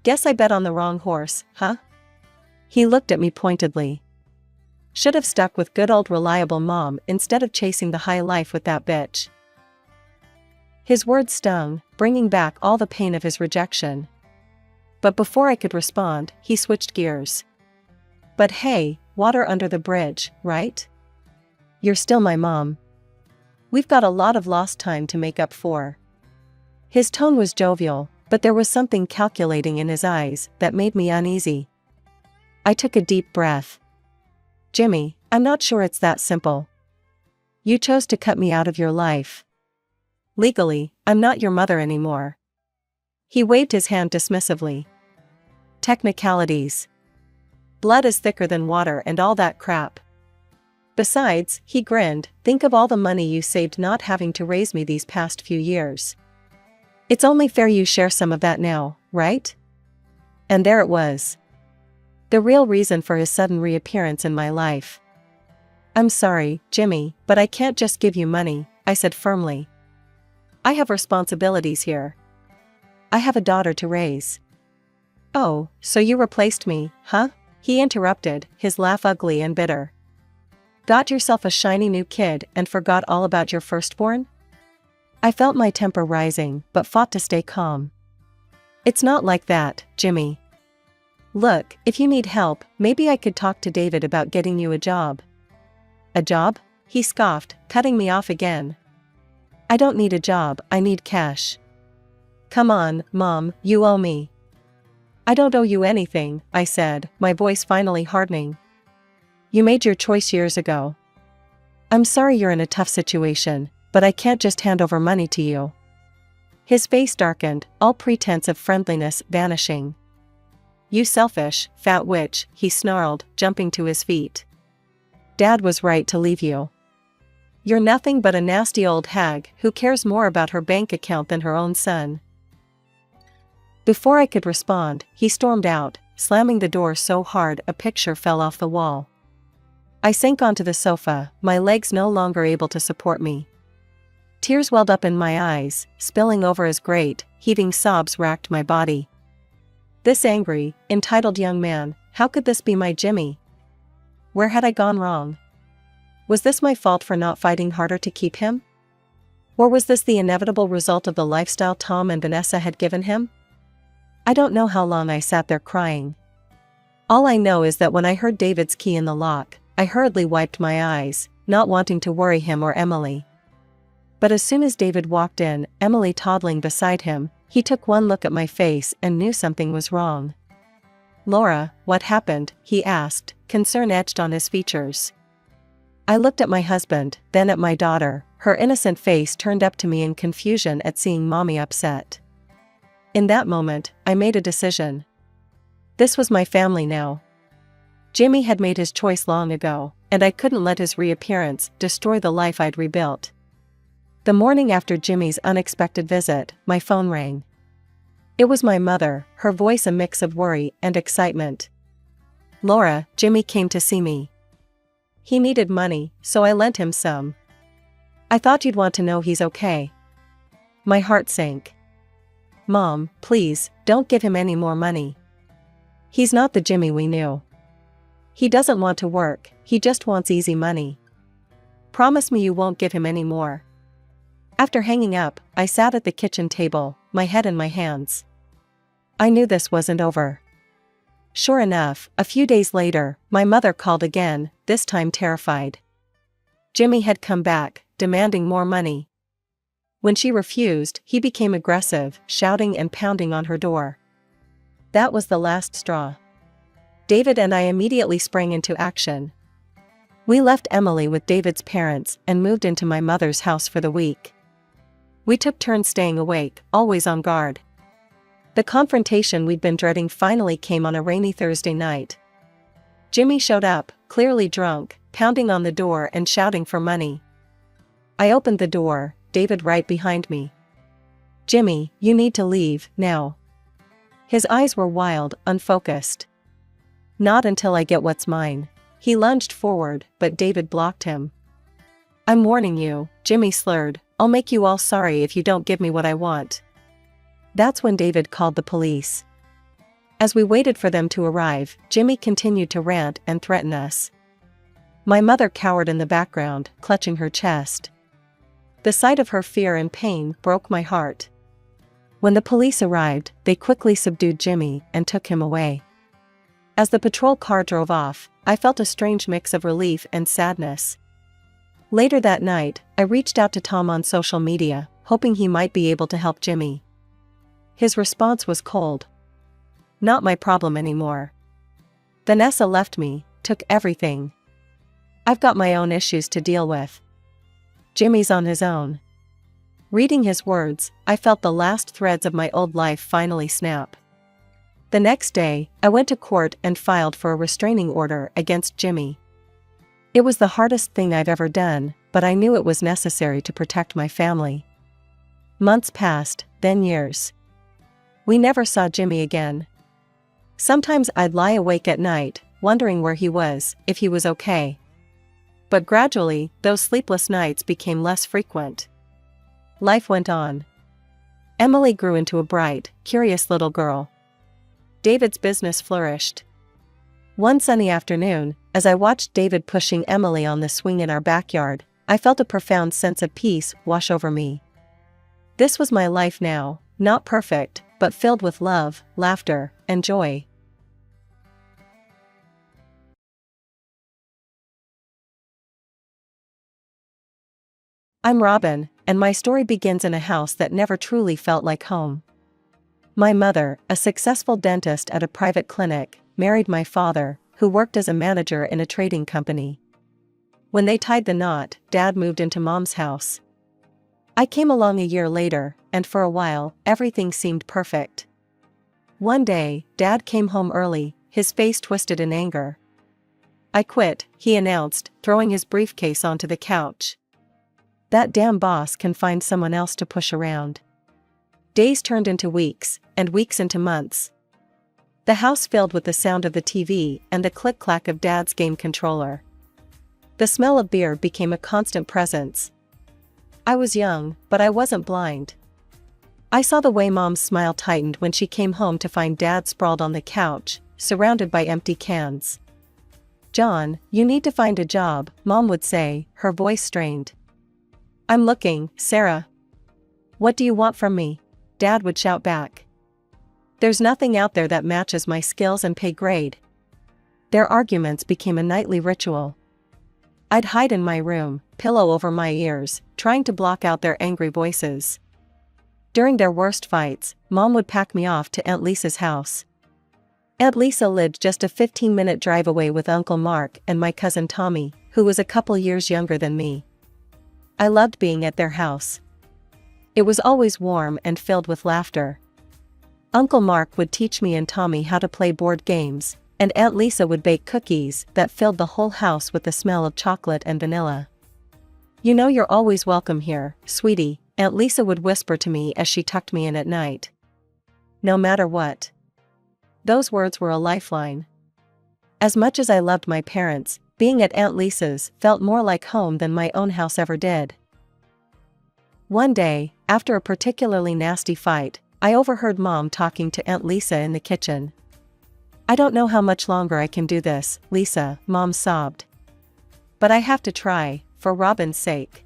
"Guess I bet on the wrong horse, huh?" He looked at me pointedly. "Should have stuck with good old reliable Mom instead of chasing the high life with that bitch." His words stung, bringing back all the pain of his rejection. But before I could respond, he switched gears. "But hey, water under the bridge, right? You're still my mom. We've got a lot of lost time to make up for." His tone was jovial, but there was something calculating in his eyes that made me uneasy. I took a deep breath. "Jimmy, I'm not sure it's that simple. You chose to cut me out of your life. Legally, I'm not your mother anymore." He waved his hand dismissively. "Technicalities. Blood is thicker than water and all that crap. Besides," he grinned, "think of all the money you saved not having to raise me these past few years. It's only fair you share some of that now, right?" And there it was. The real reason for his sudden reappearance in my life. "I'm sorry, Jimmy, but I can't just give you money," I said firmly. "I have responsibilities here. I have a daughter to raise." "Oh, so you replaced me, huh?" he interrupted, his laugh ugly and bitter. "Got yourself a shiny new kid and forgot all about your firstborn?" I felt my temper rising, but fought to stay calm. "It's not like that, Jimmy. Look, if you need help, maybe I could talk to David about getting you a job." "A job?" he scoffed, cutting me off again. "I don't need a job, I need cash." "Come on, Mom, you owe me." "I don't owe you anything," I said, my voice finally hardening. "You made your choice years ago. I'm sorry you're in a tough situation, but I can't just hand over money to you." His face darkened, all pretense of friendliness vanishing. "You selfish, fat witch," he snarled, jumping to his feet. "Dad was right to leave you. You're nothing but a nasty old hag who cares more about her bank account than her own son." Before I could respond, he stormed out, slamming the door so hard a picture fell off the wall. I sank onto the sofa, my legs no longer able to support me. Tears welled up in my eyes, spilling over as great, heaving sobs racked my body. This angry, entitled young man, how could this be my Jimmy? Where had I gone wrong? Was this my fault for not fighting harder to keep him? Or was this the inevitable result of the lifestyle Tom and Vanessa had given him? I don't know how long I sat there crying. All I know is that when I heard David's key in the lock, I hurriedly wiped my eyes, not wanting to worry him or Emily. But as soon as David walked in, Emily toddling beside him, he took one look at my face and knew something was wrong. "Laura, what happened?" he asked, concern etched on his features. I looked at my husband, then at my daughter, her innocent face turned up to me in confusion at seeing Mommy upset. In that moment, I made a decision. This was my family now. Jimmy had made his choice long ago, and I couldn't let his reappearance destroy the life I'd rebuilt. The morning after Jimmy's unexpected visit, my phone rang. It was my mother, her voice a mix of worry and excitement. "Laura, Jimmy came to see me. He needed money, so I lent him some. I thought you'd want to know he's okay." My heart sank. "Mom, please, don't give him any more money. He's not the Jimmy we knew. He doesn't want to work, he just wants easy money. Promise me you won't give him any more." After hanging up, I sat at the kitchen table, my head in my hands. I knew this wasn't over. Sure enough, a few days later, my mother called again, this time terrified. Jimmy had come back, demanding more money. When she refused, he became aggressive, shouting and pounding on her door. That was the last straw. David and I immediately sprang into action. We left Emily with David's parents and moved into my mother's house for the week. We took turns staying awake, always on guard. The confrontation we'd been dreading finally came on a rainy Thursday night. Jimmy showed up, clearly drunk, pounding on the door and shouting for money. I opened the door, David right behind me. "Jimmy, you need to leave, now." His eyes were wild, unfocused. "Not until I get what's mine." He lunged forward, but David blocked him. "I'm warning you," Jimmy slurred, "I'll make you all sorry if you don't give me what I want." That's when David called the police. As we waited for them to arrive, Jimmy continued to rant and threaten us. My mother cowered in the background, clutching her chest. The sight of her fear and pain broke my heart. When the police arrived, they quickly subdued Jimmy and took him away. As the patrol car drove off, I felt a strange mix of relief and sadness. Later that night, I reached out to Tom on social media, hoping he might be able to help Jimmy. His response was cold. "Not my problem anymore. Vanessa left me, took everything. I've got my own issues to deal with. Jimmy's on his own." Reading his words, I felt the last threads of my old life finally snap. The next day, I went to court and filed for a restraining order against Jimmy. It was the hardest thing I've ever done, but I knew it was necessary to protect my family. Months passed, then years. We never saw Jimmy again. Sometimes I'd lie awake at night, wondering where he was, if he was okay. But gradually, those sleepless nights became less frequent. Life went on. Emily grew into a bright, curious little girl. David's business flourished. One sunny afternoon, as I watched David pushing Emily on the swing in our backyard, I felt a profound sense of peace wash over me. This was my life now, not perfect, but filled with love, laughter, and joy. I'm Robin, and my story begins in a house that never truly felt like home. My mother, a successful dentist at a private clinic, married my father, who worked as a manager in a trading company. When they tied the knot, Dad moved into Mom's house. I came along a year later, and for a while, everything seemed perfect. One day, Dad came home early, his face twisted in anger. "I quit," he announced, throwing his briefcase onto the couch. "That damn boss can find someone else to push around." Days turned into weeks, and weeks into months. The house filled with the sound of the TV and the click-clack of Dad's game controller. The smell of beer became a constant presence. I was young, but I wasn't blind. I saw the way Mom's smile tightened when she came home to find Dad sprawled on the couch, surrounded by empty cans. "John, you need to find a job," Mom would say, her voice strained. "I'm looking, Sarah." "What do you want from me?" Dad would shout back. "There's nothing out there that matches my skills and pay grade." Their arguments became a nightly ritual. I'd hide in my room, pillow over my ears, trying to block out their angry voices. During their worst fights, Mom would pack me off to Aunt Lisa's house. Aunt Lisa lived just a 15-minute drive away with Uncle Mark and my cousin Tommy, who was a couple years younger than me. I loved being at their house. It was always warm and filled with laughter. Uncle Mark would teach me and Tommy how to play board games, and Aunt Lisa would bake cookies that filled the whole house with the smell of chocolate and vanilla. "You know you're always welcome here, sweetie," Aunt Lisa would whisper to me as she tucked me in at night. No matter what. Those words were a lifeline. As much as I loved my parents, being at Aunt Lisa's felt more like home than my own house ever did. One day, after a particularly nasty fight, I overheard Mom talking to Aunt Lisa in the kitchen. "I don't know how much longer I can do this, Lisa," Mom sobbed. "But I have to try, for Robin's sake."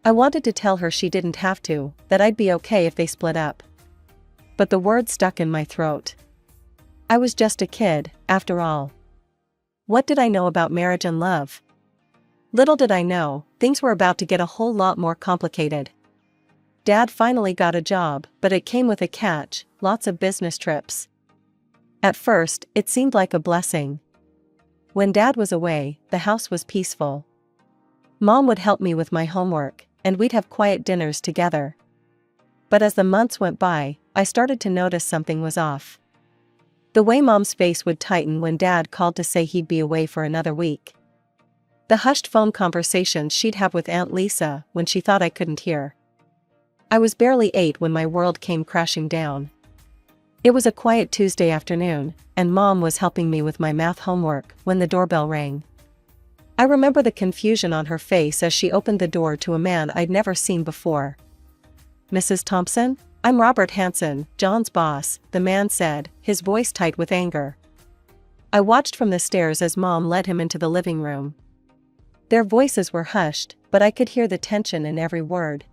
I wanted to tell her she didn't have to, that I'd be okay if they split up. But the words stuck in my throat. I was just a kid, after all. What did I know about marriage and love? Little did I know, things were about to get a whole lot more complicated. Dad finally got a job, but it came with a catch: lots of business trips. At first, it seemed like a blessing. When Dad was away, the house was peaceful. Mom would help me with my homework, and we'd have quiet dinners together. But as the months went by, I started to notice something was off. The way Mom's face would tighten when Dad called to say he'd be away for another week. The hushed phone conversations she'd have with Aunt Lisa when she thought I couldn't hear. I was barely 8 when my world came crashing down. It was a quiet Tuesday afternoon, and Mom was helping me with my math homework when the doorbell rang. I remember the confusion on her face as she opened the door to a man I'd never seen before. "Mrs. Thompson? I'm Robert Hanson, John's boss," the man said, his voice tight with anger. I watched from the stairs as Mom led him into the living room. Their voices were hushed, but I could hear the tension in every word.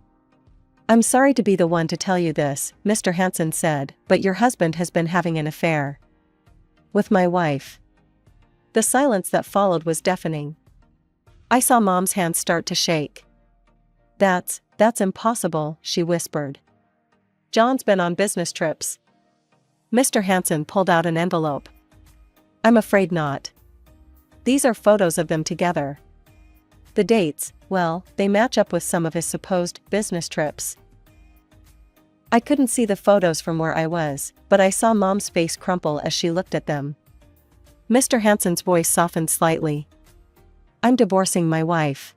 "I'm sorry to be the one to tell you this," Mr. Hanson said, "but your husband has been having an affair with my wife." The silence that followed was deafening. I saw Mom's hands start to shake. That's impossible," she whispered. "John's been on business trips." Mr. Hanson pulled out an envelope. "I'm afraid not. These are photos of them together. The dates, well, they match up with some of his supposed business trips." I couldn't see the photos from where I was, but I saw Mom's face crumple as she looked at them. Mr. Hanson's voice softened slightly. "I'm divorcing my wife.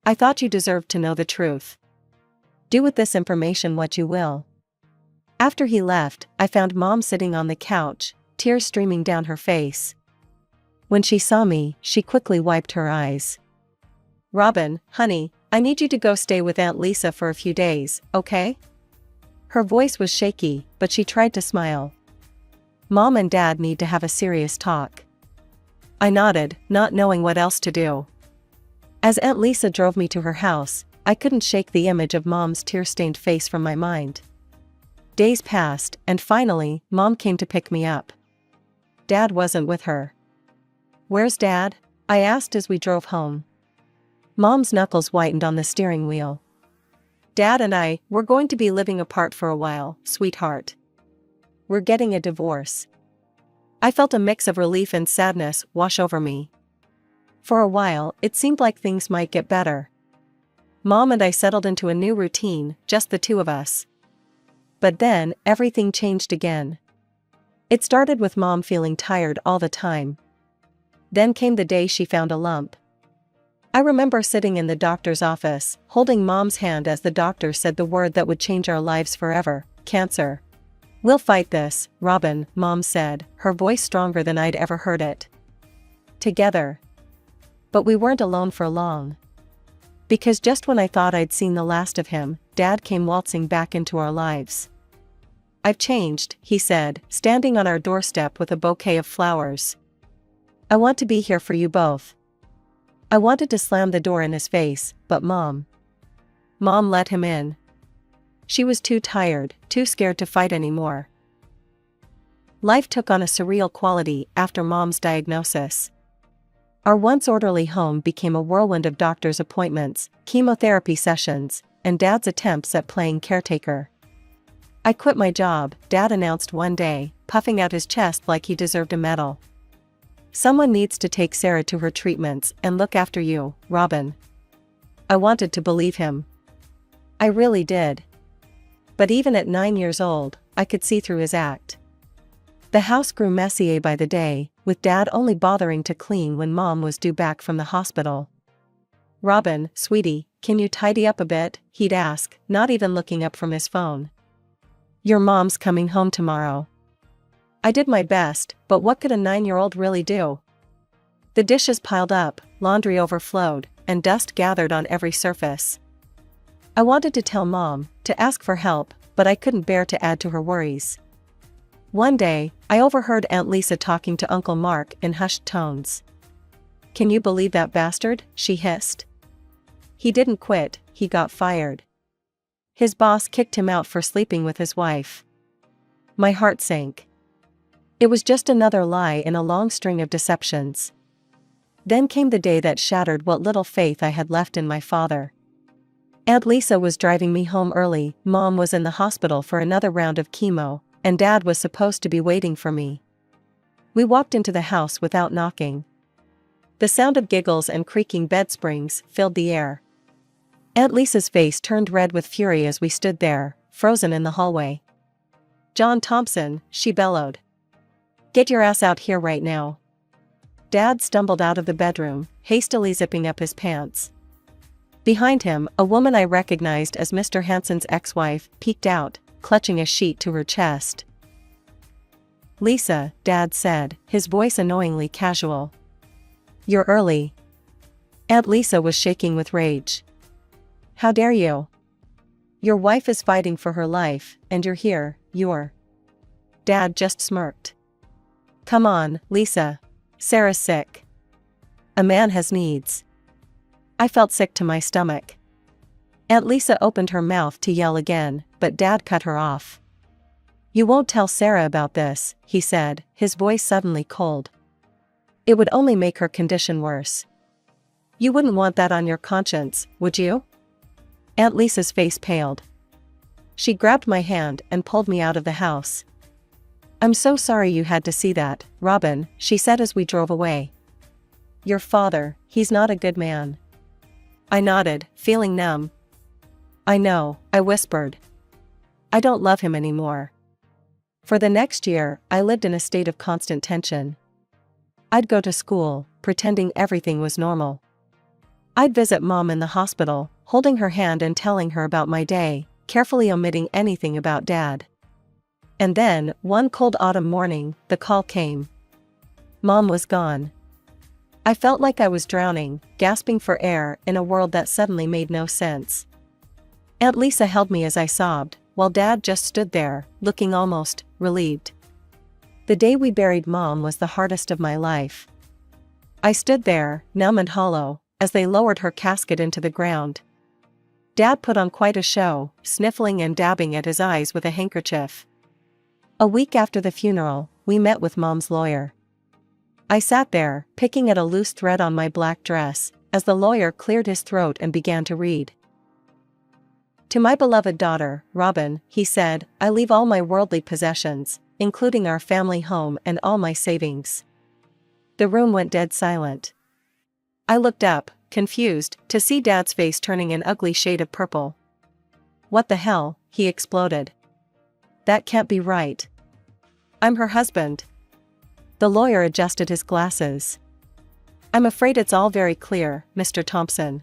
I thought you deserved to know the truth. Do with this information what you will." After he left, I found Mom sitting on the couch, tears streaming down her face. When she saw me, she quickly wiped her eyes. "Robin, honey, I need you to go stay with Aunt Lisa for a few days, okay?" Her voice was shaky, but she tried to smile. "Mom and Dad need to have a serious talk." I nodded, not knowing what else to do. As Aunt Lisa drove me to her house, I couldn't shake the image of Mom's tear-stained face from my mind. Days passed, and finally, Mom came to pick me up. Dad wasn't with her. "Where's Dad?" I asked as we drove home. Mom's knuckles whitened on the steering wheel. "Dad and we're going to be living apart for a while, sweetheart. We're getting a divorce." I felt a mix of relief and sadness wash over me. For a while, it seemed like things might get better. Mom and I settled into a new routine, just the two of us. But then, everything changed again. It started with Mom feeling tired all the time. Then came the day she found a lump. I remember sitting in the doctor's office, holding Mom's hand as the doctor said the word that would change our lives forever: cancer. "We'll fight this, Robin," Mom said, her voice stronger than I'd ever heard it. Together. But we weren't alone for long. Because just when I thought I'd seen the last of him, Dad came waltzing back into our lives. "I've changed," he said, standing on our doorstep with a bouquet of flowers. "I want to be here for you both." I wanted to slam the door in his face, but Mom let him in. She was too tired, too scared to fight anymore. Life took on a surreal quality after Mom's diagnosis. Our once orderly home became a whirlwind of doctor's appointments, chemotherapy sessions, and Dad's attempts at playing caretaker. "I quit my job," Dad announced one day, puffing out his chest like he deserved a medal. "Someone needs to take Sarah to her treatments and look after you, Robin." I wanted to believe him. I really did. But even at 9 years old, I could see through his act. The house grew messier by the day, with Dad only bothering to clean when Mom was due back from the hospital. "Robin, sweetie, can you tidy up a bit?" he'd ask, not even looking up from his phone. "Your mom's coming home tomorrow." I did my best, but what could a 9-year-old really do? The dishes piled up, laundry overflowed, and dust gathered on every surface. I wanted to tell Mom, to ask for help, but I couldn't bear to add to her worries. One day, I overheard Aunt Lisa talking to Uncle Mark in hushed tones. "Can you believe that bastard?" she hissed. "He didn't quit, he got fired. His boss kicked him out for sleeping with his wife." My heart sank. It was just another lie in a long string of deceptions. Then came the day that shattered what little faith I had left in my father. Aunt Lisa was driving me home early, Mom was in the hospital for another round of chemo, and Dad was supposed to be waiting for me. We walked into the house without knocking. The sound of giggles and creaking bed springs filled the air. Aunt Lisa's face turned red with fury as we stood there, frozen in the hallway. "John Thompson," she bellowed. "Get your ass out here right now." Dad stumbled out of the bedroom, hastily zipping up his pants. Behind him, a woman I recognized as Mr. Hansen's ex-wife peeked out, clutching a sheet to her chest. "Lisa," Dad said, his voice annoyingly casual. "You're early." Aunt Lisa was shaking with rage. "How dare you? Your wife is fighting for her life, and you're here, you're..." Dad just smirked. "Come on, Lisa. Sarah's sick. A man has needs." I felt sick to my stomach. Aunt Lisa opened her mouth to yell again, but Dad cut her off. "You won't tell Sarah about this," he said, his voice suddenly cold. "It would only make her condition worse. You wouldn't want that on your conscience, would you?" Aunt Lisa's face paled. She grabbed my hand and pulled me out of the house. "I'm so sorry you had to see that, Robin," she said as we drove away. "Your father, he's not a good man." I nodded, feeling numb. "I know," I whispered. "I don't love him anymore." For the next year, I lived in a state of constant tension. I'd go to school, pretending everything was normal. I'd visit Mom in the hospital, holding her hand and telling her about my day, carefully omitting anything about Dad. And then, one cold autumn morning, the call came. Mom was gone. I felt like I was drowning, gasping for air in a world that suddenly made no sense. Aunt Lisa held me as I sobbed, while Dad just stood there, looking almost relieved. The day we buried Mom was the hardest of my life. I stood there, numb and hollow, as they lowered her casket into the ground. Dad put on quite a show, sniffling and dabbing at his eyes with a handkerchief. A week after the funeral, we met with Mom's lawyer. I sat there, picking at a loose thread on my black dress, as the lawyer cleared his throat and began to read. "To my beloved daughter, Robin," he said, "I leave all my worldly possessions, including our family home and all my savings." The room went dead silent. I looked up, confused, to see Dad's face turning an ugly shade of purple. "What the hell?" he exploded. "That can't be right." I'm her husband. The lawyer adjusted his glasses. I'm afraid it's all very clear, Mr. Thompson.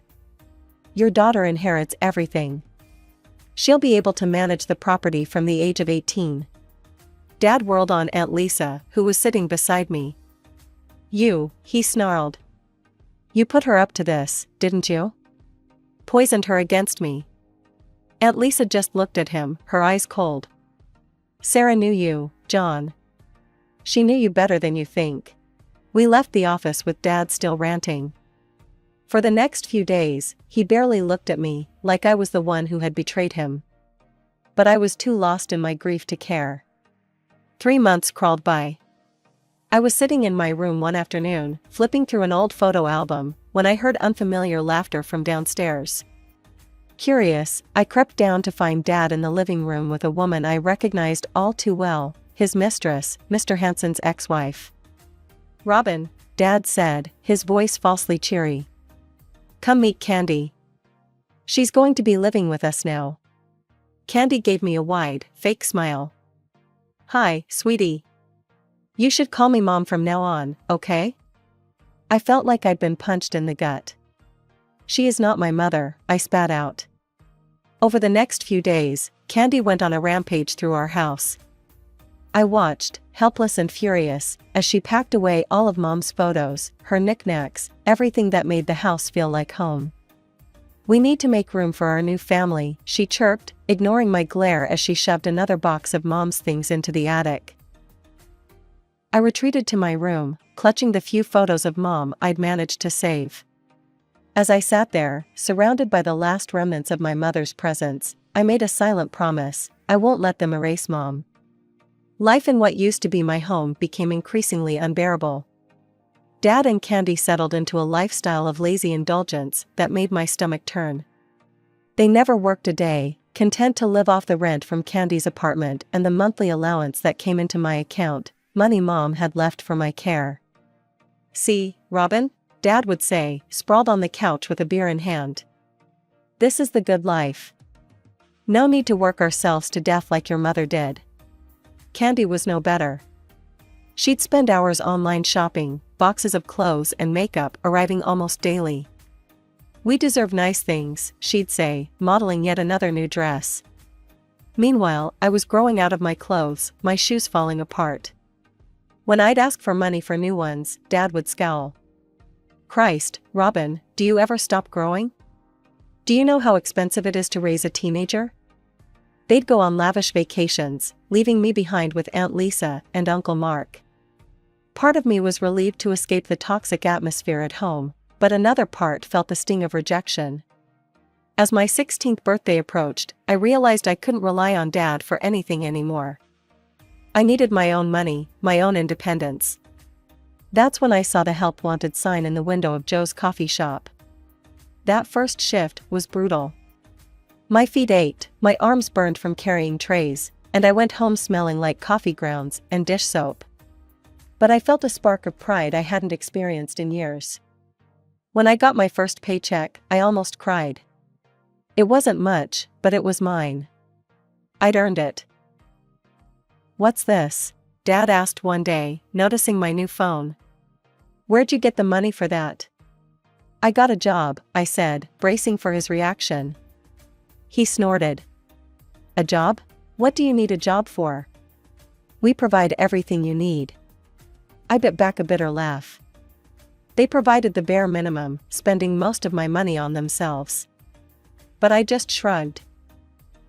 Your daughter inherits everything. She'll be able to manage the property from the age of 18. Dad whirled on Aunt Lisa, who was sitting beside me. He snarled. You put her up to this, didn't you? Poisoned her against me. Aunt Lisa just looked at him, her eyes cold. Sarah knew you, John. She knew you better than you think. We left the office with Dad still ranting. For the next few days, he barely looked at me, like I was the one who had betrayed him. But I was too lost in my grief to care. 3 months crawled by. I was sitting in my room one afternoon, flipping through an old photo album, when I heard unfamiliar laughter from downstairs. Curious, I crept down to find Dad in the living room with a woman I recognized all too well, his mistress, Mr. Hansen's ex-wife. Robin, Dad said, his voice falsely cheery. Come meet Candy. She's going to be living with us now. Candy gave me a wide, fake smile. Hi, sweetie. You should call me Mom from now on, okay? I felt like I'd been punched in the gut. She is not my mother, I spat out. Over the next few days, Candy went on a rampage through our house. I watched, helpless and furious, as she packed away all of Mom's photos, her knickknacks, everything that made the house feel like home. We need to make room for our new family, she chirped, ignoring my glare as she shoved another box of Mom's things into the attic. I retreated to my room, clutching the few photos of Mom I'd managed to save. As I sat there, surrounded by the last remnants of my mother's presence, I made a silent promise: I won't let them erase Mom. Life in what used to be my home became increasingly unbearable. Dad and Candy settled into a lifestyle of lazy indulgence that made my stomach turn. They never worked a day, content to live off the rent from Candy's apartment and the monthly allowance that came into my account, money Mom had left for my care. See, Robin? Dad would say, sprawled on the couch with a beer in hand. This is the good life. No need to work ourselves to death like your mother did. Candy was no better. She'd spend hours online shopping, boxes of clothes and makeup arriving almost daily. We deserve nice things, she'd say, modeling yet another new dress. Meanwhile, I was growing out of my clothes, my shoes falling apart. When I'd ask for money for new ones, Dad would scowl. Christ, Robin, do you ever stop growing? Do you know how expensive it is to raise a teenager? They'd go on lavish vacations, leaving me behind with Aunt Lisa and Uncle Mark. Part of me was relieved to escape the toxic atmosphere at home, but another part felt the sting of rejection. As my 16th birthday approached, I realized I couldn't rely on Dad for anything anymore. I needed my own money, my own independence. That's when I saw the help wanted sign in the window of Joe's coffee shop. That first shift was brutal. My feet ached, my arms burned from carrying trays, and I went home smelling like coffee grounds and dish soap. But I felt a spark of pride I hadn't experienced in years. When I got my first paycheck, I almost cried. It wasn't much, but it was mine. I'd earned it. What's this? Dad asked one day, noticing my new phone. Where'd you get the money for that? I got a job, I said, bracing for his reaction. He snorted. A job? What do you need a job for? We provide everything you need. I bit back a bitter laugh. They provided the bare minimum, spending most of my money on themselves. But I just shrugged.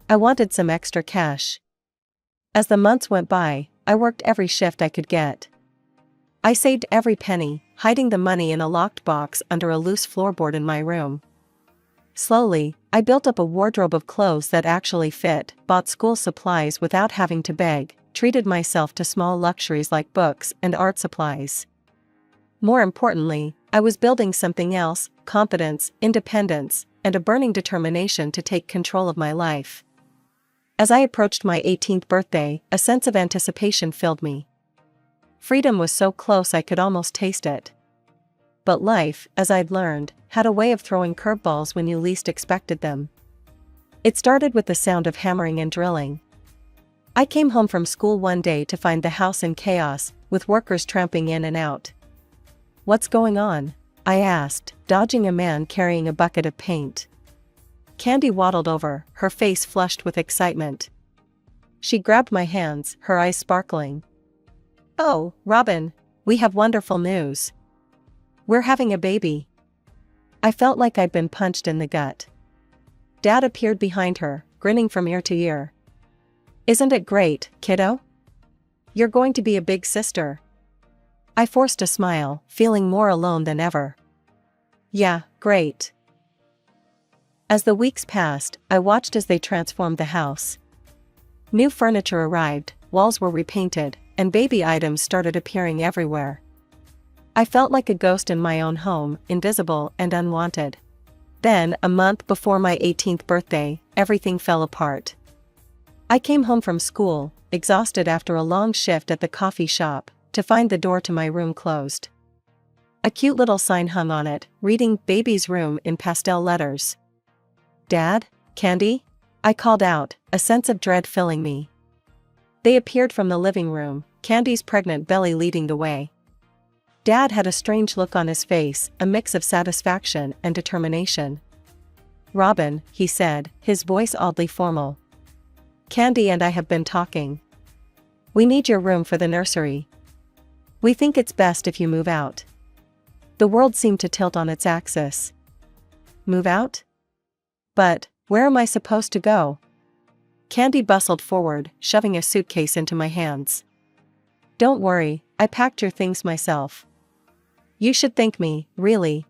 I wanted some extra cash. As the months went by, I worked every shift I could get. I saved every penny, hiding the money in a locked box under a loose floorboard in my room. Slowly, I built up a wardrobe of clothes that actually fit, bought school supplies without having to beg, treated myself to small luxuries like books and art supplies. More importantly, I was building something else: confidence, independence, and a burning determination to take control of my life. As I approached my 18th birthday, a sense of anticipation filled me. Freedom was so close I could almost taste it. But life, as I'd learned, had a way of throwing curveballs when you least expected them. It started with the sound of hammering and drilling. I came home from school one day to find the house in chaos, with workers tramping in and out. "What's going on?" I asked, dodging a man carrying a bucket of paint. Candy waddled over, her face flushed with excitement. She grabbed my hands, her eyes sparkling. "Oh, Robin, we have wonderful news. We're having a baby." I felt like I'd been punched in the gut. Dad appeared behind her, grinning from ear to ear. "Isn't it great, kiddo? You're going to be a big sister." I forced a smile, feeling more alone than ever. "Yeah, great." As the weeks passed, I watched as they transformed the house. New furniture arrived, walls were repainted, and baby items started appearing everywhere. I felt like a ghost in my own home, invisible and unwanted. Then, a month before my 18th birthday, everything fell apart. I came home from school, exhausted after a long shift at the coffee shop, to find the door to my room closed. A cute little sign hung on it, reading "Baby's Room" in pastel letters. "Dad? Candy?" I called out, a sense of dread filling me. They appeared from the living room, Candy's pregnant belly leading the way. Dad had a strange look on his face, a mix of satisfaction and determination. "Robin," he said, his voice oddly formal. "Candy and I have been talking. We need your room for the nursery. We think it's best if you move out." The world seemed to tilt on its axis. Move out? But, where am I supposed to go? Candy bustled forward, shoving a suitcase into my hands. "Don't worry, I packed your things myself. You should thank me, really.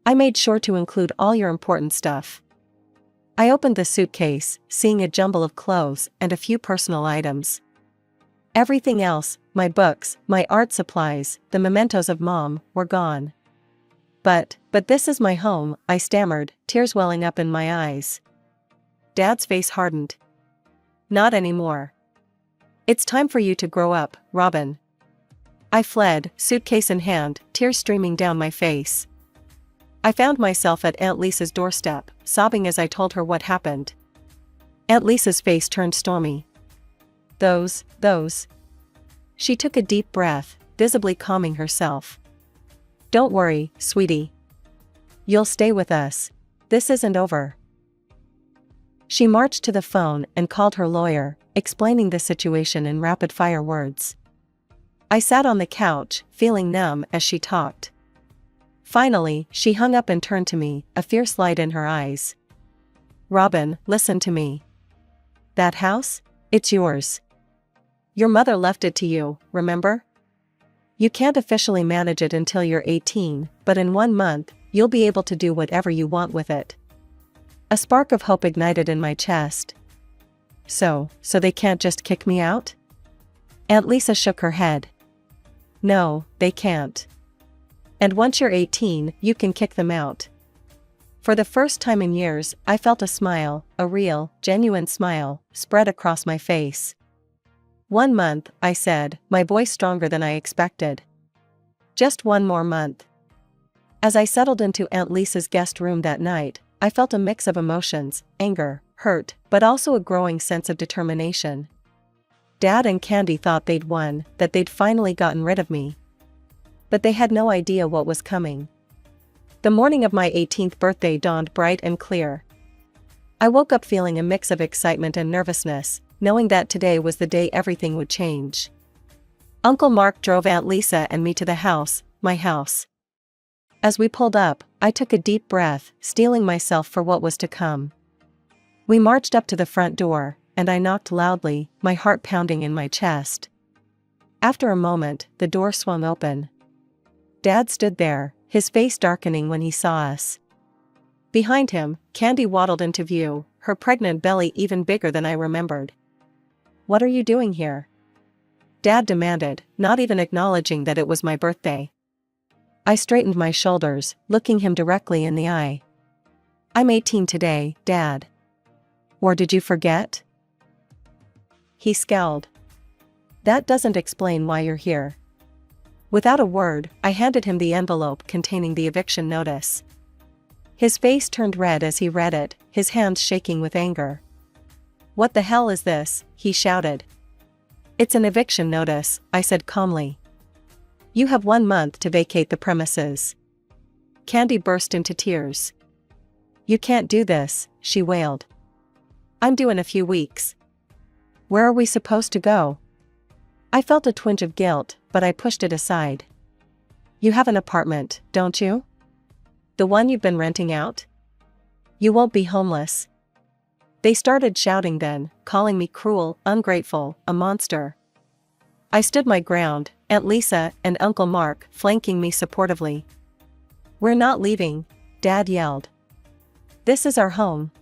I made sure to include all your important stuff." I opened the suitcase, seeing a jumble of clothes and a few personal items. Everything else, my books, my art supplies, the mementos of Mom, were gone. But this is my home," I stammered, tears welling up in my eyes. Dad's face hardened. "Not anymore. It's time for you to grow up, Robin." I fled, suitcase in hand, tears streaming down my face. I found myself at Aunt Lisa's doorstep, sobbing as I told her what happened. Aunt Lisa's face turned stormy. Those. She took a deep breath, visibly calming herself. "Don't worry, sweetie. You'll stay with us. This isn't over." She marched to the phone and called her lawyer, explaining the situation in rapid-fire words. I sat on the couch, feeling numb as she talked. Finally, she hung up and turned to me, a fierce light in her eyes. "Robin, listen to me. That house? It's yours. Your mother left it to you, remember? You can't officially manage it until you're 18, but in 1 month, you'll be able to do whatever you want with it." A spark of hope ignited in my chest. So they can't just kick me out?" Aunt Lisa shook her head. "No, they can't. And once you're 18, you can kick them out." For the first time in years, I felt a smile, a real, genuine smile, spread across my face. 1 month, I said, my voice stronger than I expected. Just 1 more month. As I settled into Aunt Lisa's guest room that night, I felt a mix of emotions, anger, hurt, but also a growing sense of determination. Dad and Candy thought they'd won, that they'd finally gotten rid of me. But they had no idea what was coming. The morning of my 18th birthday dawned bright and clear. I woke up feeling a mix of excitement and nervousness, knowing that today was the day everything would change. Uncle Mark drove Aunt Lisa and me to the house, my house. As we pulled up, I took a deep breath, steeling myself for what was to come. We marched up to the front door, and I knocked loudly, my heart pounding in my chest. After a moment, the door swung open. Dad stood there, his face darkening when he saw us. Behind him, Candy waddled into view, her pregnant belly even bigger than I remembered. "What are you doing here?" Dad demanded, not even acknowledging that it was my birthday. I straightened my shoulders, looking him directly in the eye. "I'm 18 today, Dad. Or did you forget?" He scowled. "That doesn't explain why you're here." Without a word, I handed him the envelope containing the eviction notice. His face turned red as he read it, his hands shaking with anger. "What the hell is this?" he shouted. "It's an eviction notice," I said calmly. "You have 1 month to vacate the premises." Candy burst into tears. "You can't do this," she wailed. "I'm due in a few weeks." "Where are we supposed to go?" I felt a twinge of guilt, but I pushed it aside. "You have an apartment, don't you? The one you've been renting out? You won't be homeless." They started shouting then, calling me cruel, ungrateful, a monster. I stood my ground, Aunt Lisa and Uncle Mark flanking me supportively. "We're not leaving," Dad yelled. "This is our home."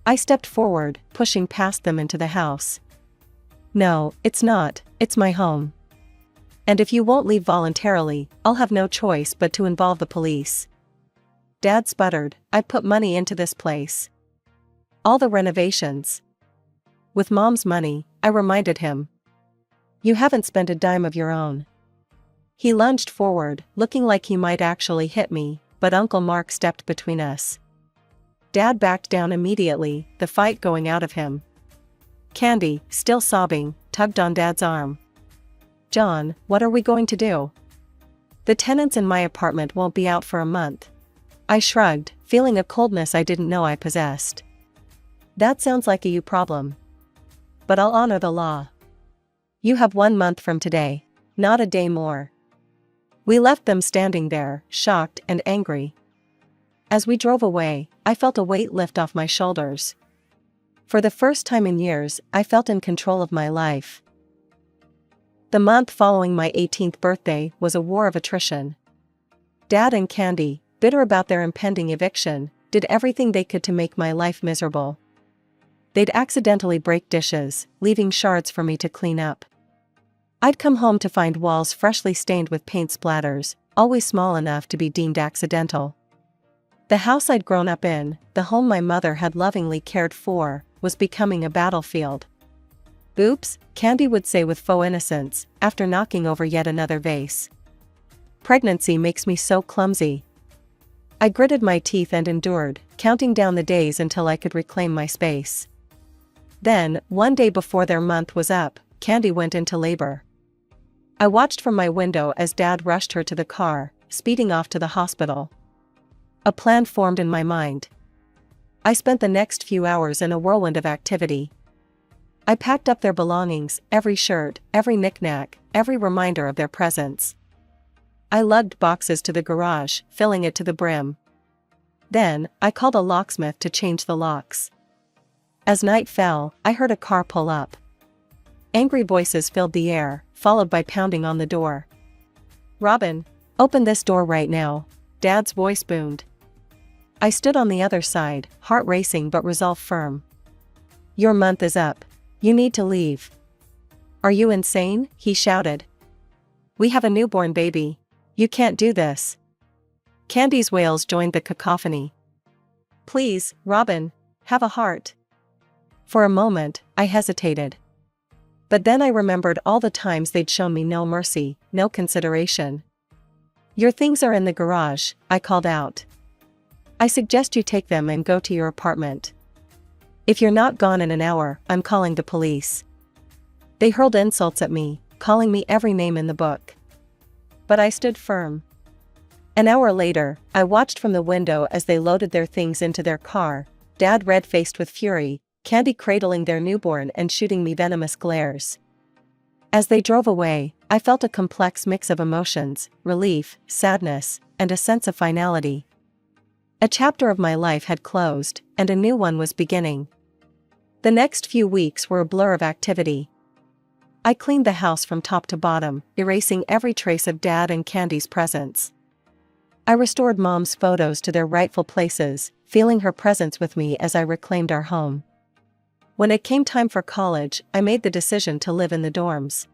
I stepped forward, pushing past them into the house. "No, it's not, it's my home. And if you won't leave voluntarily, I'll have no choice but to involve the police." Dad sputtered, "I put money into this place. All the renovations." "With Mom's money," I reminded him. "You haven't spent a dime of your own." He lunged forward, looking like he might actually hit me, but Uncle Mark stepped between us. Dad backed down immediately, the fight going out of him. Candy, still sobbing, tugged on Dad's arm. "John, what are we going to do? The tenants in my apartment won't be out for a month." I shrugged, feeling a coldness I didn't know I possessed. "That sounds like a you problem. But I'll honor the law. You have 1 month from today, not a day more." We left them standing there, shocked and angry. As we drove away, I felt a weight lift off my shoulders. For the first time in years, I felt in control of my life. The month following my 18th birthday was a war of attrition. Dad and Candy, bitter about their impending eviction, did everything they could to make my life miserable. They'd accidentally break dishes, leaving shards for me to clean up. I'd come home to find walls freshly stained with paint splatters, always small enough to be deemed accidental. The house I'd grown up in, the home my mother had lovingly cared for, was becoming a battlefield. "Oops," Candy would say with faux innocence, after knocking over yet another vase. "Pregnancy makes me so clumsy." I gritted my teeth and endured, counting down the days until I could reclaim my space. Then, one day before their month was up, Candy went into labor. I watched from my window as Dad rushed her to the car, speeding off to the hospital. A plan formed in my mind. I spent the next few hours in a whirlwind of activity. I packed up their belongings, every shirt, every knick-knack, every reminder of their presence. I lugged boxes to the garage, filling it to the brim. Then, I called a locksmith to change the locks. As night fell, I heard a car pull up. Angry voices filled the air, followed by pounding on the door. "Robin, open this door right now," Dad's voice boomed. I stood on the other side, heart racing but resolve firm. "Your month is up. You need to leave." "Are you insane?" he shouted. "We have a newborn baby. You can't do this." Candy's wails joined the cacophony. "Please, Robin, have a heart." For a moment, I hesitated. But then I remembered all the times they'd shown me no mercy, no consideration. "Your things are in the garage," I called out. "I suggest you take them and go to your apartment. If you're not gone in an hour, I'm calling the police." They hurled insults at me, calling me every name in the book. But I stood firm. An hour later, I watched from the window as they loaded their things into their car, Dad red-faced with fury, Candy cradling their newborn and shooting me venomous glares. As they drove away, I felt a complex mix of emotions, relief, sadness, and a sense of finality. A chapter of my life had closed, and a new one was beginning. The next few weeks were a blur of activity. I cleaned the house from top to bottom, erasing every trace of Dad and Candy's presence. I restored Mom's photos to their rightful places, feeling her presence with me as I reclaimed our home. When it came time for college, I made the decision to live in the dorms.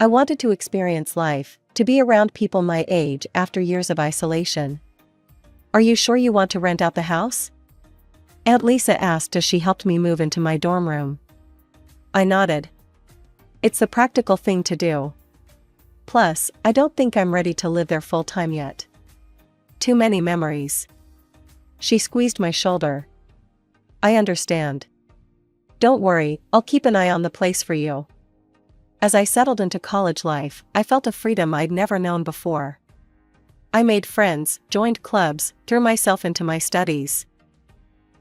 I wanted to experience life, to be around people my age after years of isolation. "Are you sure you want to rent out the house?" Aunt Lisa asked as she helped me move into my dorm room. I nodded. "It's the practical thing to do. Plus, I don't think I'm ready to live there full-time yet. Too many memories." She squeezed my shoulder. "I understand. Don't worry, I'll keep an eye on the place for you. As I settled into college life, I felt a freedom I'd never known before. I made friends, joined clubs, threw myself into my studies.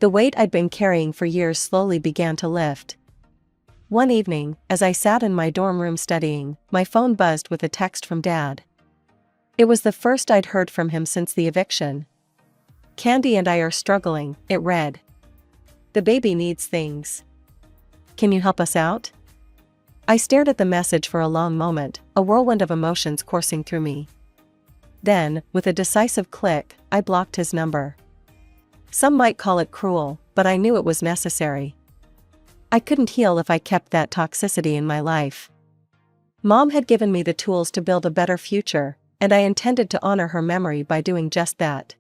The weight I'd been carrying for years slowly began to lift. One evening, as I sat in my dorm room studying, my phone buzzed with a text from Dad. It was the first I'd heard from him since the eviction. "Candy and I are struggling," it read. "The baby needs things. Can you help us out?" I stared at the message for a long moment, a whirlwind of emotions coursing through me. Then, with a decisive click, I blocked his number. Some might call it cruel, but I knew it was necessary. I couldn't heal if I kept that toxicity in my life. Mom had given me the tools to build a better future, and I intended to honor her memory by doing just that.